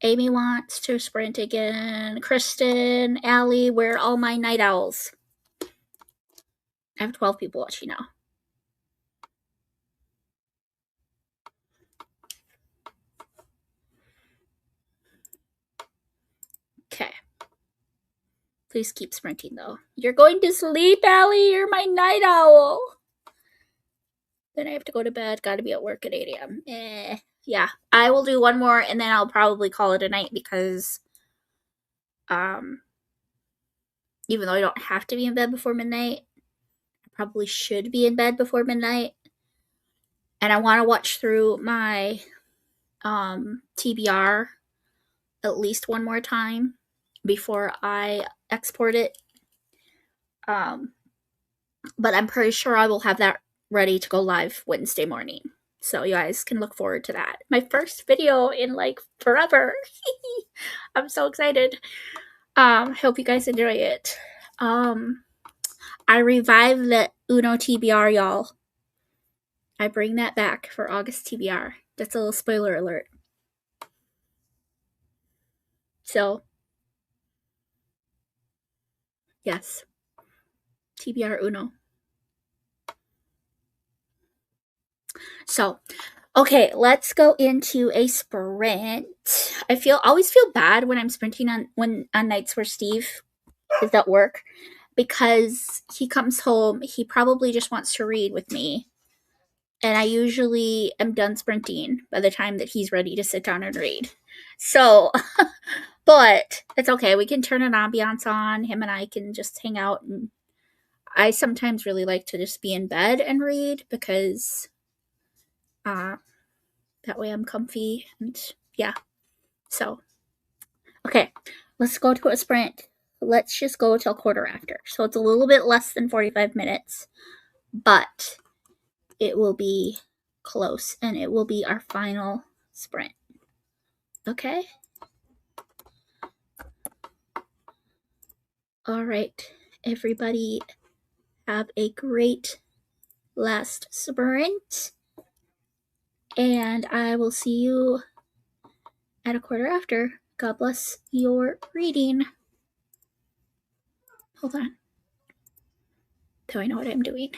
Amy wants to sprint again. Kristen, Allie, where are all my night owls? I have 12 people watching now. Okay. Please keep sprinting, though. You're going to sleep, Allie. You're my night owl. Then I have to go to bed. Gotta be at work at 8 a.m. Yeah, I will do one more, and then I'll probably call it a night because, even though I don't have to be in bed before midnight, I probably should be in bed before midnight. And I want to watch through my TBR at least one more time before I export it. But I'm pretty sure I will have that ready to go live Wednesday morning. So you guys can look forward to that. My first video in like forever. I'm so excited. Hope you guys enjoy it. I revived the Uno TBR, y'all. I bring that back for August TBR. That's a little spoiler alert. So, yes. TBR Uno. So, okay, let's go into a sprint. I always feel bad when I'm sprinting on nights where Steve is at work because he comes home, he probably just wants to read with me. And I usually am done sprinting by the time that he's ready to sit down and read. So, but it's okay. We can turn an ambiance on. Him and I can just hang out. And I sometimes really like to just be in bed and read because that way I'm comfy. And yeah. So, okay. Let's go to a sprint. Let's just go till quarter after. So it's a little bit less than 45 minutes. But it will be close, and it will be our final sprint. Okay? All right, everybody, have a great last sprint, and I will see you at a quarter after. God bless your reading. Hold on. Do I know what I'm doing?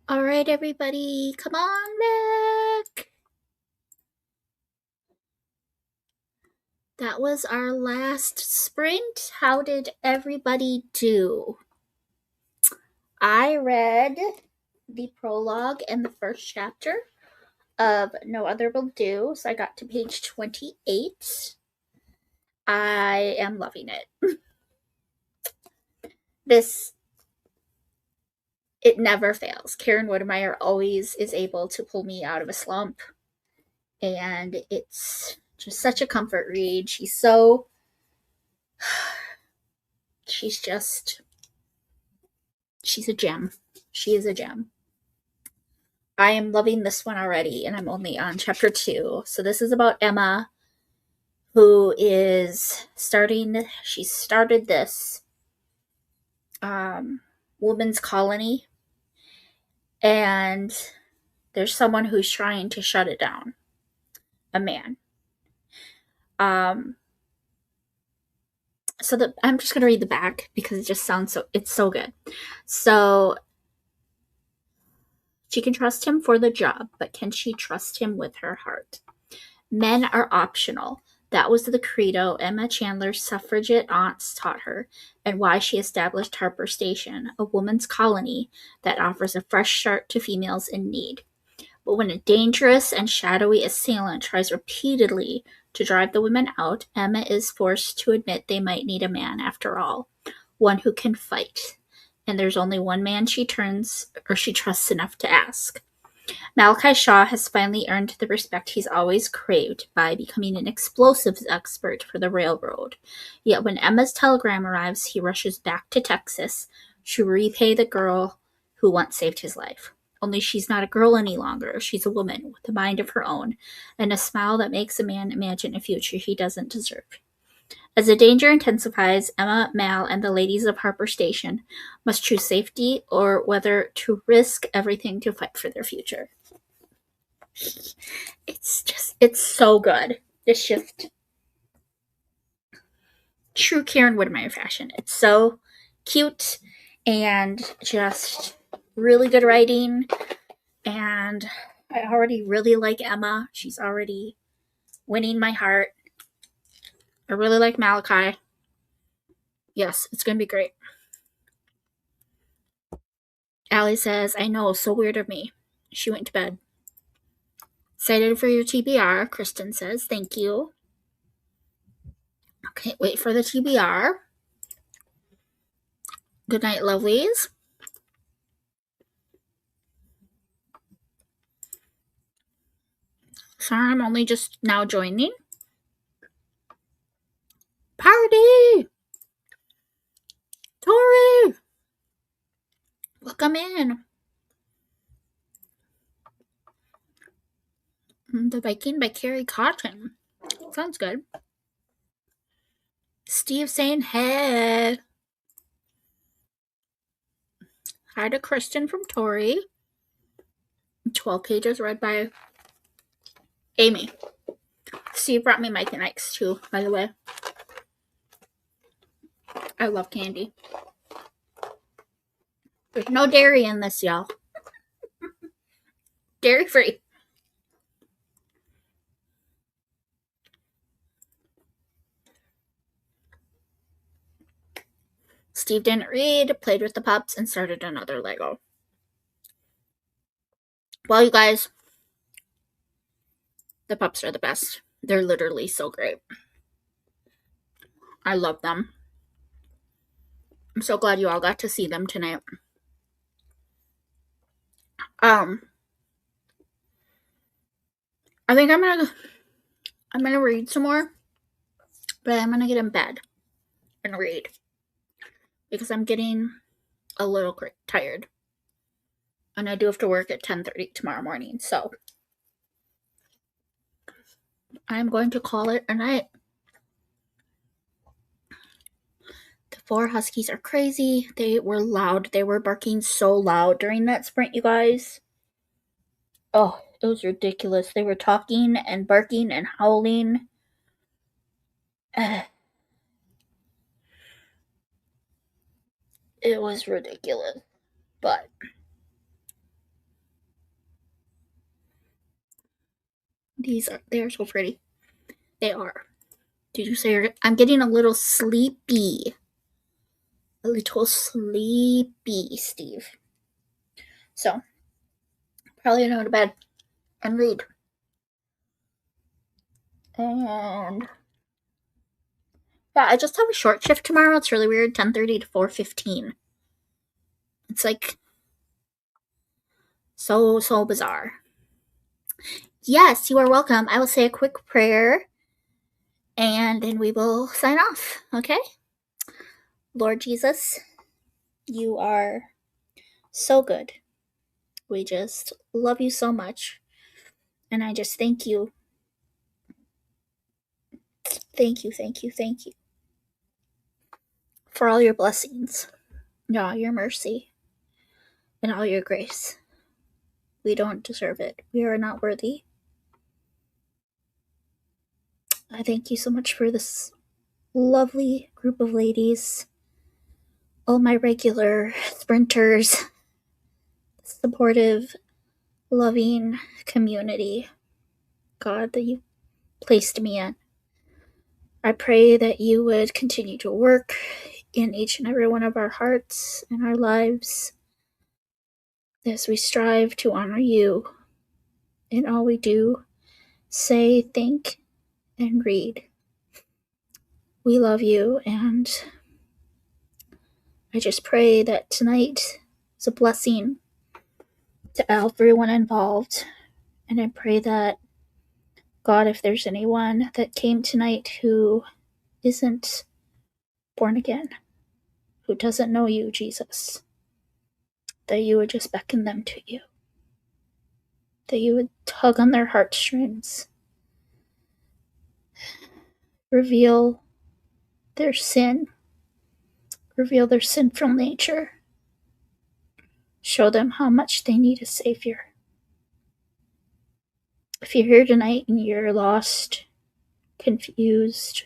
All right, everybody, come on back. That was our last sprint. How did everybody do? I read the prologue and the first chapter of No Other Will Do, so I got to page 28. I am loving it. It never fails. Karen Woodmeyer always is able to pull me out of a slump, and it's just such a comfort read. She's a gem. She is a gem. I am loving this one already, and I'm only on chapter 2. So this is about Emma, who is she started this women's colony, and there's someone who's trying to shut it down, a man. So I'm just going to read the back because it just sounds it's so good. So she can trust him for the job, but can she trust him with her heart? Men are optional. That was the credo Emma Chandler's suffragette aunts taught her, and why she established Harper Station, a woman's colony that offers a fresh start to females in need. But when a dangerous and shadowy assailant tries repeatedly to drive the women out, Emma is forced to admit they might need a man after all, one who can fight. And there's only one man she trusts enough to ask. Malachi Shaw has finally earned the respect he's always craved by becoming an explosives expert for the railroad. Yet when Emma's telegram arrives, he rushes back to Texas to repay the girl who once saved his life. Only she's not a girl any longer. She's a woman with a mind of her own and a smile that makes a man imagine a future he doesn't deserve. As the danger intensifies, Emma, Mal, and the ladies of Harper Station must choose safety or whether to risk everything to fight for their future. It's so good. It's just true Karen Woodmeyer fashion. It's so cute and just really good writing. And I already really like Emma. She's already winning my heart. I really like Malachi. Yes, it's going to be great. Allie says, I know, so weird of me. She went to bed. Excited for your TBR, Kristen says. Thank you. Okay, wait for the TBR. Good night, lovelies. Sorry, I'm only just now joining. Party! Tori! Welcome in. The Viking by Carrie Cotton. Sounds good. Steve saying hey. Hi to Kristen from Tori. 12 pages read by Amy. Steve brought me Mike and Ike's too, by the way. I love candy. There's no dairy in this, y'all. Dairy free. Steve didn't read, played with the pups, and started another Lego. Well, you guys, the pups are the best. They're literally so great. I love them. I'm so glad you all got to see them tonight. I think I'm gonna read some more, but I'm gonna get in bed and read because I'm getting a little tired, and I do have to work at 10:30 tomorrow morning. So I'm going to call it a night. The 4 huskies are crazy. They were loud. They were barking so loud during that sprint, you guys. Oh, it was ridiculous. They were talking and barking and howling. It was ridiculous. But They are so pretty. They are. Did you say I'm getting a little sleepy? A little sleepy, Steve. So, probably gonna go to bed and read. And yeah, I just have a short shift tomorrow. It's really weird. 10:30 to 4:15. It's like so bizarre. Yes, you are welcome. I will say a quick prayer and then we will sign off. Okay? Lord Jesus, you are so good. We just love you so much. And I just thank you. Thank you for all your blessings, and all your mercy, and all your grace. We don't deserve it. We are not worthy. I thank you so much for this lovely group of ladies, all my regular sprinters, supportive, loving community, God, that you placed me in. I pray that you would continue to work in each and every one of our hearts and our lives as we strive to honor you in all we do, say, think, and read. We love you, and I just pray that tonight is a blessing to everyone involved. And I pray that, God, if there's anyone that came tonight who isn't born again, who doesn't know you, Jesus, that you would just beckon them to you, that you would tug on their heartstrings, reveal their sin, reveal their sinful nature, show them how much they need a Savior. If you're here tonight and you're lost, confused,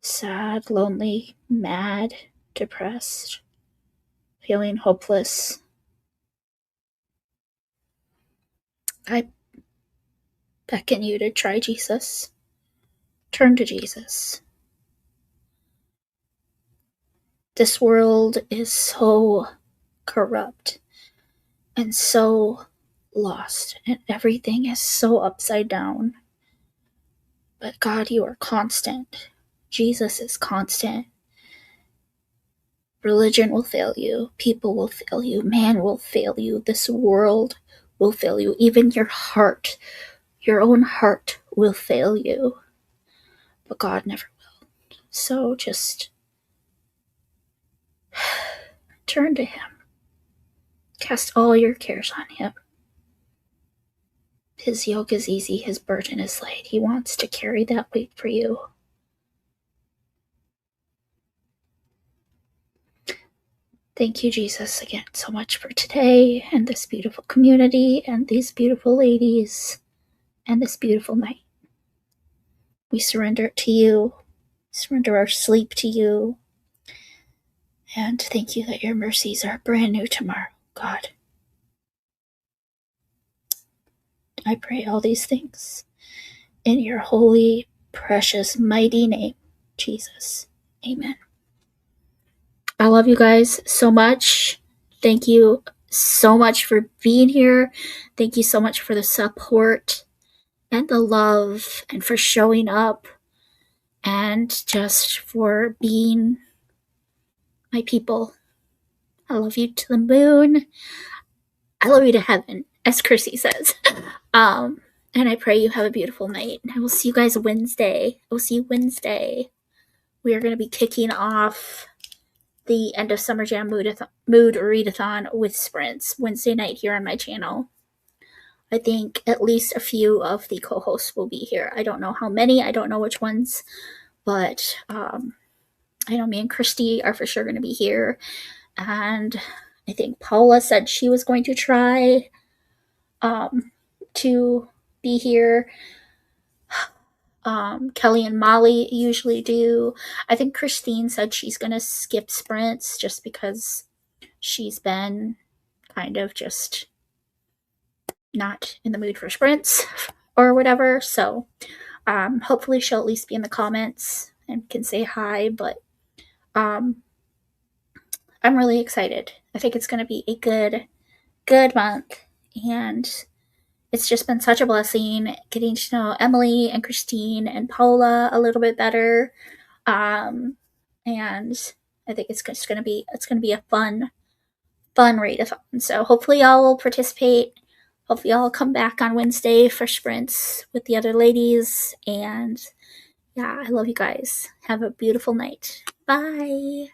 sad, lonely, mad, depressed, feeling hopeless, I beckon you to try Jesus. Turn to Jesus. This world is so corrupt and so lost, and everything is so upside down. But God, you are constant. Jesus is constant. Religion will fail you. People will fail you. Man will fail you. This world will fail you. Even your heart, your own heart will fail you. But God never will. So just turn to Him. Cast all your cares on Him. His yoke is easy. His burden is light. He wants to carry that weight for you. Thank you, Jesus, again so much for today and this beautiful community and these beautiful ladies and this beautiful night. We surrender it to you, surrender our sleep to you, and thank you that your mercies are brand new tomorrow, God. I pray all these things in your holy, precious, mighty name, Jesus. Amen. I love you guys so much. Thank you so much for being here. Thank you so much for the support and the love and for showing up and just for being my people. I love you to the moon. I love you to heaven, as Chrissy says. And I pray you have a beautiful night. And I will see you guys Wednesday. I will see you Wednesday. We are going to be kicking off the end of Summer Jam Mood Readathon with sprints Wednesday night here on my channel. I think at least a few of the co-hosts will be here. I don't know how many. I don't know which ones. But I know me and Christy are for sure going to be here. And I think Paula said she was going to try to be here. Kelly and Molly usually do. I think Christine said she's going to skip sprints just because she's been kind of just not in the mood for sprints or whatever. So hopefully she'll at least be in the comments and can say hi. But I'm really excited. I think it's going to be a good month, and it's just been such a blessing getting to know Emily and Christine and Paula a little bit better. And I think it's going to be a fun readathon. So hopefully y'all will participate. Hopefully y'all come back on Wednesday for sprints with the other ladies. And yeah, I love you guys. Have a beautiful night. Bye.